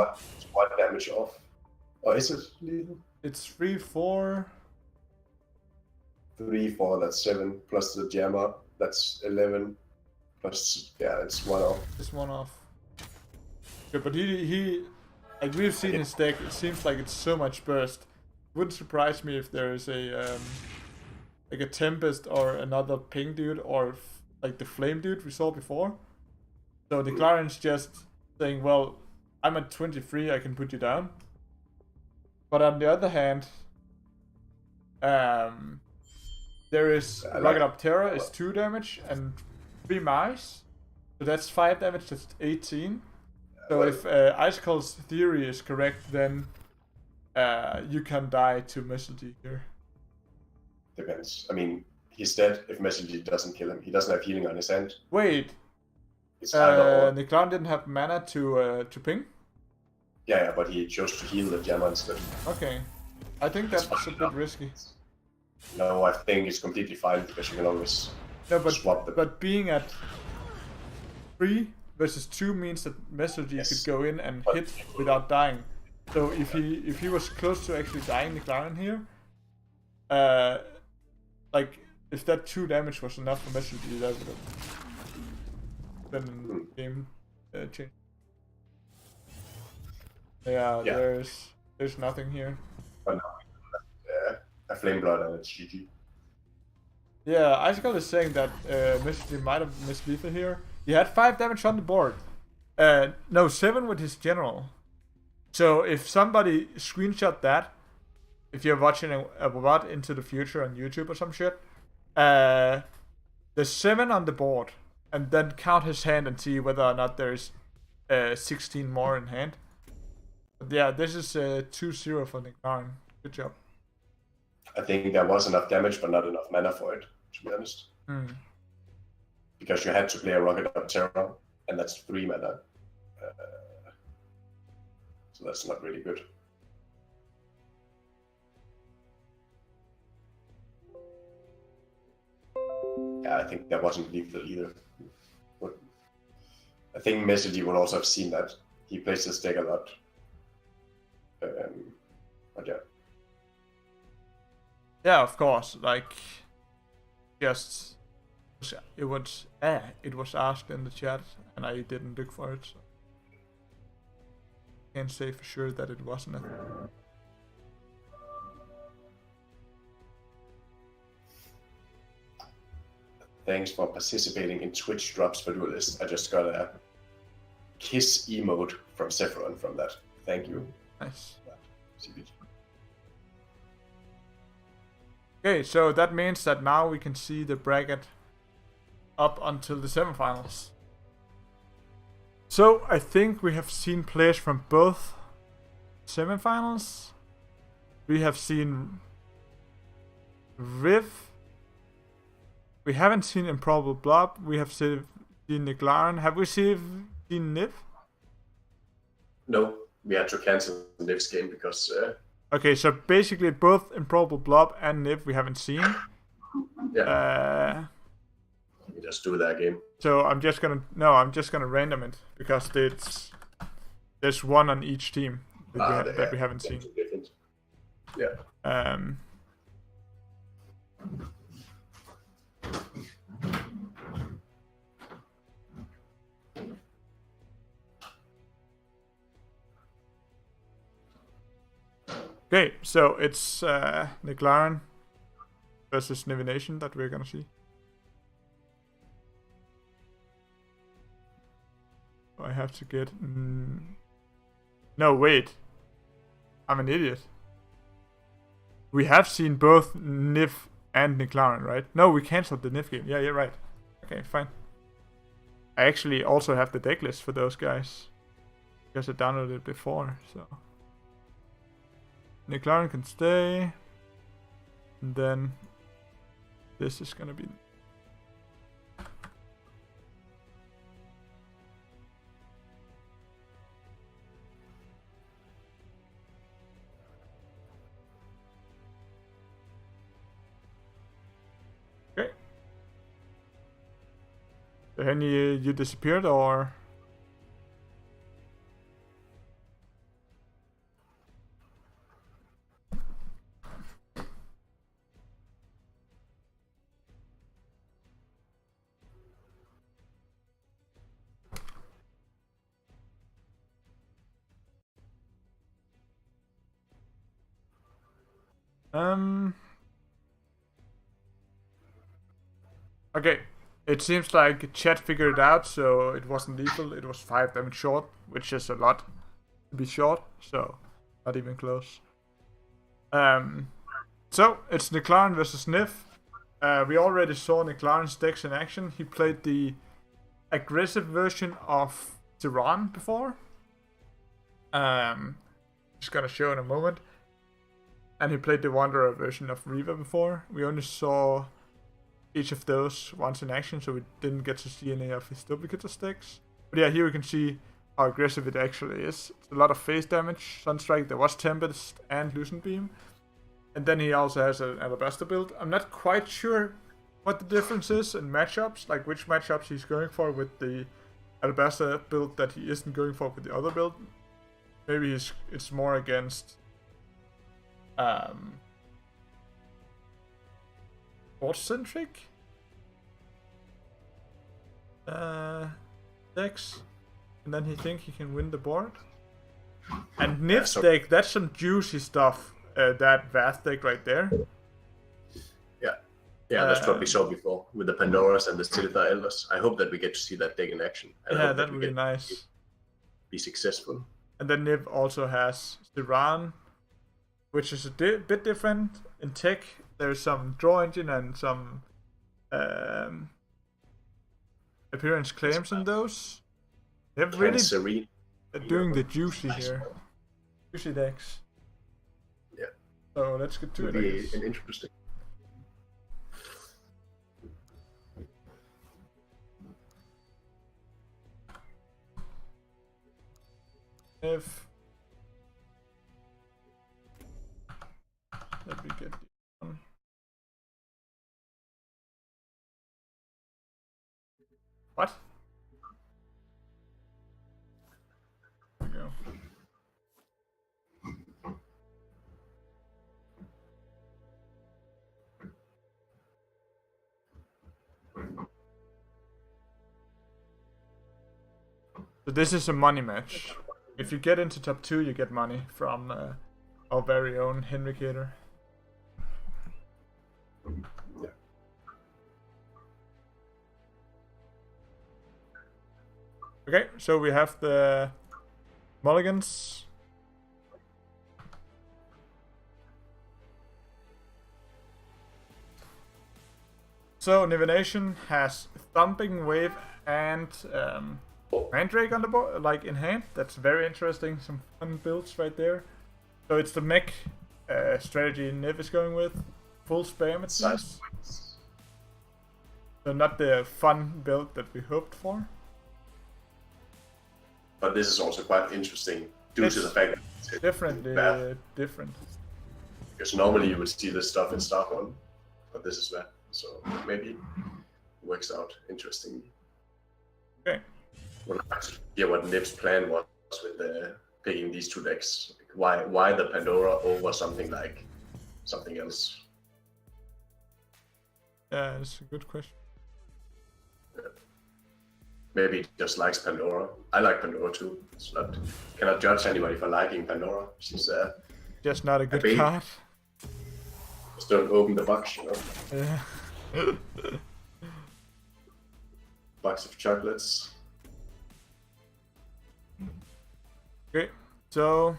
one damage off. Or is it lethal?
It's 3-4.
3-4, that's 7, plus the jammer, that's 11. Plus, yeah, it's 1 off.
It's 1 off. Yeah, but he like we've seen his deck, it seems like it's so much burst. Wouldn't surprise me if there is a like a Tempest or another ping dude or like the flame dude we saw before. So the Claren's just saying, well, I'm at 23, I can put you down. But on the other hand, there is Rocket Up Terror is 2 damage and 3 mice. So that's 5 damage, that's 18. So if Icicle's theory is correct, then you can die to Messalgy here.
Depends. I mean, he's dead if Messalgy doesn't kill him. He doesn't have healing on his end.
Wait. The clown didn't have mana to ping?
Yeah, but he chose to heal the jammer instead.
Okay. I think that's a bit risky.
No, I think it's completely fine because you can always swap them.
But being at 3 versus 2 means that Messalgy could go in and hit without dying. So if he was close to actually dying the Claren here, like if that 2 damage was enough for Messalgy, that would have been game change. Yeah, there's nothing here.
But no, a flame blood and it's GG.
Yeah, Icicle is saying that Messalgy might have missed lethal here. He had 5 damage on the board. No, 7 with his general. So if somebody screenshot that, if you're watching a VOD into the future on YouTube or some shit, there's 7 on the board, and then count his hand and see whether or not there's 16 more in hand. But yeah, this is 2-0 for Nick Narn. Good job.
I think there was enough damage, but not enough mana for it, to be honest. Because you had to play a Rocket Up Terror, and that's 3 mana. So that's not really good. Yeah, I think that wasn't lethal either. But I think Messalgy would also have seen that. He plays his deck a lot. But yeah.
Yeah, of course. Like, just it was asked in the chat, and I didn't look for it. So can't say for sure that it wasn't.
Thanks for participating in Twitch drops for Duelist. I just got a kiss emote from Sephiron from that. Thank you.
Nice. Okay, so that means that now we can see the bracket up until the semifinals. So I think we have seen players from both semifinals. We have seen Riv. We haven't seen Improbable Blob. We have seen Niglaren. Have we seen Niv?
No, we had to cancel Niv's game because...
Okay, so basically both Improbable Blob and Niv we haven't seen.
Yeah. We just do that game.
So I'm just gonna random it because there's one on each team that we haven't seen.
Yeah.
Okay, so it's Niglaren versus Nivination that we're gonna see. I have to get... No, wait. I'm an idiot. We have seen both Niv and Niglaren, right? No, we cancelled the Niv game. Yeah, you're right. Okay, fine. I actually also have the deck list for those guys. Because I downloaded it before, so... Niglaren can stay. And then... This is gonna be... So Henny, you disappeared or? Okay, it seems like chat figured it out, so it wasn't lethal. It was 5 damage short, which is a lot to be short, so not even close. So it's Niclaran versus Niv. We already saw Niclaran's decks in action. He played the aggressive version of Tyran before. Just gonna show in a moment. And he played the Wanderer version of Reaver before. We only saw each of those once in action, so we didn't get to see any of his duplicate decks. But yeah, here we can see how aggressive it actually is. It's a lot of phase damage, Sunstrike, there was Tempest and Lucent Beam. And then he also has an Alabaster build. I'm not quite sure what the difference is in matchups, like which matchups he's going for with the Alabaster build that he isn't going for with the other build. Maybe it's more against Force-centric decks, and then he think he can win the board. And Niv's deck, that's some juicy stuff. That Vath deck right there.
Yeah, that's what we saw before with the Pandoras and the Silithar Elders. I hope that we get to see that deck in action.
Yeah, that would be nice.
Be successful.
And then Niv also has Tyran, which is a bit different in tech. There's some draw engine and some appearance claims in those. They're really doing the juicy here. Juicy decks.
Yeah.
So let's get to it.
Be an interesting.
If let me get the one. What? There we go. So this is a money match. If you get into top 2, you get money from our very own Henricator.
Yeah.
Okay, so we have the mulligans. So Nivination has Thumping Wave and Mandrake on the board, like in hand. That's very interesting. Some fun builds right there. So it's the mech strategy Niv is going with. Full spam it seems. So not the fun build that we hoped for.
But this is also quite interesting due to the fact that it's
definitely different.
Because normally you would see this stuff in Star 1, but this is bad. So maybe it works out interesting.
Okay.
Yeah, what Niv's plan was with picking these 2 decks. Why the Pandora over something else?
Yeah, it's a good question.
Yeah. Maybe he just likes Pandora. I like Pandora too. It's not cannot judge anybody for liking Pandora. She's
just not a good card.
Just don't open the box, you know.
Yeah.
Box of chocolates.
Okay, so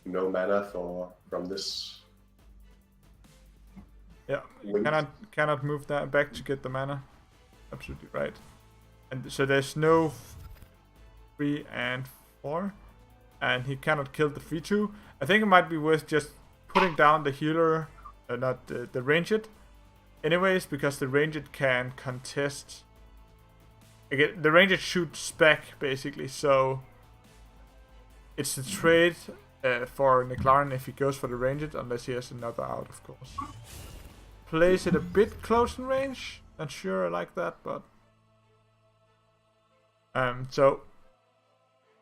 no mana from this.
Yeah, you cannot move that back to get the mana. Absolutely right. And so there's no 3 and 4, and he cannot kill the 3/2. I think it might be worth just putting down the healer, not the ranged, anyways, because the ranged can contest. Again, the ranged shoots back basically, so it's a trade for Niclaran if he goes for the ranged, unless he has another out, of course. Plays it a bit close in range. Not sure I like that, but So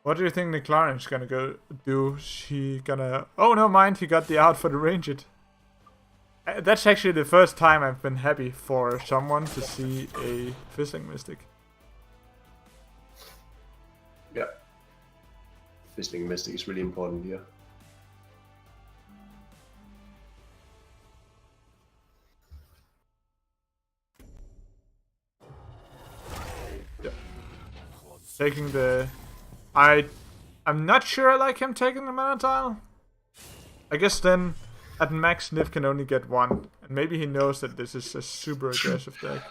what do you think McLaren's gonna go do? He gonna... Oh, no mind, he got the out for the ranged. That's actually the first time I've been happy for someone to see a Fizzling Mystic.
Yeah. Fizzling Mystic is really important here.
Yeah. Taking the... I'm not sure I like him taking the mana tile. I guess then at max Niv can only get one. And maybe he knows that this is a super aggressive deck.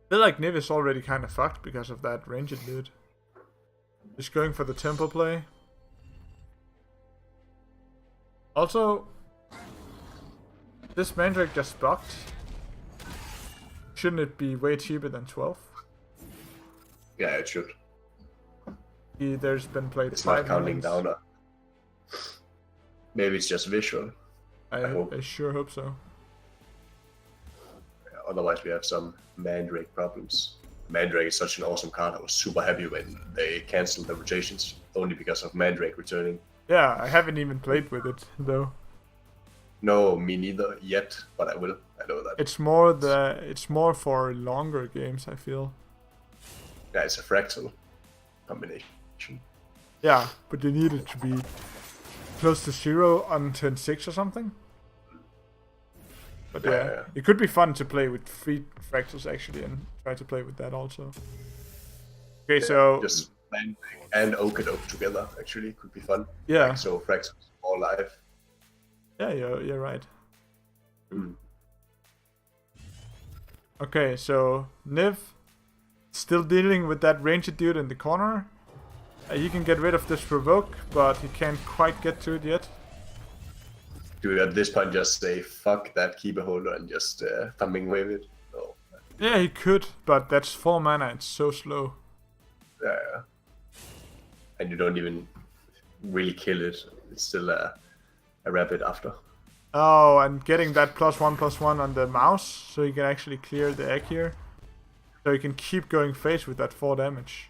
I feel like Niv is already kind of fucked because of that ranged dude. Just going for the tempo play. Also, this Mandrake just bucked. Shouldn't it be way cheaper than 12?
Yeah, it should.
There's been played
It's
5
not counting
minions.
down. Maybe it's just visual.
I sure hope so.
Otherwise, we have some Mandrake problems. Mandrake is such an awesome card. I was super happy when they canceled the rotations only because of Mandrake returning.
Yeah, I haven't even played with it though.
No, me neither yet, but I will. I know that.
It's more for longer games, I feel.
Yeah, it's a fractal combination.
Yeah, but you need it to be close to 0 on turn 6 or something. But yeah, it could be fun to play with 3 fractals actually and try to play with that also. Okay,
Yeah,
so...
just Mandrake and Oak together actually could be fun.
Yeah.
Like, so fractals all live.
Yeah, you're right.
Mm.
Okay, so Niv still dealing with that ranged dude in the corner. He can get rid of this provoke, but he can't quite get to it yet.
Do we at this point just say fuck that keeper holder and just thumbing wave it? No.
Yeah, he could, but that's 4 mana, it's so slow.
Yeah. And you don't even really kill it. It's still a rapid after.
Oh, and getting that +1/+1 on the mouse, so he can actually clear the egg here. So he can keep going face with that 4 damage.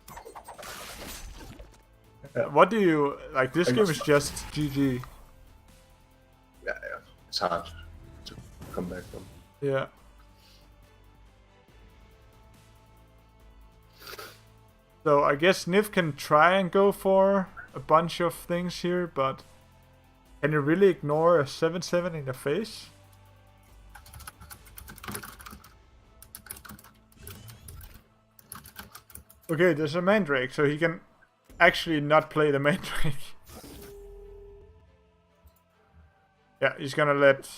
What do you... Like, this game is just GG.
Yeah. It's hard to come back from.
Yeah. So I guess Niv can try and go for a bunch of things here, but can you really ignore a 7/7 in the face? Okay, there's a Mandrake, so he can actually not play the Mandrake. Yeah, he's gonna let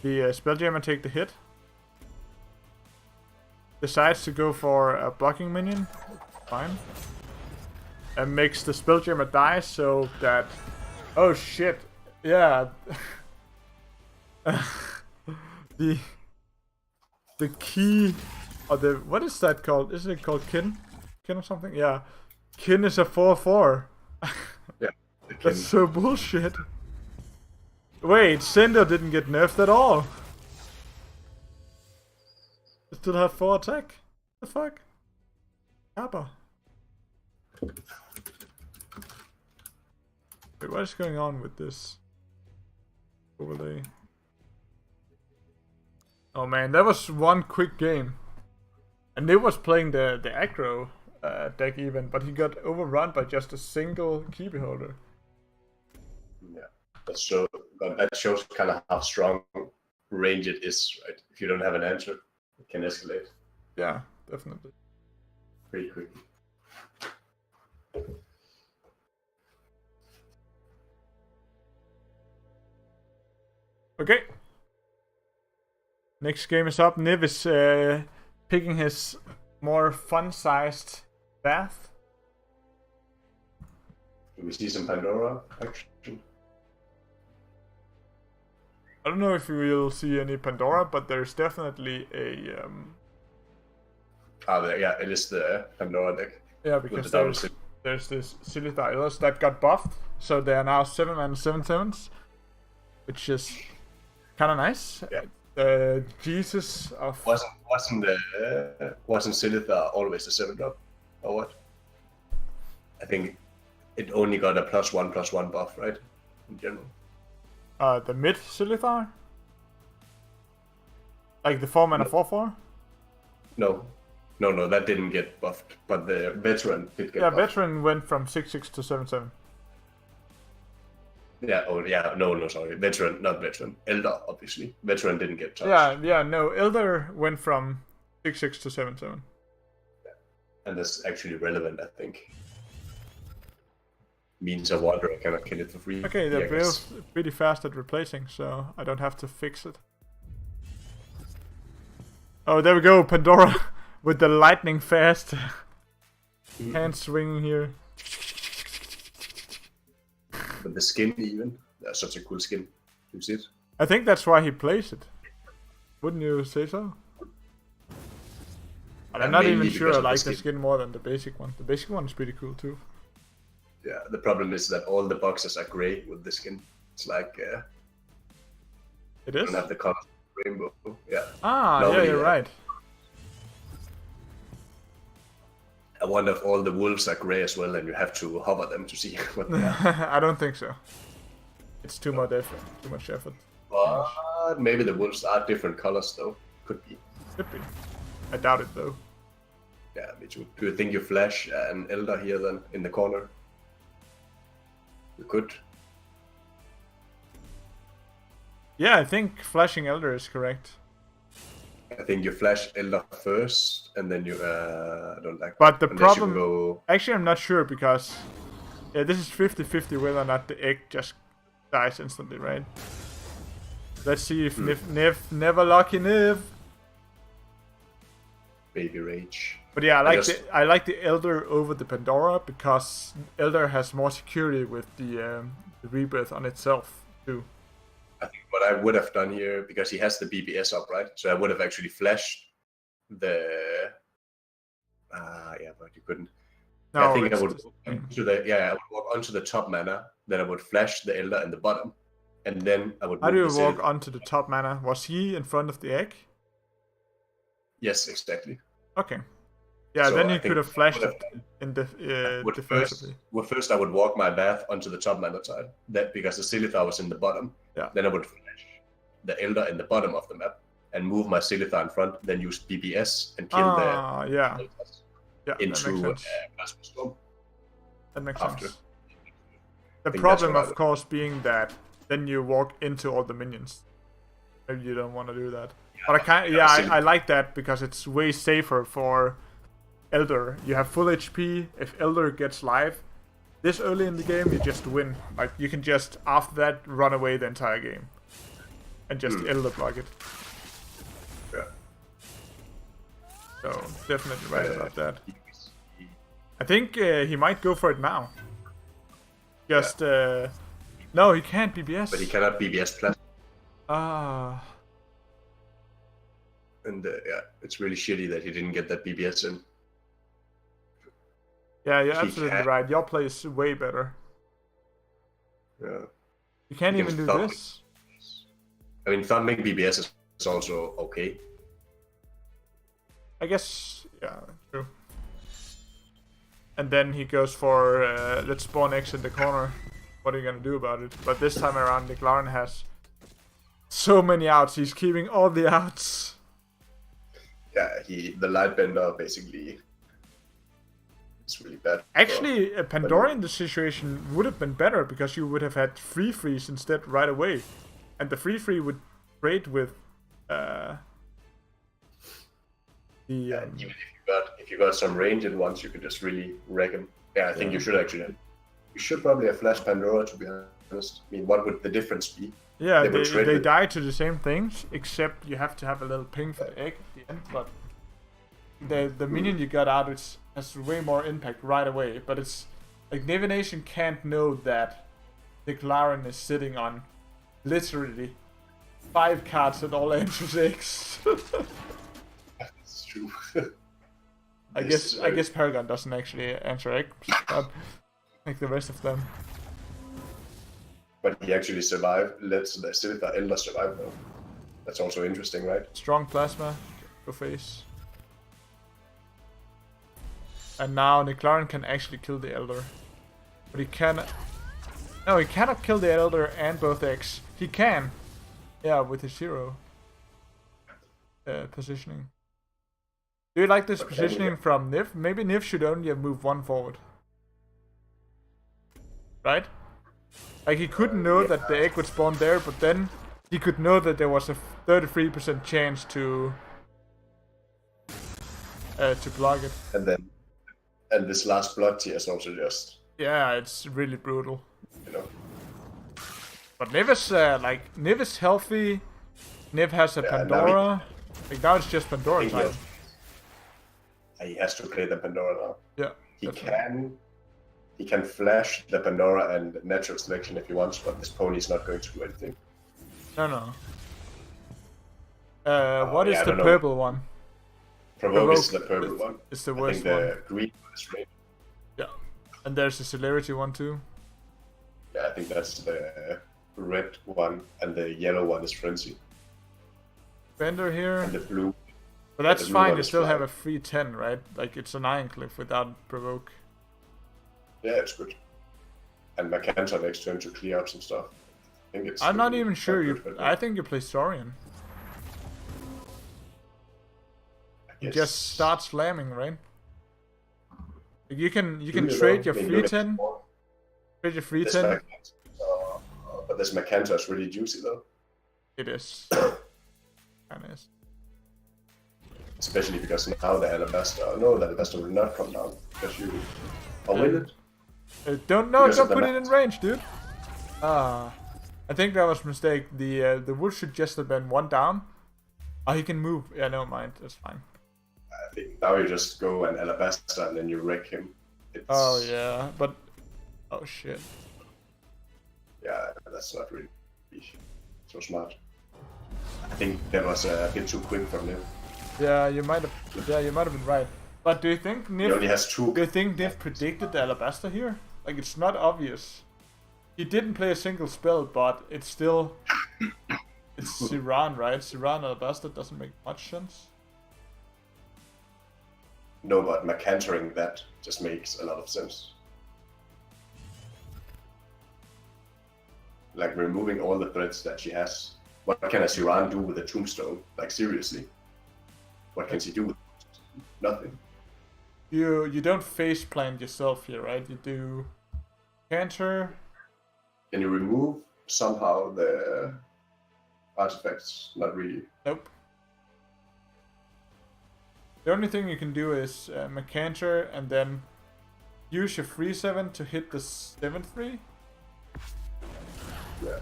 the Spelljammer take the hit. Decides to go for a blocking minion. Fine. And makes the Spelljammer die so that... Oh shit. Yeah. the key... Or the... What is that called? Isn't it called Kin? Kin or something? Yeah. Kin is a 4/4.
Yeah.
That's so bullshit. Wait, Cinder didn't get nerfed at all. It still have 4 attack? The fuck? Kappa. Wait, what is going on with this overlay? Oh man, that was one quick game. And they was playing the aggro deck even, but he got overrun by just a single key beholder.
Yeah. That shows kind of how strong range it is, right? If you don't have an answer, it can escalate.
Yeah, definitely.
Pretty quickly.
Okay. Next game is up. Niv is picking his more fun-sized bath.
Do we see some Pandora action?
I don't know if we will see any Pandora, but there's definitely a...
Yeah, it is the Pandora deck.
Yeah, because there's this Silithar Elders that got buffed, so they are now 7 and 7/7s, which is kind of nice.
Yeah.
Jesus of...
Wasn't Silithar always a 7-drop? Or what? I think it only got a +1/+1 buff, right? In general.
The mid Silithar? Like the 4-mana 4/4?
No, that didn't get buffed, but the veteran did get buffed.
Veteran went from 6/6 to 7/7.
Yeah, no, sorry. Veteran, not veteran. Elder, obviously. Veteran didn't get touched.
No, Elder went from 6/6 to 7/7.
Yeah. And that's actually relevant, I think. Means a Wanderer cannot kill it for free.
Okay, they're both pretty fast at replacing, so I don't have to fix it. Oh, there we go, Pandora with the lightning fast hand swinging here.
But the skin even, that's such a cool skin. You see it?
I think that's why he plays it. Wouldn't you say so? But I'm not even sure I like the skin more than the basic one. The basic one is pretty cool too.
Yeah, the problem is that all the boxes are grey with the skin. It's like
it is?
Don't have the color rainbow. Yeah.
Yeah, you're right.
I wonder if all the wolves are grey as well, and you have to hover them to see what they are.
I don't think so. It's too much effort. Too much effort.
But maybe the wolves are different colors, though. Could be.
Could be. I doubt it, though.
Yeah, me too. Do you think you flash an Elder here then in the corner? You could.
Yeah, I think flashing Elder is correct.
I think you flash Elder first, and then you I don't like.
But the problem, actually, I'm not sure because this is 50-50 whether or not the egg just dies instantly, right? Let's see if never lucky Niv.
Baby rage.
But yeah, I like the Elder over the Pandora because Elder has more security with the rebirth on itself too.
I think what I would have done here, because he has the BBS up, right? So I would have actually flashed the... but you couldn't.
No,
I think I would I would walk onto the top mana, then I would flash the Elder in the bottom, and then I would...
How do you walk onto the top mana? Was he in front of the egg?
Yes, exactly.
Okay. Yeah, so then you could have flashed it in the
defensively. First, I would walk my Bath onto the top mana side, because the Silithar was in the bottom.
Yeah.
Then I would flash the Elder in the bottom of the map and move my Silithar in front, then use BBS and kill the into Plasma Storm.
That makes sense. The problem, of course, being that then you walk into all the minions. Maybe you don't want to do that. Yeah, but I like that because it's way safer for Elder. You have full HP. If Elder gets live this early in the game, you just win. Like, you can just, after that, run away the entire game. And just Elder block it.
Yeah.
So, definitely right about that. I think he might go for it now. Just, no, he can't BBS.
But he cannot BBS plus. And it's really shitty that he didn't get that BBS in.
Yeah, you're absolutely right. Your play is way better.
Yeah.
You can't even do this.
I mean, thumping BBS is also okay.
I guess, yeah, true. And then he goes for, let's spawn X in the corner. What are you gonna do about it? But this time around, McLaren has so many outs. He's keeping all the outs.
Yeah, the Lightbender basically is really bad.
Actually, a Pandora in this situation would have been better because you would have had free freeze instead right away, and the free would trade with
even if you got some range in once, you could just really wreck him. Yeah, I think you should actually. You should probably have flashed Pandora, to be honest. I mean, what would the difference be?
Yeah, they die to the same things, except you have to have a little ping for the egg at the end, but the minion you got out has way more impact right away, but it's like Divination can't know that McLaren is sitting on literally 5 cards and all enters eggs.
That's true.
I guess Paragon doesn't actually answer eggs, but like the rest of them.
But he actually survived. Let's the Silithar Elder survive though. That's also interesting, right?
Strong plasma. Go face. And now McLaren can actually kill the Elder. But he cannot... No, he cannot kill the Elder and both X. He can. Yeah, with his 0 positioning. Do you like this positioning from Niv? Maybe Niv should only have moved 1 forward. Right? Like, he couldn't know that the egg would spawn there, but then he could know that there was a 33% chance to block it.
And this last blood tier is also just...
Yeah, it's really brutal.
You know.
But Niv is, Niv is healthy. Niv has a Pandora. Now it's just Pandora time.
He has to play the Pandora now.
Yeah.
He can flash the Pandora and natural selection if he wants, but this pony is not going to do anything.
No. What is the purple one?
Provoke is the purple one.
It's the worst one.
I think the green one is red.
Yeah. And there's the celerity one too.
Yeah, I think that's the red one, and the yellow one is frenzy.
Fender here.
And the blue.
But that's fine, you still have a free 10, right? Like, it's an Iron Cliff without provoke.
Yeah, it's good. And Mercantor next turn to clear up some stuff. I think it's...
I'm not even sure I think you play Saurian. You just start slamming, right? You can trade your free 10. Trade your free 10.
But this Mercantor is really juicy though.
It is. Kinda is.
Especially because now the Alabaster... No, the Alabaster will not come down. Because you... Or will it?
Don't put it in range, dude. I think that was a mistake. The wood should just have been 1 down. Oh, he can move. Yeah, never mind. That's fine.
I think now you just go and Alabaster and then you wreck him.
Oh yeah, but... Oh shit.
Yeah, that's not really so smart. I think that was a bit too quick from him.
Yeah, you might have been right. But do you think Niv...
He only has 2.
Do you think Niv predicted the Alabaster here? Like, it's not obvious. He didn't play a single spell, but it's still... It's Siran, right? Siran Alabaster doesn't make much sense.
No, but Mercantoring that just makes a lot of sense. Like, removing all the threats that she has. What can a Siran do with a Tombstone? Like, seriously. What can she do with it? Nothing.
You don't face plant yourself here, right? You do Canter.
Can you remove somehow the artifacts? Not really.
Nope. The only thing you can do is Mercantor and then use your free 7 to hit the 7-3.
Yeah.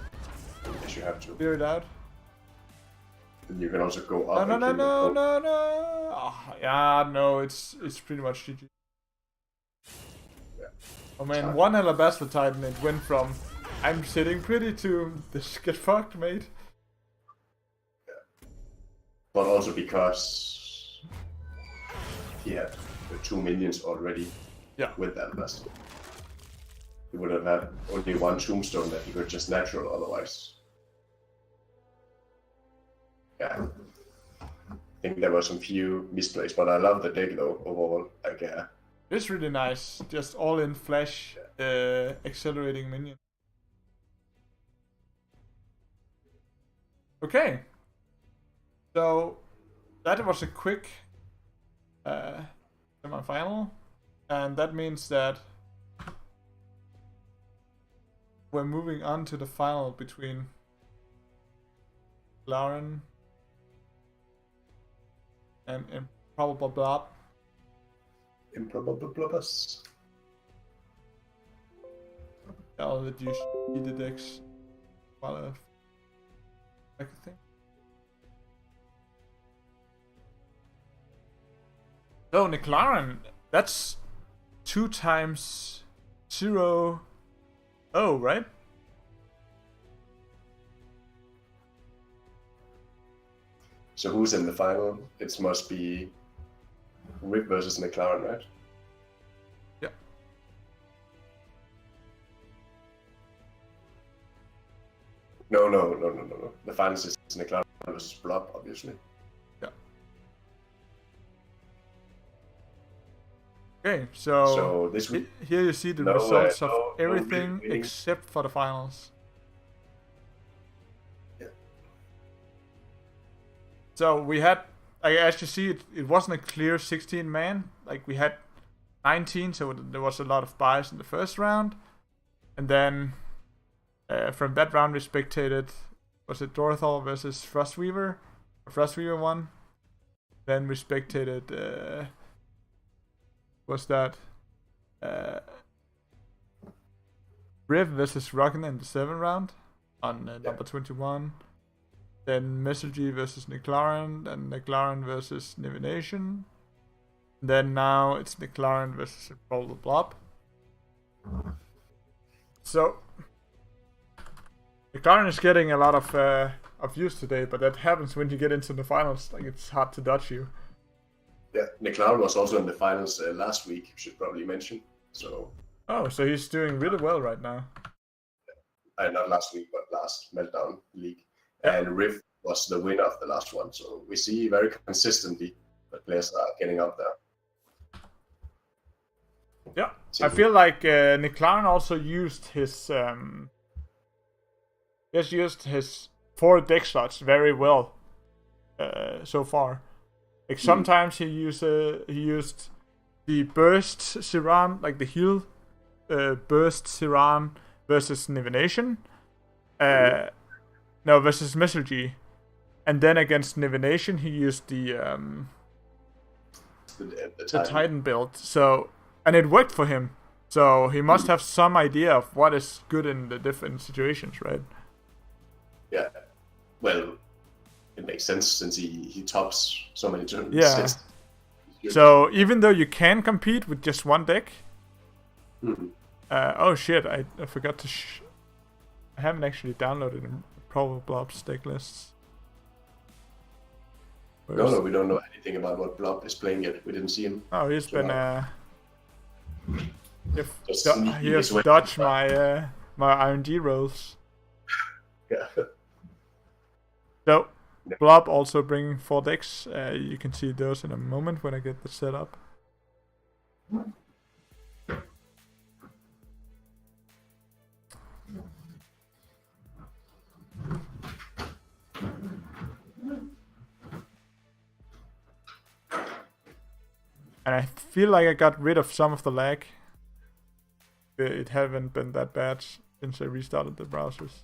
I guess you have to.
Clear it out.
And you can also go up.
No. Oh, yeah, no, it's pretty much GG.
Yeah.
Oh man, 1 Alabaster Titan, it went from I'm sitting pretty to this get fucked, mate.
Yeah. But also because he had the 2 minions already.
Yeah.
With Alabaster. He would have had only 1 Tombstone that he could just natural otherwise. Yeah. I think there were some few misplays, but I love the deck though, overall. Like,
it's really nice. Just all in flash, accelerating minion. Okay. So, that was a quick semi-final. And that means that we're moving on to the final between Lauren and Improbable Blob.
Improbable Blobbers.
I'll let you see the decks while I think. So McLaren, that's 2 times 0. Oh, right?
So who's in the final? It must be Rick versus McLaren, right?
Yeah.
No. The finals is McLaren. versus Blob, obviously.
Yeah. Okay, so
this week,
here you see the results of
no
everything
winning.
except for the finals.
Yeah.
So we had, as you see, it wasn't a clear 16-man. Like we had 19, so there was a lot of buys in the first round. And then from that round we spectated, was it Dorthal versus Frostweaver? Frostweaver won. Then we spectated, what's that? Riv versus Rockin in the 7th round on number 21. Then Messergy versus McLaren, and McLaren versus Nivination. Then now it's McLaren versus Roll the Blob. So McLaren is getting a lot of views today, but that happens when you get into the finals. Like it's hard to dodge you.
Yeah, McLaren was also in the finals last week. Should probably mention. So.
Oh, so he's doing really well right now.
Not last week, but last meltdown league. Yeah. And Riv was the winner of the last one. So we see very consistently that players are getting up there.
Yeah, I feel like McLaren also used his 4 deck slots very well so far. Like sometimes he used the burst Siran, like the heal burst Siran versus Nivination. No, versus Messergy. And then against Nivination he used the Titan build. So, and it worked for him. So he must have some idea of what is good in the different situations, right?
Yeah. Well, it makes sense since he tops so many turns.
Yeah. So even though you can compete with just one deck. Oh shit! I forgot to. I haven't actually downloaded the Probable Blobs deck lists.
No, we don't know anything about what Blob is playing yet. We didn't see him.
Oh, he's been he has dodged my RNG rolls.
Yeah.
So, Blob also bringing 4 decks. You can see those in a moment when I get the setup. And I feel like I got rid of some of the lag. It haven't been that bad since I restarted the browsers.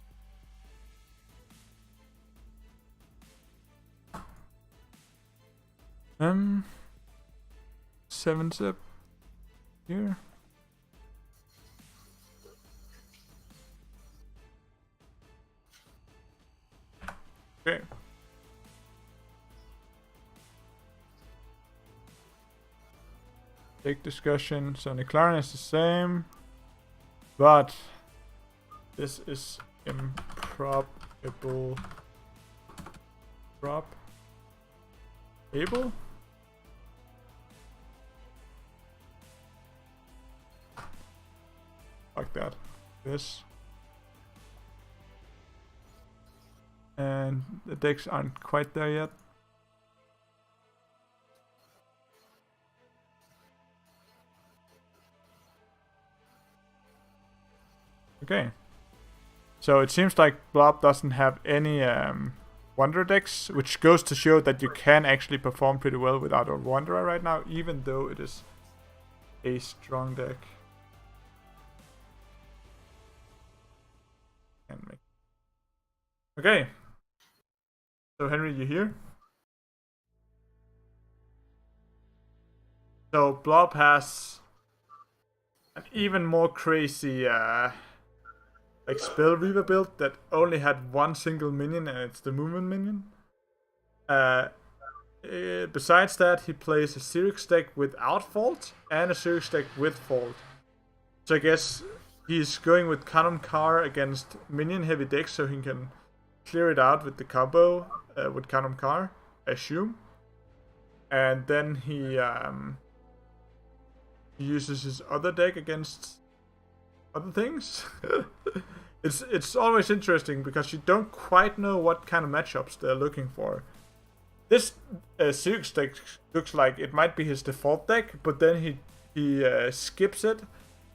Seven zip here. Okay. Deck discussion. So McLaren is the same, but this is improbable. Able? Like that. This. And the decks aren't quite there yet. Okay. So it seems like Blob doesn't have any Wanderer decks, which goes to show that you can actually perform pretty well without a Wanderer right now, even though it is a strong deck. Okay. So Henry, you here? So Blob has an even more crazy like Spell Reaver build that only had one single minion, and it's the movement minion. Besides that, he plays a Xerix deck without Fault and a Xerix deck with Fault. So I guess he's going with Cannon Car against minion heavy decks so he can clear it out with the combo with Cannon Car, I assume. And then he uses his other deck against other things. it's always interesting because you don't quite know what kind of matchups they're looking for. This Sirius deck looks like it might be his default deck, but then he skips it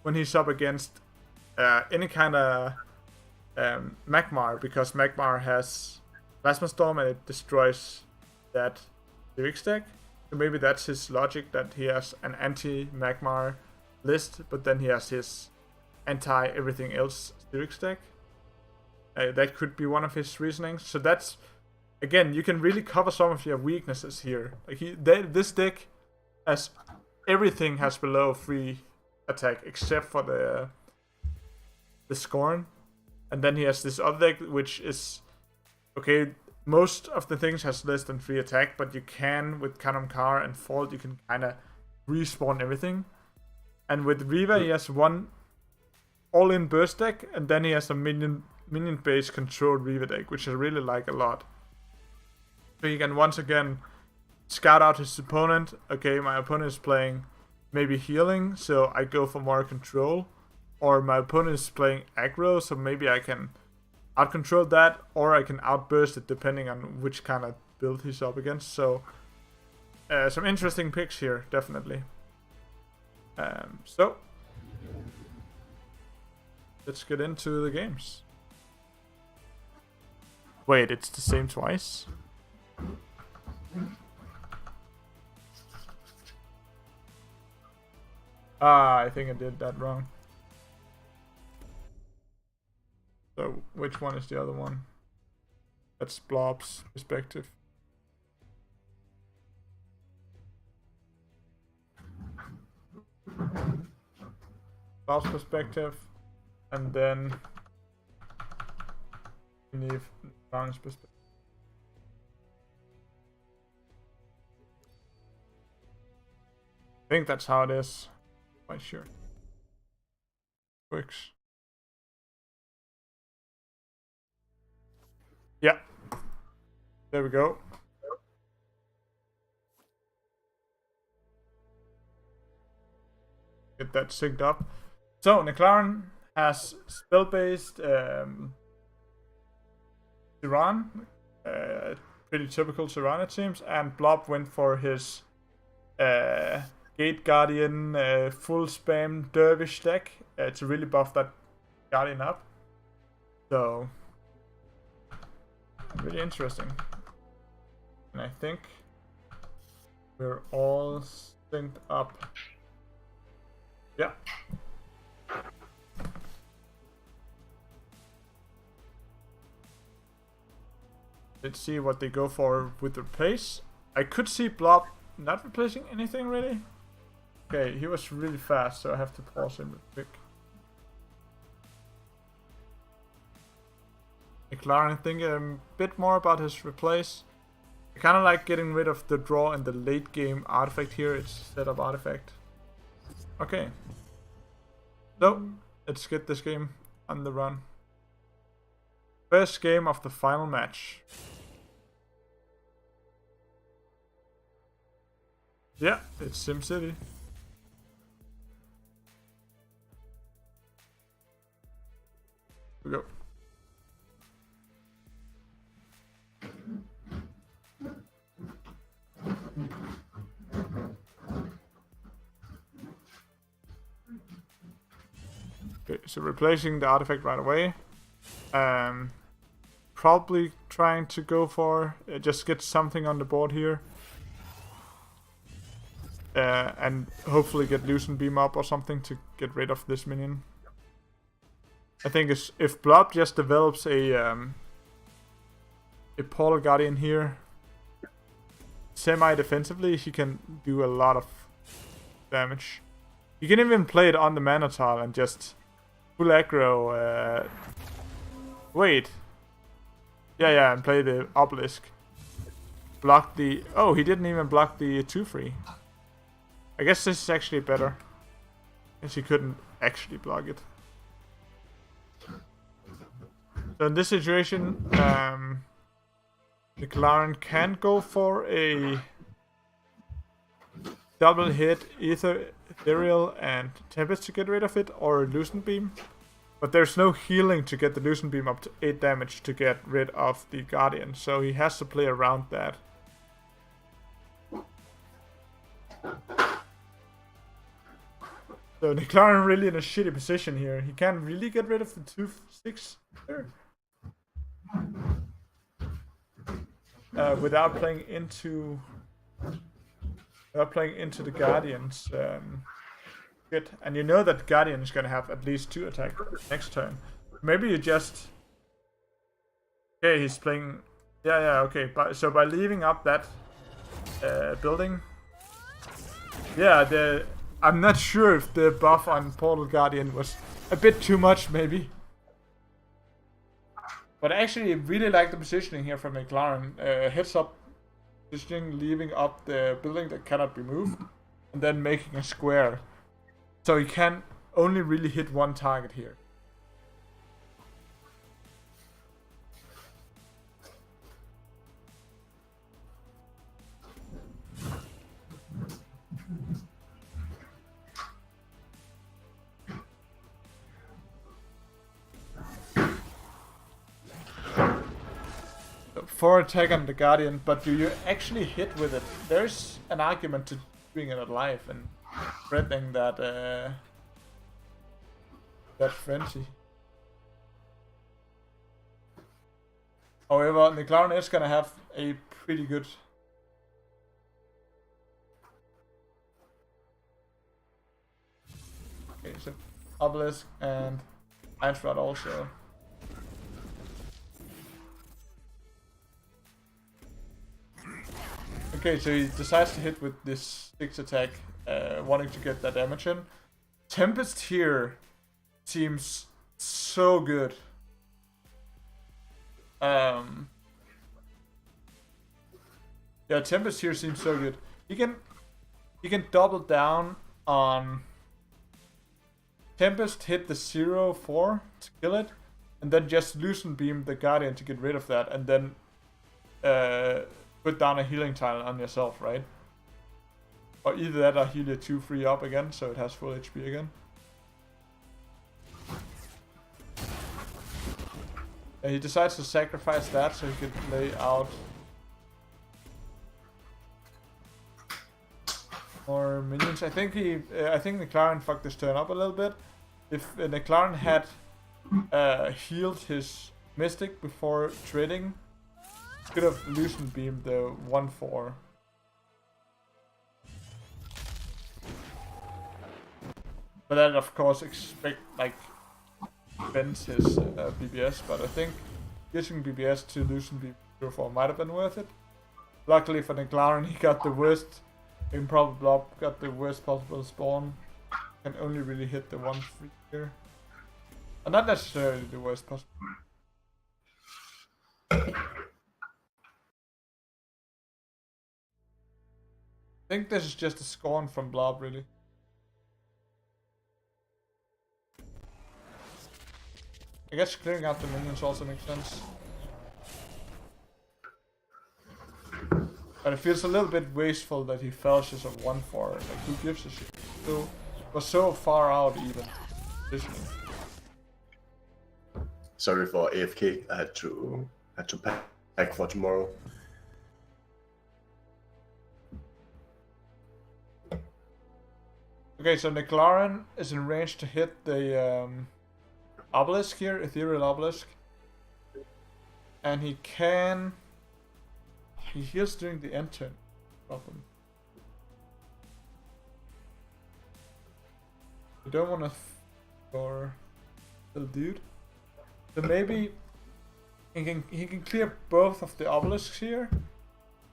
when he's up against any kind of Magmar, because Magmar has Plasma Storm and it destroys that Sirius deck. So maybe that's his logic, that he has an anti-Magmar list, but then he has his anti-everything else Sirius deck. That could be one of his reasonings. So that's, again, you can really cover some of your weaknesses here. Like this deck has everything has below 3 attack except for the Scorn, and then he has this other deck which is okay. Most of the things has less than 3 attack, but you can with Kanamkar and Fault you can kind of respawn everything. And with Riva he has one all-in burst deck, and then he has a minion-based controlled Riva deck, which I really like a lot. So he can once again scout out his opponent. Okay, my opponent is playing maybe healing, so I go for more control. Or my opponent is playing aggro, so maybe I can out-control that, or I can outburst it depending on which kind of build he's up against. So some interesting picks here, definitely. So let's get into the games. Wait, it's the same twice? I think I did that wrong. So, which one is the other one? That's Blob's perspective. Blob's perspective, and then Neve Brown's perspective. I think that's how it is. Quite sure. Works. Yeah. There we go. Get that synced up. So, Neclaran has spell-based Tyran. Pretty typical Tyran, it seems. And Blob went for his Gate Guardian full spam Dervish deck to really buff that Guardian up. So, really interesting. And I think we're all synced up. Yeah. Let's see what they go for with the replace. I could see Blob not replacing anything really. Okay, he was really fast, so I have to pause him real quick. McLaren, think a bit more about his replace. I kind of like getting rid of the draw in the late game artifact here. It's setup artifact. Okay. So, let's get this game on the run. First game of the final match. Yeah, it's SimCity. Here we go. Okay, so replacing the artifact right away. Probably trying to go for just get something on the board here. And hopefully get Loosen Beam up or something to get rid of this minion. I think if Blob just develops a Portal Guardian here, semi-defensively, he can do a lot of damage. You can even play it on the mana tile and just full aggro. Wait. Yeah, and play the Obelisk. Block the... Oh, he didn't even block the 2-3. I guess this is actually better. As he couldn't actually block it. So in this situation, McLaren can go for a double hit Ethereal and Tempest to get rid of it, or Loosen Beam. But there's no healing to get the Loosen Beam up to 8 damage to get rid of the Guardian, so he has to play around that. So McLaren really in a shitty position here. He can't really get rid of the 2/6 there. Without playing into the Guardians. Good. And you know that Guardian is gonna have at least 2 attacks next turn. Maybe you just... Okay, he's playing... Yeah, okay. So by leaving up that building... Yeah, I'm not sure if the buff on Portal Guardian was a bit too much, maybe. But I actually really like the positioning here from McLaren. Heads up positioning, leaving up the building that cannot be moved, and then making a square. So he can only really hit one target here. For attack on the Guardian, but do you actually hit with it? There's an argument to doing it alive and threatening that frenzy. However, McLaren is gonna have a pretty good... Okay, so Obelisk and Einstrad also. Okay, so he decides to hit with this 6 attack, wanting to get that damage in. Tempest here seems so good. Yeah, Tempest here seems so good. He can double down on Tempest, hit the 0/4 to kill it, and then just Loosen Beam the Guardian to get rid of that, and then put down a healing tile on yourself, right? Or either that or heal your 2/3 up again, so it has full HP again. And he decides to sacrifice that so he can play out more minions. I think McLaren fucked this turn up a little bit. If McLaren had healed his Mystic before trading, could have Loosen Beamed the 1/4. But that of course bends his BBS, but I think using BBS to Loosen Beam 0/4 might have been worth it. Luckily for McLaren, he got the worst improbable blob, got the worst possible spawn, can only really hit the 1/3 here. And not necessarily the worst possible. I think this is just a scorn from Blob, really. I guess clearing out the minions also makes sense. But it feels a little bit wasteful that he fell just a 1/4. Like, who gives a shit? So, was so far out even.
Sorry for AFK. I had to pack for tomorrow.
Okay, so McLaren is in range to hit the obelisk here, ethereal obelisk. And he heals during the end turn. Problem. You don't want to for the dude. So maybe he can clear both of the obelisks here.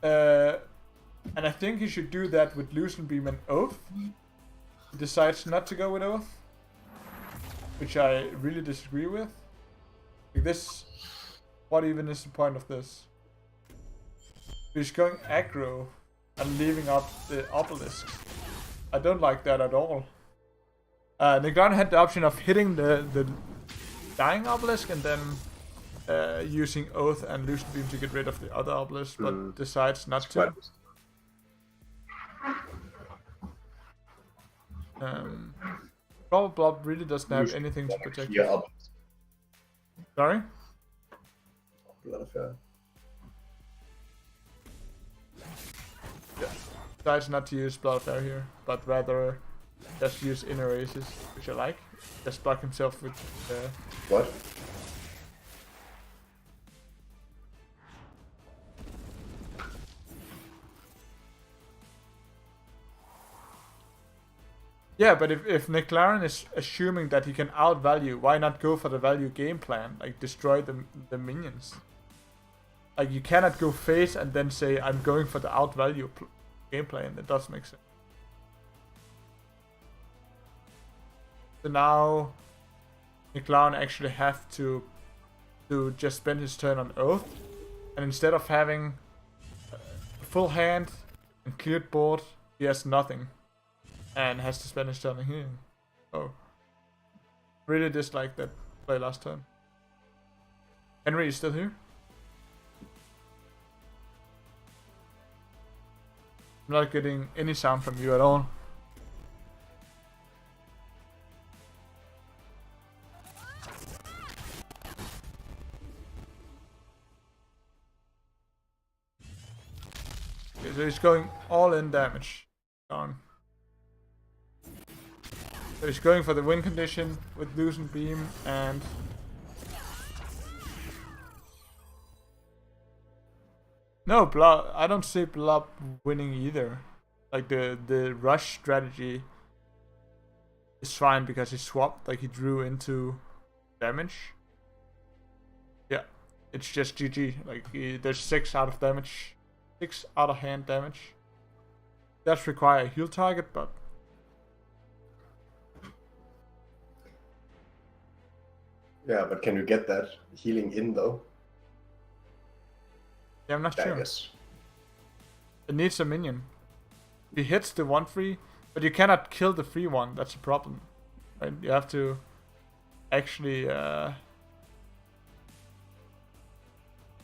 And I think he should do that with Loosen Beam and Oath. He decides not to go with Oath, which I really disagree with. Like this, what even is the point of this? He's going aggro and leaving up the obelisk. I don't like that at all. McLaren had the option of hitting the dying obelisk and then using Oath and Loosen Beam to get rid of the other obelisk, but decides not to. Blob really doesn't have anything to protect
Yeah,
it.
up.
Sorry?
Battlefy.
Decides not to use Blood Fair here, but rather just use inner races, which I like. Just block himself with
What?
Yeah, but if McLaren is assuming that he can outvalue, why not go for the value game plan? Like, destroy the minions. Like, you cannot go face and then say, I'm going for the outvalue game plan. That doesn't make sense. So now, McLaren actually have to just spend his turn on Oath. And instead of having a full hand and cleared board, he has nothing. And has to spend his turn on healing. Oh. Really dislike that play last turn. Henry, is still here? I'm not getting any sound from you at all. Okay, so he's going all in damage. Darn. So he's going for the win condition with Loosen Beam and... No, Blob, I don't see Blob winning either. Like the rush strategy is fine because he swapped, like he drew into damage. Yeah, it's just GG. Like there's 6 out of damage, 6 out of hand damage. Does require a heal target, but
Yeah, but can you get that healing in though?
yeah, I'm not
I
sure.
guess.
It needs a minion. He hits the 1-3, but you cannot kill the free one. That's a problem. Right? You have to actually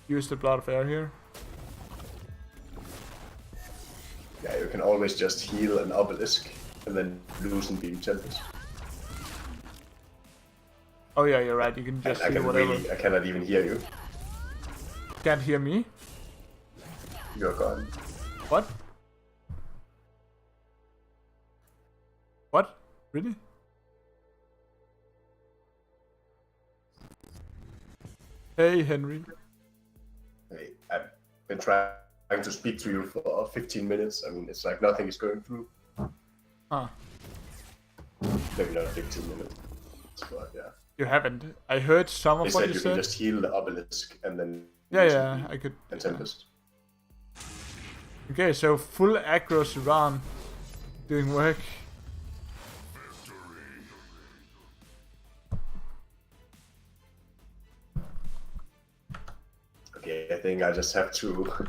use the Blood of Air here.
Yeah, you can always just heal an obelisk and then loosen beam tempest.
Oh yeah, you're right. You can just heal whatever.
I cannot even hear you.
Can't hear me?
You're gone.
What? What? Really? Hey, Henry.
Hey, I've been trying to speak to you for 15 minutes. I mean, it's like nothing is going through.
Huh.
Maybe not 15 minutes, but yeah.
You haven't. I heard some
They
of what
said
you
you
said.
can just heal the obelisk and then
Yeah, I could.
and tempest.
Okay, so full aggro Suran doing work.
Okay, I think I just have to. I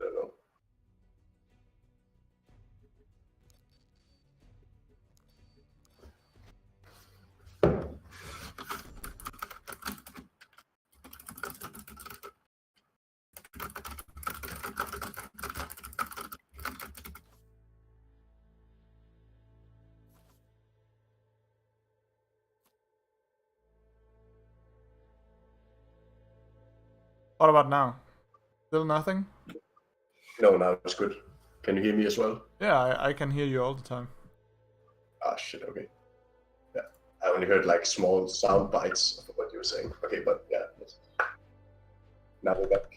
don't know.
What about now? Still nothing?
No, now it's good. Can you hear me as well?
Yeah, I can hear you all the time.
Ah, shit, okay. Yeah, I only heard like small sound bites of what you were saying. Okay, but yeah. Now we're back.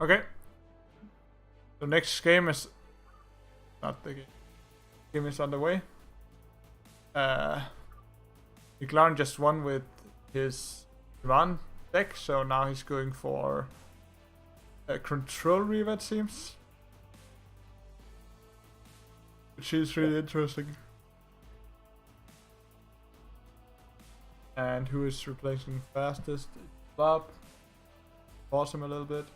Okay. The next game is not the game. Game is underway. McLaren just won with his Iran deck, so now he's going for a control reaver, it seems. Which is really interesting. And who is replacing fastest? Bob. Pause him a little bit.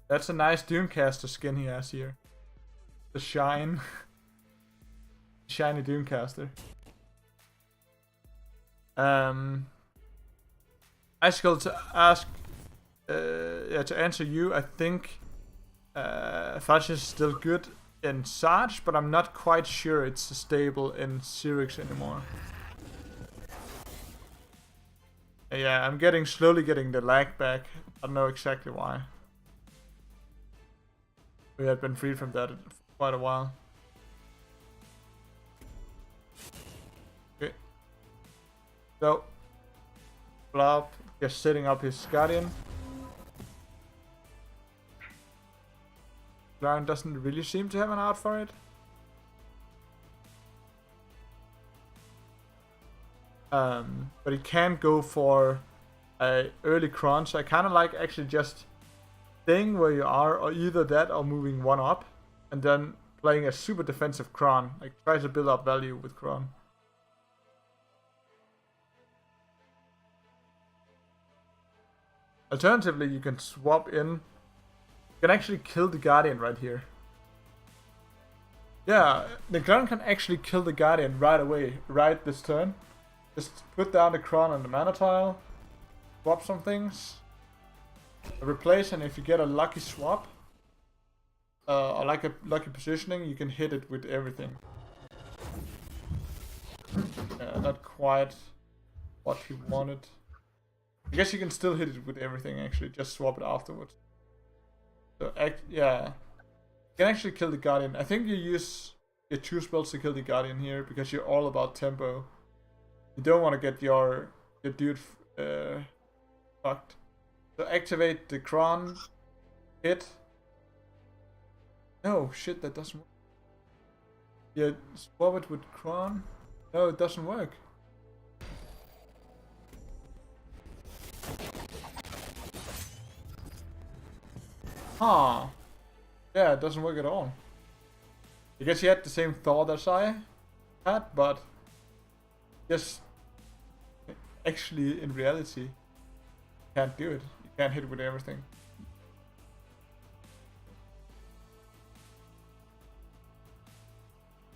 That's a nice Doomcaster skin he has here. The shine. Shiny Doomcaster. Icicle, to ask, to answer you, I think Fascist is still good in Sarge, but I'm not quite sure it's stable in Zerix anymore. Yeah, I'm slowly getting the lag back. I don't know exactly why. We had been freed from that for quite a while. Okay. So, Blob just setting up his Guardian. Lion doesn't really seem to have an out for it. But he can go for a early Kron, so I kind of like actually just staying where you are, or either that or moving one up, and then playing a super defensive Kron. Like, try to build up value with Kron. Alternatively, you can swap in. You can actually kill the Guardian right here. Yeah, the Kron can actually kill the Guardian right away, right this turn. Just put down the Kron on the mana tile, swap some things, replace, and if you get a lucky swap, or like a lucky positioning, you can hit it with everything. Not quite what he wanted. I guess you can still hit it with everything, actually, just swap it afterwards. So, yeah. You can actually kill the Guardian. I think you use your 2 spells to kill the Guardian here, because you're all about tempo. You don't want to get your dude fucked. So activate the Kron, hit. No, shit, that doesn't work. Yeah, swap it with Kron. No, it doesn't work. Huh. Yeah, it doesn't work at all. I guess he had the same thought as I had, but just actually in reality, you can't do it. You can't hit with everything.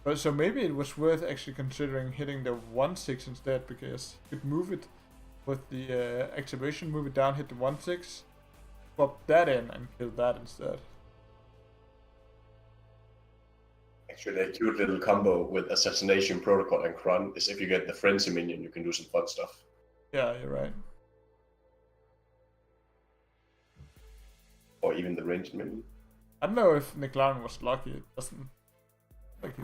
But so maybe it was worth actually considering hitting the 1/6 instead, because you could move it with the activation, move it down, hit the 1/6, swap that in, and kill that instead.
Actually, a cute little combo with Assassination Protocol and Kron is if you get the Frenzy minion, you can do some fun stuff.
Yeah, you're right.
Or even the ranged minion.
I don't know if Niclaran was lucky. It doesn't. Lucky.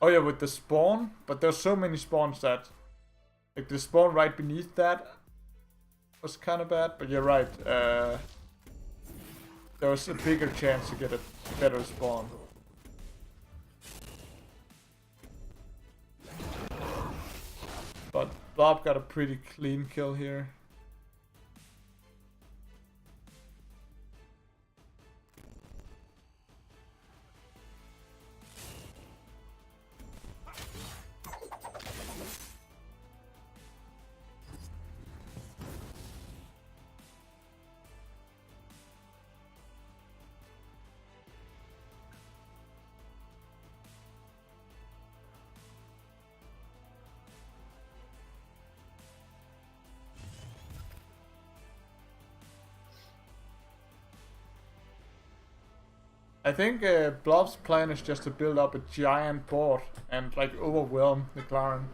Oh yeah, with the spawn, but there's so many spawns that, like, the spawn right beneath that was kind of bad. But you're right. There was a bigger chance to get a better spawn. But Bob got a pretty clean kill here. I think Blob's plan is just to build up a giant board and like overwhelm the Niclaran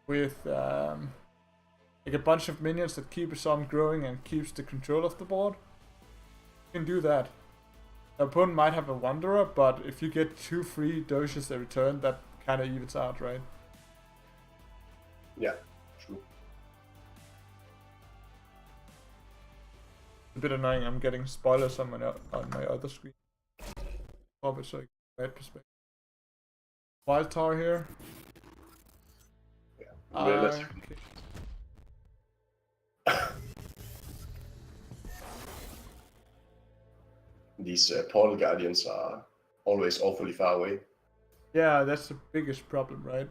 with like a bunch of minions that keep us on growing and keeps the control of the board. You can do that. The opponent might have a Wanderer, but if you get 2 free doges every turn, that kind of evens out, right?
Yeah, true.
A bit annoying. I'm getting spoilers on my other screen. Probably so bad perspective. Wild Tower here.
Yeah, realistically.
Okay.
These Portal Guardians are always awfully far away.
Yeah, that's the biggest problem, right?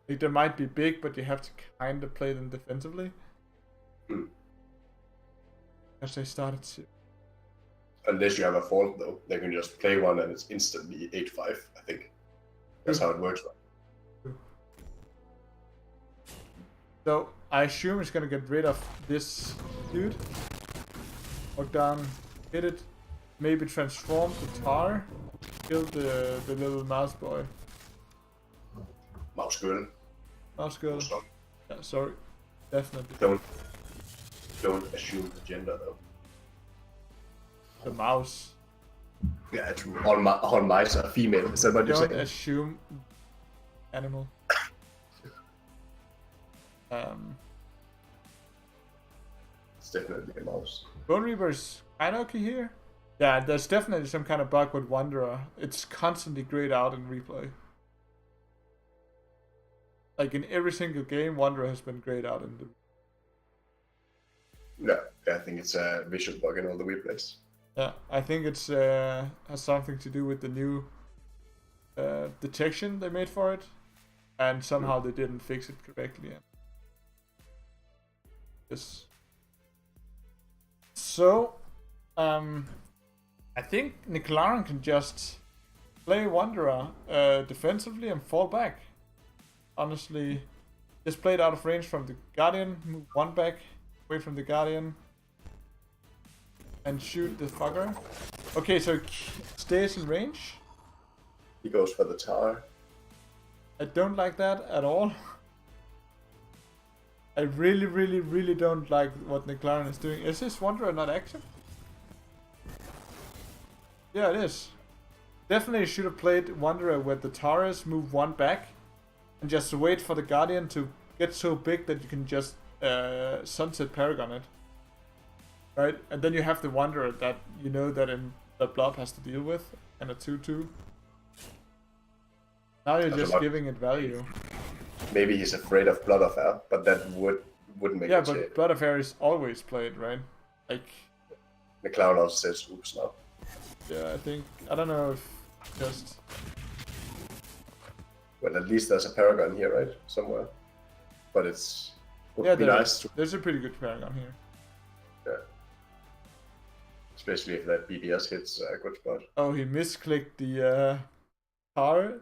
Like, they might be big, but you have to kind of play them defensively. Because they started to.
Unless you have a fault, though, they can just play one and it's instantly 8-5. I think that's how it works. Right?
So I assume it's gonna get rid of this dude. Walk down, hit it, maybe transform the tar, kill the little mouse boy.
Mouse girl.
Mouse girl. Yeah, sorry. Definitely.
Don't assume the gender, though.
The mouse.
Yeah, true. All mice are female. Is that what you're saying?
Don't assume animal.
It's definitely a mouse.
Bone Reaper's kind of okay here. Yeah, there's definitely some kind of bug with Wanderer. It's constantly grayed out in replay. Like in every single game, Wanderer has been grayed out in the.
Yeah, I think it's a visual bug in all the replays.
Yeah, I think it's has something to do with the new detection they made for it, and somehow they didn't fix it correctly. Yes. So, I think Niclaren can just play Wanderer defensively and fall back. Honestly, just play it out of range from the Guardian, move one back away from the Guardian, and shoot the fucker. Okay, so stays in range.
He goes for the tar.
I don't like that at all. I really, really, really don't like what Niclaren is doing. Is this Wanderer not active? Yeah, it is. Definitely should have played Wanderer with the Taurus, move one back, and just wait for the Guardian to get so big that you can just Sunset Paragon it. Right? And then you have the Wanderer that you know that Blob has to deal with, and a 2-2. Now you're just giving it value.
Maybe he's afraid of Blood Affair, but that wouldn't make it.
Yeah, but Blood Affair is always played, right? Like
the cloud also says oops now.
Yeah, I don't know if just.
Well, at least there's a Paragon here, right? Somewhere. But would be nice to.
There's a pretty good Paragon here.
Yeah. Especially if that BBS hits a good spot.
Oh, he misclicked the tar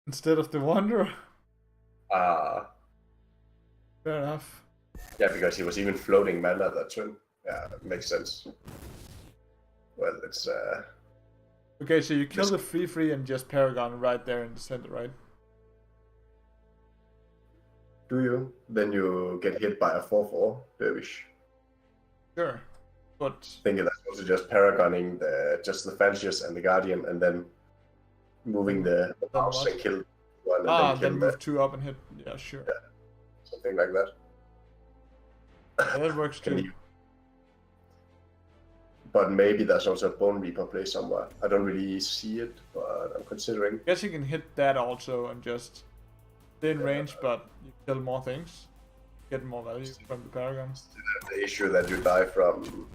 instead of the Wanderer. Fair enough.
Yeah, because he was even floating mana that turn. Yeah, it makes sense. Well, it's
okay, so you kill the 3/3 and just Paragon right there in the center, right?
Do you? Then you get hit by a 4/4 Dervish.
Sure, but
thinking that's also just Paragoning just the Fancius and the Guardian, and then moving the mouse and kill one, and
then move two up and hit. Yeah, sure.
Yeah. Something like that.
Yeah, that works too.
But maybe there's also a Bone Reaper play somewhere. I don't really see it, but I'm considering.
I guess you can hit that also and just stay in range, but you kill more things. Get more value from the Paragon.
The issue that you die from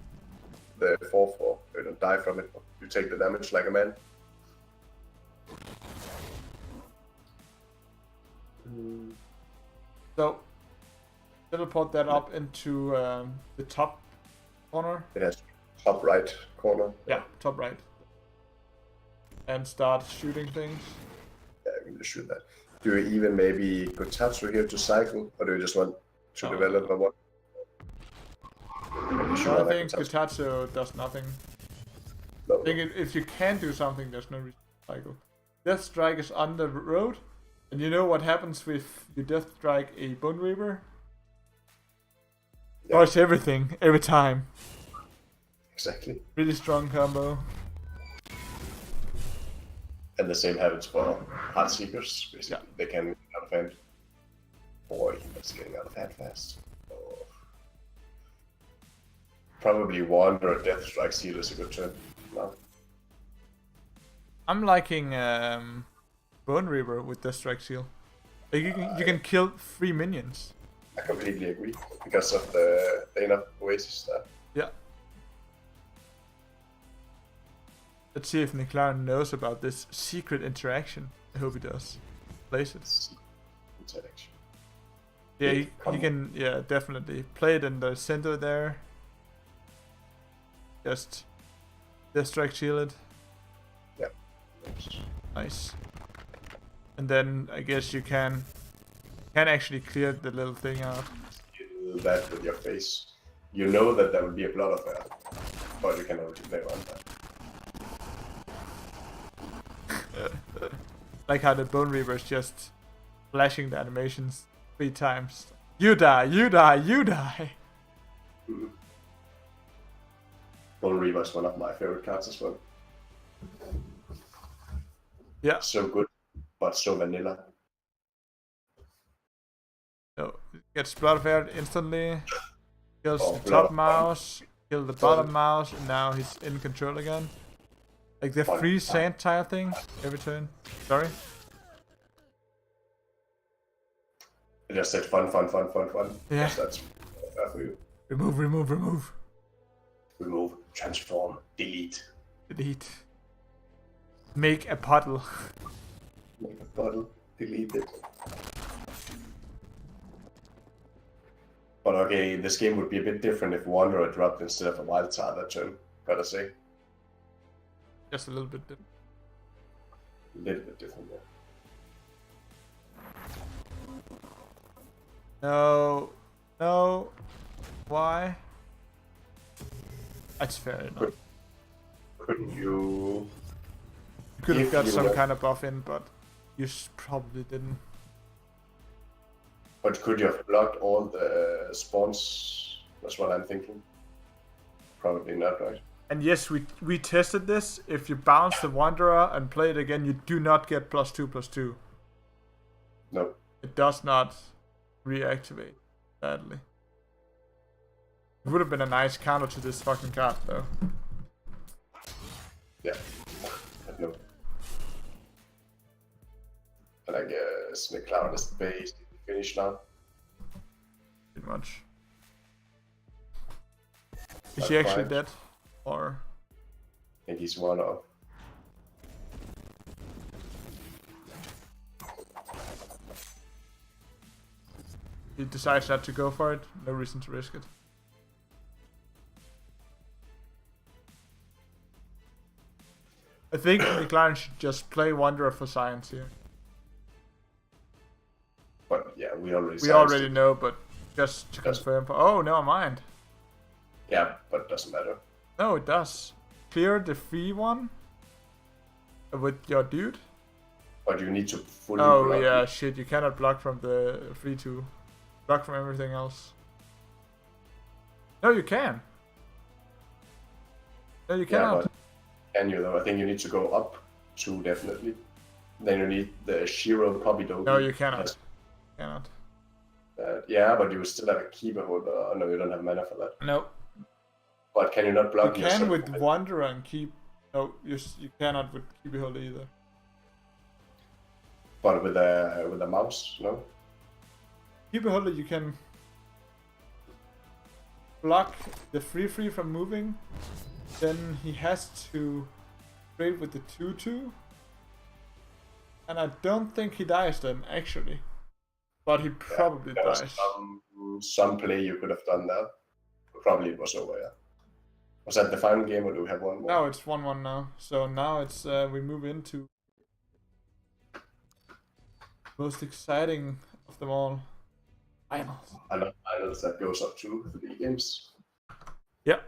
the 4/4. You don't die from it. You take the damage like a man.
So, teleport that up into the top corner.
It has top right corner.
Yeah, top right. And start shooting things.
Yeah, you can just shoot that. Do you even maybe go Tatsu here to cycle, or do you just want to develop a one?
I think Gutatsu does nothing. I think if you can do something, there's no reason to cycle. Death Strike is on the road, and you know what happens if you Death Strike a Bone Reaper? Yeah. Oh, it's everything, every time.
Exactly.
Really strong combo.
And the same happens for Heartseekers, basically. Yeah. They can get out of hand. Boy, that's getting out of hand fast. Oh. Probably Wander or Death Strike Seal is a good turn now.
I'm liking Bone Reaper with Death Strike Seal. Like you can kill 3 minions.
I completely agree, because of the enough Oasis there.
Yeah. Let's see if Niclaren knows about this secret interaction. I hope he does. Place it.
Interaction.
Yeah, he can, yeah, definitely. Play it in the center there. Just distract shield it.
Yeah.
Nice. And then I guess you can actually clear the little thing out.
You do that with your face. You know that there will be a blood affair, but you can only play around that.
Like how the Bone Reaper is just flashing the animations 3 times. You die, you die, you die.
Mm-hmm. Bone Reaper is one of my favorite cards as well.
Yeah.
So good, but so vanilla.
So gets blood affair instantly. Kills the
blood
top mouse, kill the bottom mouse, and now he's in control again. Like the free sand tile thing every turn. Sorry?
I just said fun.
Yeah.
Yes, that's for you.
Remove.
Remove, transform, delete.
Delete. Make a puddle.
Make a puddle, delete it. But okay, this game would be a bit different if Wanderer dropped instead of a Wild Card that turn, gotta say.
Just a little bit different.
A little bit different, yeah.
No. Why? That's fair enough.
Couldn't you...
You could have got some kind of buff in, but you probably didn't.
But could you have blocked all the spawns? That's what I'm thinking. Probably not, right?
And yes, we tested this. If you bounce the Wanderer and play it again, you do not get +2/+2.
No.
It does not reactivate, sadly. It would have been a nice counter to this fucking card, though.
Yeah. But no. But I guess McCloud is basically finished now.
Pretty much. Is he actually dead? Or...
I think he's one off.
He decides not to go for it. No reason to risk it. I think McLaren should just play Wanderer for science here.
But yeah, we
already know, but just to confirm. Oh, never mind.
Yeah, but it doesn't matter.
No, it does. Clear the free one with your dude.
But you need to fully
block. Yeah, shit, you cannot block from the free 2. Block from everything else. No, you can. No, you cannot.
But can you though? I think you need to go up 2 definitely. Then you need the Shiro Puppy Dog.
No, you cannot. Cannot.
Yeah, but you still have a keeper holder. Oh, no, you don't have mana for that.
No.
But can you not block
you can with Wanderer and keep... No, you cannot with keeper holder either.
But with a mouse, no?
Keeper holder, you can block the free from moving. Then he has to trade with the 2/2. And I don't think he dies then, actually. But he probably dies.
Some play you could have done that. Probably it was over, yeah. Was that the final game or do we have one more?
No, it's 1-1 now. So now it's we move into most exciting of them all. Finals.
Finals that goes up to 3 games.
Yeah.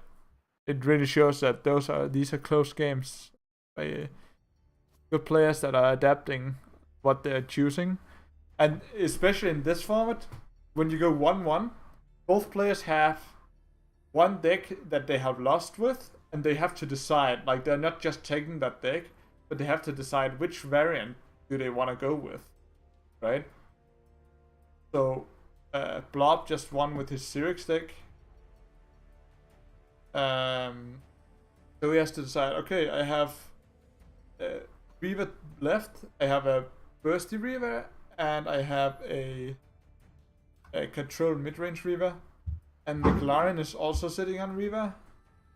It really shows that these are close games by good players that are adapting what they're choosing. And especially in this format, when you go 1-1, both players have one deck that they have lost with, and they have to decide, like they're not just taking that deck, but they have to decide which variant do they want to go with, right? So, Blob just won with his Syrinx deck. So he has to decide, okay, I have Reaver left, I have a Bursty Reaver, and I have a control mid-range Reaver. And McLaren is also sitting on Reaver,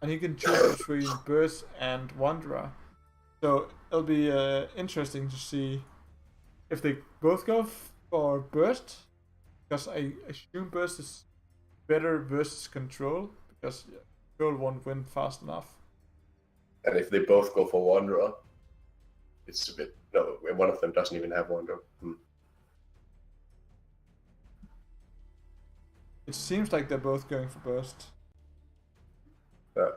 and he can choose between Burst and Wanderer. So it'll be interesting to see if they both go for Burst, because I assume burst is better versus control, because control won't win fast enough.
And if they both go for Wanderer, it's a bit... No, one of them doesn't even have Wanderer.
It seems like they're both going for burst.
Yeah.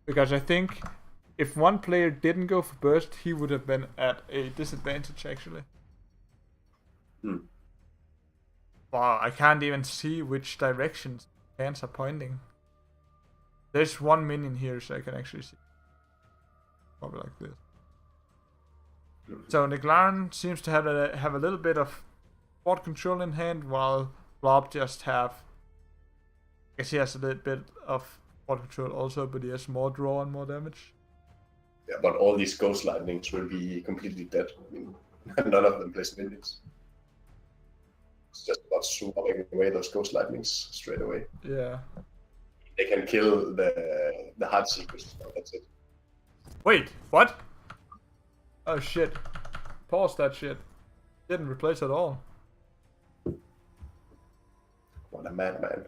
Because I think if one player didn't go for burst, he would have been at a disadvantage, actually. Wow, I can't even see which directions hands are pointing. There's one minion here, so I can actually see. Probably like this. So Niclaran seems to have a little bit of board control in hand, while Blob just have... I guess he has a little bit of board control also, but he has more draw and more damage.
Yeah, but all these Ghost Lightnings will be completely dead. I mean, none of them plays minions. It's just about swapping away those Ghost Lightnings straight away.
Yeah.
They can kill the hard seekers. That's it.
Wait, what? Oh shit. Pause that shit. Didn't replace at all.
What a madman.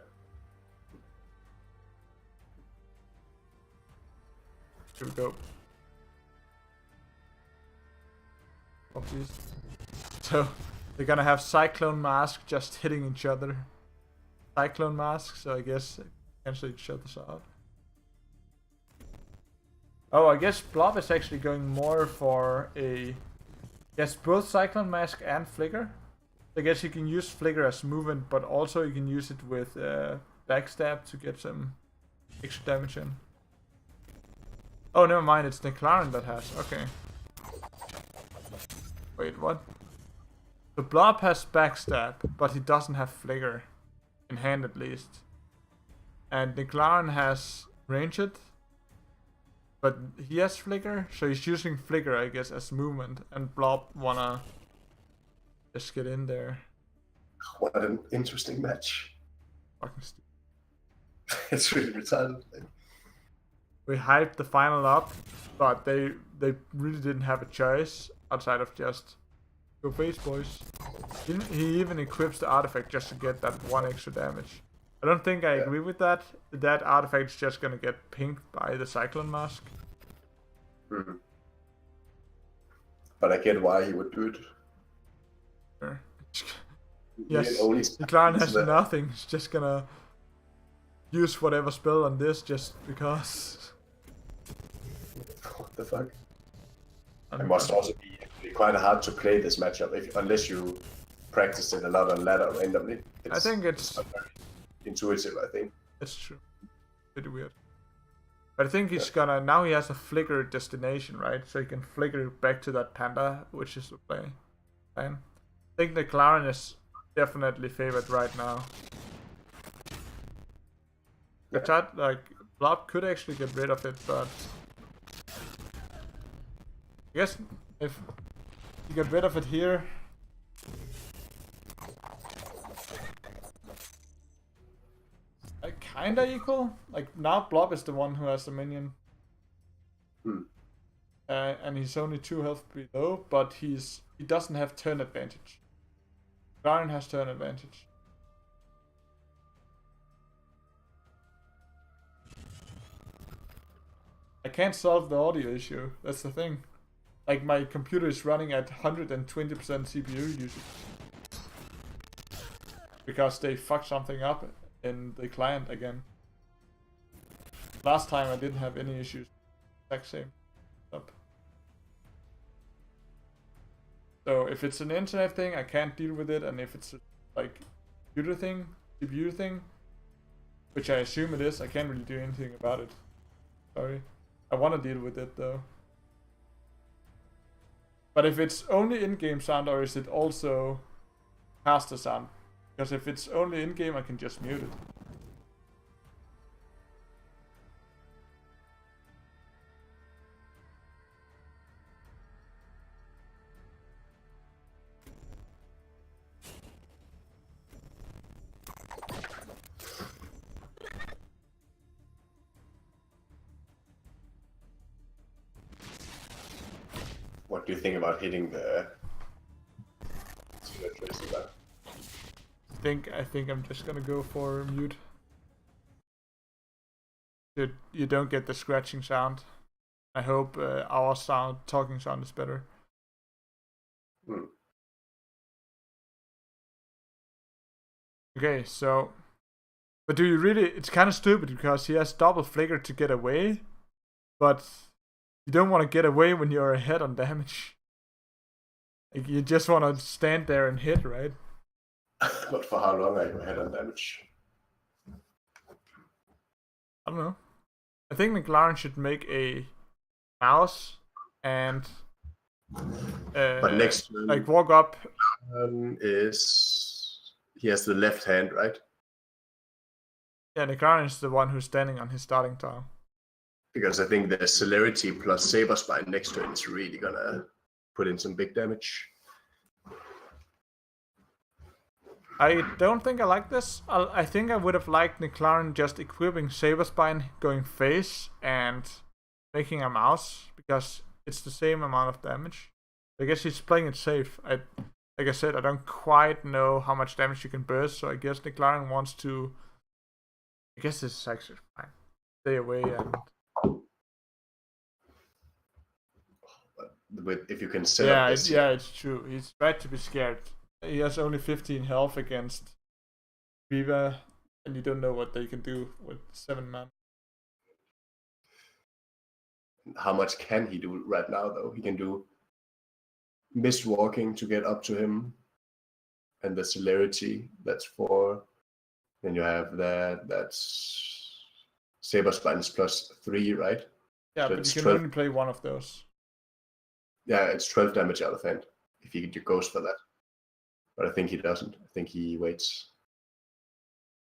Here we go. Oh please. So they're gonna have Cyclone Mask just hitting each other. Cyclone Mask, so I guess cancel each other's out. Oh, I guess Blob is actually going more for a... Yes, both Cyclone Mask and Flicker. I guess you can use Flicker as movement, but also you can use it with Backstab to get some extra damage in. Oh, never mind, it's Niclaran that has. Okay. Wait, what? The Blob has Backstab, but he doesn't have Flicker. In hand at least. And Niclaran has Ranged. But he has Flicker, so he's using Flicker, I guess, as movement. And Blob wanna just get in there.
What an interesting match.
Fucking stupid.
It's really retarded.
We hyped the final up, but they really didn't have a choice outside of just go base, boys. He even equips the artifact just to get that one extra damage. I don't think I agree with that. That artifact's just gonna get pinged by the Cyclone Mask.
But I get why he would do it.
Sure. Yes, Niclaran has nothing. He's just gonna use whatever spell on this just because.
What the fuck? It must also be quite hard to play this matchup unless you practice it a lot on ladder randomly.
I think it's
very intuitive, I think.
It's true. Pretty weird. But I think he's gonna... Now he has a Flicker destination, right? So he can Flicker back to that Panda, which is the plan. I think the Niclaran is definitely favored right now. The chat, like, Blob could actually get rid of it, but... I guess if you get rid of it here... Kinda equal. Like now, Blob is the one who has the minion, and he's only 2 health below, but he doesn't have turn advantage. Ryan has turn advantage. I can't solve the audio issue. That's the thing. Like my computer is running at 120% CPU usage because they fucked something up in the client again. Last time I didn't have any issues. Exact same up. So if it's an internet thing, I can't deal with it, and if it's a, like computer thing, CPU thing, which I assume it is, I can't really do anything about it. Sorry. I want to deal with it though. But if it's only in-game sound, or is it also caster sound? Because if it's only in-game, I can just mute it.
What do you think about hitting the...
I think I'm just gonna go for mute. You don't get the scratching sound. I hope our talking sound is better. Okay, so, but do you really? It's kind of stupid because he has double flicker to get away, but you don't want to get away when you're ahead on damage. Like, you just want to stand there and hit, right?
But for how long are you ahead on damage?
I don't know. I think McLaren should make a mouse and
but next
like walk up.
He has the left hand, right?
Yeah, McLaren is the one who's standing on his starting tile.
Because I think the celerity plus saber spine next to it is really gonna put in some big damage.
I don't think I like this. I think I would have liked McLaren just equipping Saberspine, going face, and making a mouse, because it's the same amount of damage. I guess he's playing it safe. Like I said, I don't quite know how much damage you can burst, so I guess McLaren wants to... I guess this is actually fine. Stay away and...
But if you can set up this...
Yeah, it's true. He's right to be scared. He has only 15 health against Viva, and you don't know what they can do with 7 man.
How much can he do right now, though? He can do mist walking to get up to him, and the celerity, that's 4. Then you have that's Saber Spine is +3, right?
Yeah, so but you can 12... only play one of those.
Yeah, it's 12 damage out of hand if he goes for that. But I think he doesn't. I think he waits.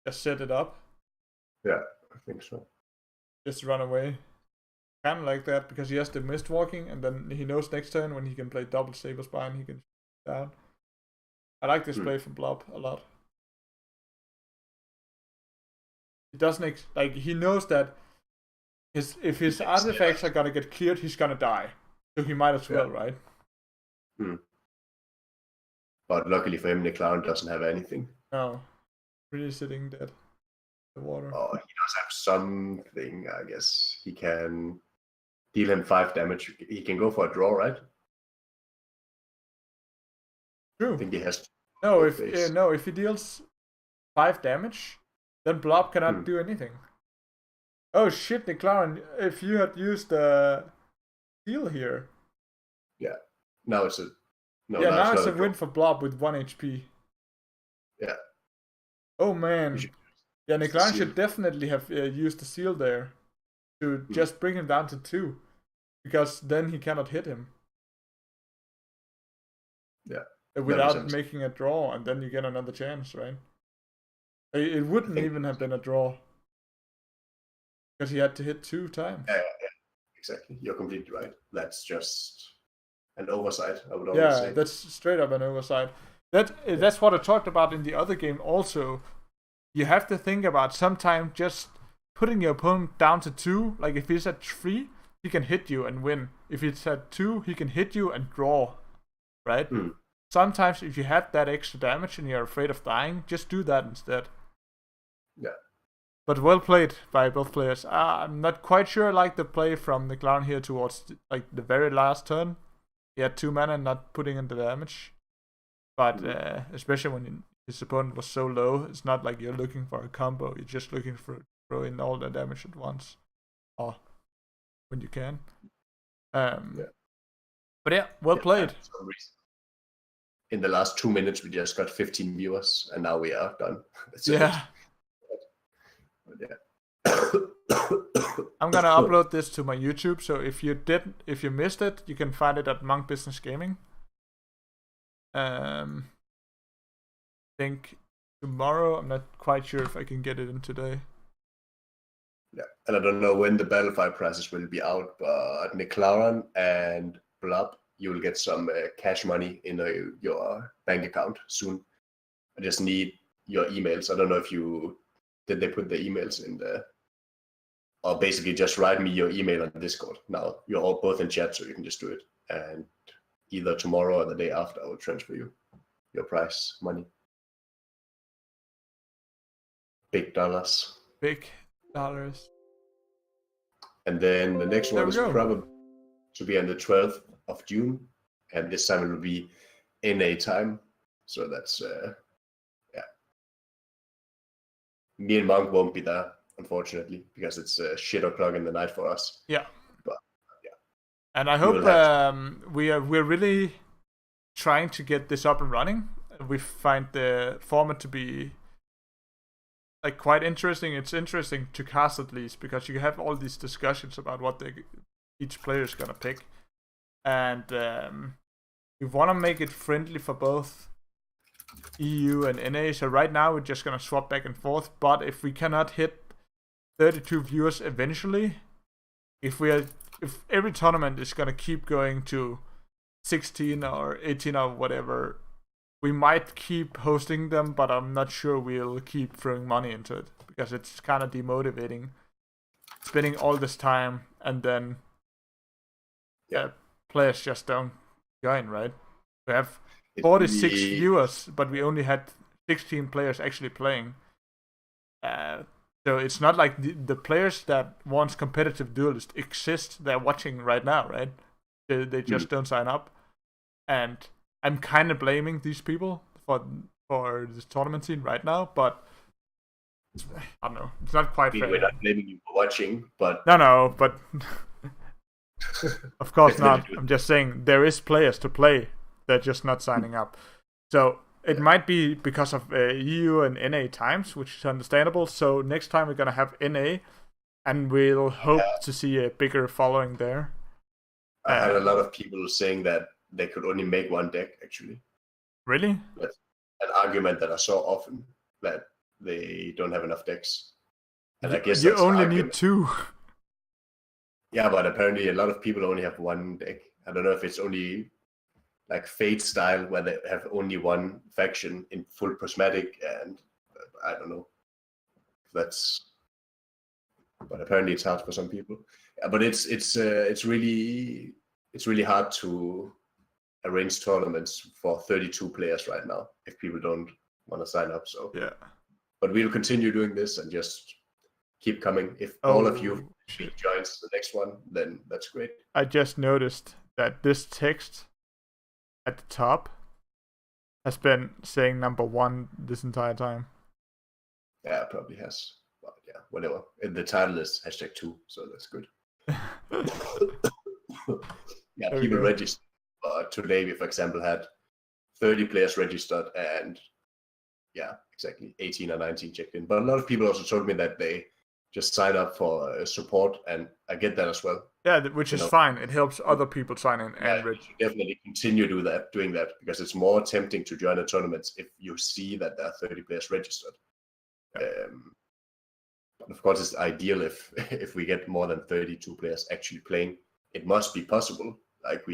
Just set it up?
Yeah, I think so.
Just run away. Kind of like that, because he has the mist walking, and then he knows next turn when he can play double Saber Spine, he can shoot down. I like this play from Blob a lot. He doesn't like, he knows that if his artifacts are gonna get cleared, he's gonna die. So he might as well, right?
But luckily for him, McLaren doesn't have anything.
No. Really sitting dead in the water.
Oh, he does have something, I guess. He can deal him 5 damage. He can go for a draw, right?
True.
I think he has...
No, if he deals 5 damage, then Blob cannot do anything. Oh shit, McLaren, if you had used the heal here.
Yeah. Now it's a... No,
yeah, now it's a win for Blob with 1 HP.
Yeah.
Oh man. Yeah, McLaren should definitely have used the seal there to just bring him down to 2, because then he cannot hit him.
Yeah.
Without making a draw, and then you get another chance, right? It wouldn't even have been a draw, because he had to hit 2 times.
Yeah, exactly. You're completely right. That's just an oversight, I would always say.
Yeah, that's straight up an oversight. That's what I talked about in the other game also. You have to think about sometimes just putting your opponent down to 2. Like if he's at 3, he can hit you and win. If it's at 2, he can hit you and draw. Right? Sometimes if you have that extra damage and you're afraid of dying, just do that instead.
Yeah.
But well played by both players. I'm not quite sure I like the play from McLaren here towards the very last turn. He had 2 mana not putting in the damage. But especially when his opponent was so low, it's not like you're looking for a combo. You're just looking for throw in all the damage at once. Or when you can. But yeah, well played.
In the last 2 minutes, we just got 15 viewers, and now we are done.
Yeah. I'm gonna upload this to my YouTube, so if you missed it, you can find it at Munkbusiness Gaming. I think tomorrow. I'm not quite sure if I can get it in today.
Yeah, and I don't know when the battlefy prices will be out, but McLaren and Blob, you will get some cash money in your bank account soon. I just need your emails. I don't know if did they put the emails in there, or basically just write me your email on Discord. Now you're all both in chat, so you can just do it, and either tomorrow or the day after I will transfer you your prize money. big dollars.
Big dollars.
And then the next one is
go.
probably to be on the 12th of June, and this time it will be NA time. So that's me and Monk won't be there, unfortunately, because it's shit o'clock in the night for us.
Yeah.
But yeah.
And I hope we're really trying to get this up and running. We find the format to be like quite interesting. It's interesting to cast at least because you have all these discussions about what each player is gonna pick, and we want to make it friendly for both EU and NA. So right now we're just gonna swap back and forth. But if we cannot hit 32 viewers eventually, if every tournament is gonna keep going to 16 or 18 or whatever, we might keep hosting them, but I'm not sure we'll keep throwing money into it because it's kind of demotivating spending all this time and then players just don't join, right? We have 46 viewers, but we only had 16 players actually playing. So it's not like the players that want competitive duelist exist. They're watching right now, right? They just don't sign up. And I'm kind of blaming these people for this tournament scene right now, but I don't know. It's not quite fair.
We're not blaming you for watching, but...
No, but... Of course not. I'm just saying there is players to play. They're just not signing up. So it might be because of EU and NA times, which is understandable. So next time we're going to have NA, and we'll hope to see a bigger following there.
I had a lot of people saying that they could only make one deck, actually.
Really?
That's an argument that I saw often, that they don't have enough decks. And I guess
you only need 2.
Yeah, but apparently a lot of people only have one deck. I don't know if it's only like Fate style, where they have only one faction in full prismatic, and I don't know. But apparently it's hard for some people. Yeah, but it's really hard to arrange tournaments for 32 players right now if people don't want to sign up. So
yeah,
but we'll continue doing this and just keep coming. If all of you joins the next one, then that's great.
I just noticed that this text at the top has been saying number 1 this entire time.
Yeah, it probably has. But yeah, whatever. And the title is #2, so that's good. Yeah, people registered. Today we, for example, had 30 players registered, and yeah, exactly 18 or 19 checked in. But a lot of people also told me that they just sign up for support, and I get that as well.
Yeah, which is fine. It helps other people sign in and
definitely continue doing that because it's more tempting to join a tournament if you see that there are 30 players registered. But of course, it's ideal if we get more than 32 players actually playing. It must be possible. Like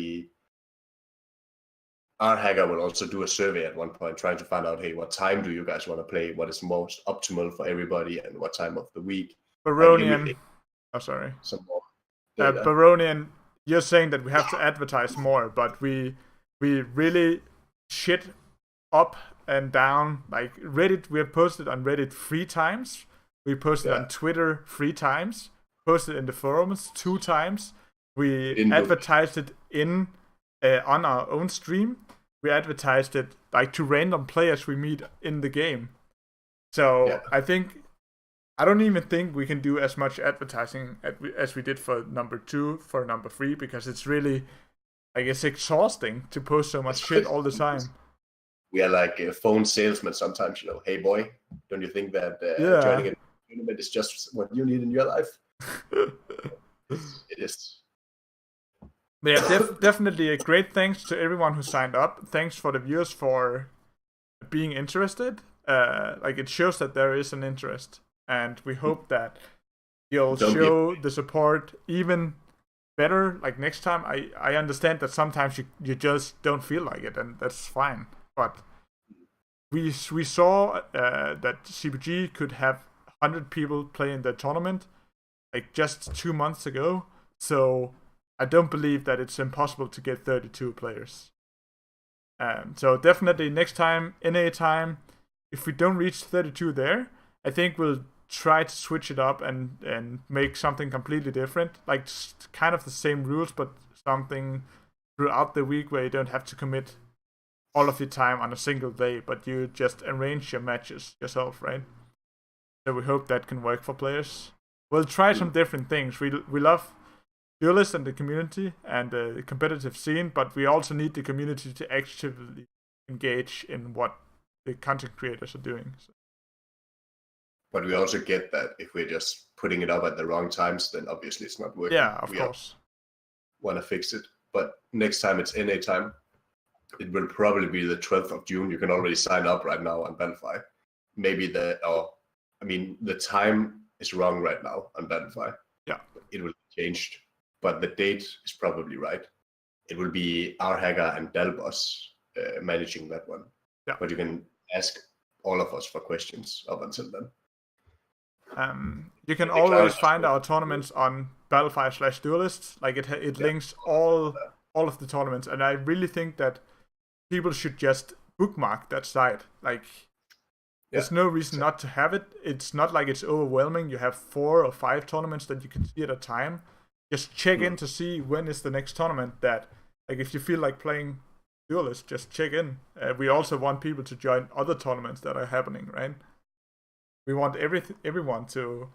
our hacker will also do a survey at one point trying to find out, hey, what time do you guys want to play? What is most optimal for everybody, and what time of the week?
Baronian. Sorry.
Some more.
Baronian, you're saying that we have to advertise more, but we really shit up and down. Like Reddit, we have posted on Reddit 3 times. We posted on Twitter 3 times. Posted in the forums 2 times. We advertised it on our own stream. We advertised it like to random players we meet in the game. So I don't even think we can do as much advertising as we did for number 2, for number 3, because it's really, like, it's exhausting to post so much shit all the time.
We are like phone salesmen sometimes, Hey boy, don't you think that joining a tournament is just what you need in your life? It is.
Yeah, definitely a great thanks to everyone who signed up. Thanks for the viewers for being interested. Like, it shows that there is an interest. And we hope that you'll show the support even better. Like next time, I understand that sometimes you just don't feel like it, and that's fine. But we saw that CPG could have 100 people play in the tournament like just 2 months ago. So I don't believe that it's impossible to get 32 players. So definitely next time, NA time, if we don't reach 32 there, I think we'll try to switch it up and make something completely different, like kind of the same rules, but something throughout the week where you don't have to commit all of your time on a single day, but you just arrange your matches yourself, right? So we hope that can work for players. We'll try some different things. We love duelists and the community and the competitive scene, but we also need the community to actively engage in what the content creators are doing. So.
But we also get that if we're just putting it up at the wrong times, then obviously it's not working.
Yeah, of course.
Want to fix it. But next time it's NA time. It will probably be the 12th of June. You can already sign up right now on battlefy. Maybe the time is wrong right now on battlefy.
Yeah.
It will be changed, but the date is probably right. It will be our hacker and Dalbos managing that one.
Yeah.
But you can ask all of us for questions up until then.
You can always find our tournaments on battlefy/duelists. Like it links all of the tournaments, and I really think that people should just bookmark that site. Like, there's no reason not to have it. It's not like it's overwhelming. You have 4 or 5 tournaments that you can see at a time. Just check in to see when is the next tournament that, like, if you feel like playing duelists, just check in. We also want people to join other tournaments that are happening, right? We want everyone to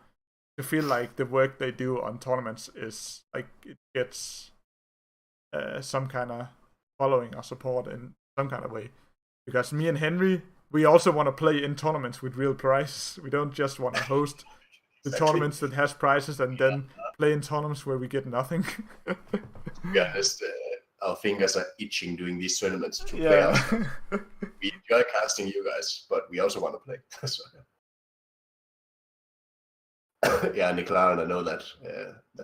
feel like the work they do on tournaments is, like, it gets some kind of following or support in some kind of way. Because me and Henry, we also want to play in tournaments with real prizes. We don't just want to host the tournaments that has prizes and then play in tournaments where we get nothing.
Yeah, our fingers are itching doing these tournaments to play out. We enjoy casting you guys, but we also want to play. So, yeah, Nicola, and I know that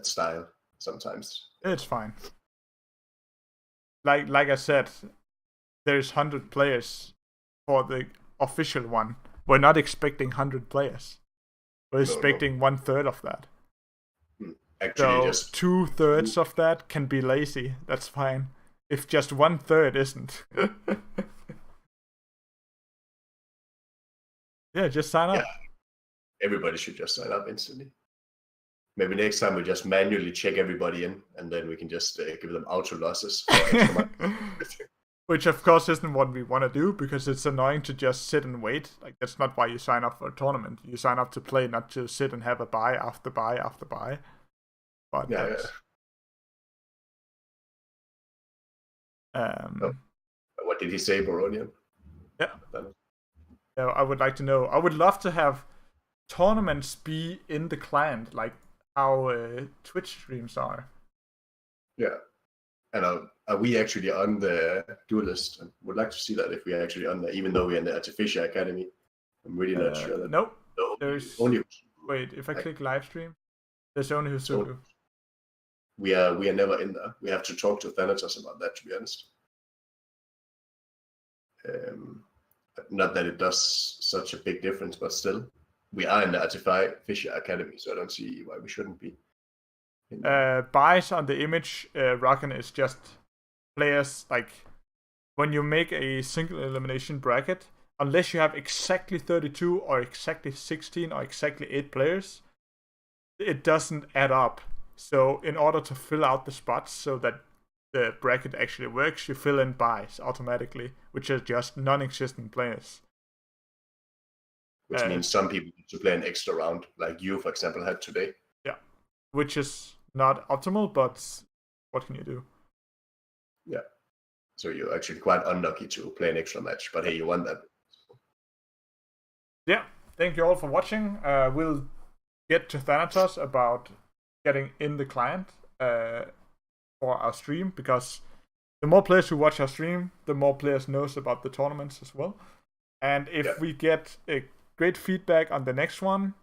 style sometimes.
It's fine. Like I said, there's 100 players for the official one. We're not expecting 100 players. We're expecting 1/3 of that.
Actually,
so
just
2/3 of that can be lazy. That's fine. If just 1/3 isn't. Yeah, just sign up.
Yeah. Everybody should just sign up instantly. Maybe next time we just manually check everybody in, and then we can just give them auto losses.
Which of course isn't what we want to do, because it's annoying to just sit and wait. Like, that's not why you sign up for a tournament. You sign up to play, not to sit and have a buy after buy after buy. But
yeah. What did he say, Baronian?
Yeah. I would like to know. I would love to have tournaments be in the client, like how Twitch streams are. Yeah.
And are we actually on the duelist? I would like to see that if we're actually on there, even though we're in the Artificial Academy. I'm really not sure. That
nope. There's only. Wait, if I click live stream, there's only Husuku.
We are never in there. We have to talk to Thanatos about that, to be honest. Not that it does such a big difference, but still, we are in the Artificial Academy, so I don't see why we shouldn't be.
Buys on the image, Rockin' is just players, like, when you make a single elimination bracket, unless you have exactly 32 or exactly 16 or exactly 8 players, it doesn't add up. So in order to fill out the spots so that the bracket actually works, you fill in buys automatically, which are just non-existent players.
Which means some people need to play an extra round, like you, for example, had today.
Yeah, which is not optimal, but what can you do?
Yeah. So you're actually quite unlucky to play an extra match, but hey, you won that.
Yeah, thank you all for watching. We'll get to Thanatos about getting in the client for our stream, because the more players who watch our stream, the more players knows about the tournaments as well. And if we get a great feedback on the next one,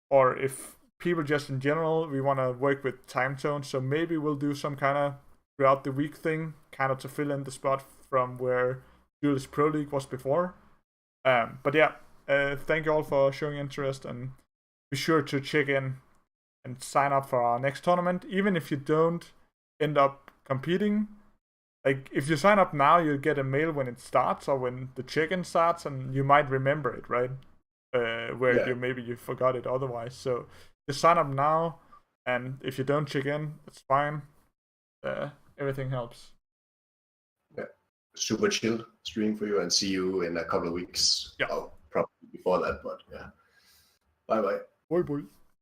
or if people just in general, we want to work with time zones, so maybe we'll do some kind of throughout the week thing, kind of to fill in the spot from where Duelist Pro League was before. But yeah, thank you all for showing interest, and be sure to check in and sign up for our next tournament. Even if you don't end up competing, like, if you sign up now, you'll get a mail when it starts or when the check-in starts, and you might remember it, right? where you forgot it otherwise. So just sign up now, and if you don't check in, it's fine. Everything helps.
Yeah, super chill stream for you, and see you in a couple of weeks.
Yeah,
probably before that, but yeah. Bye.
Bye.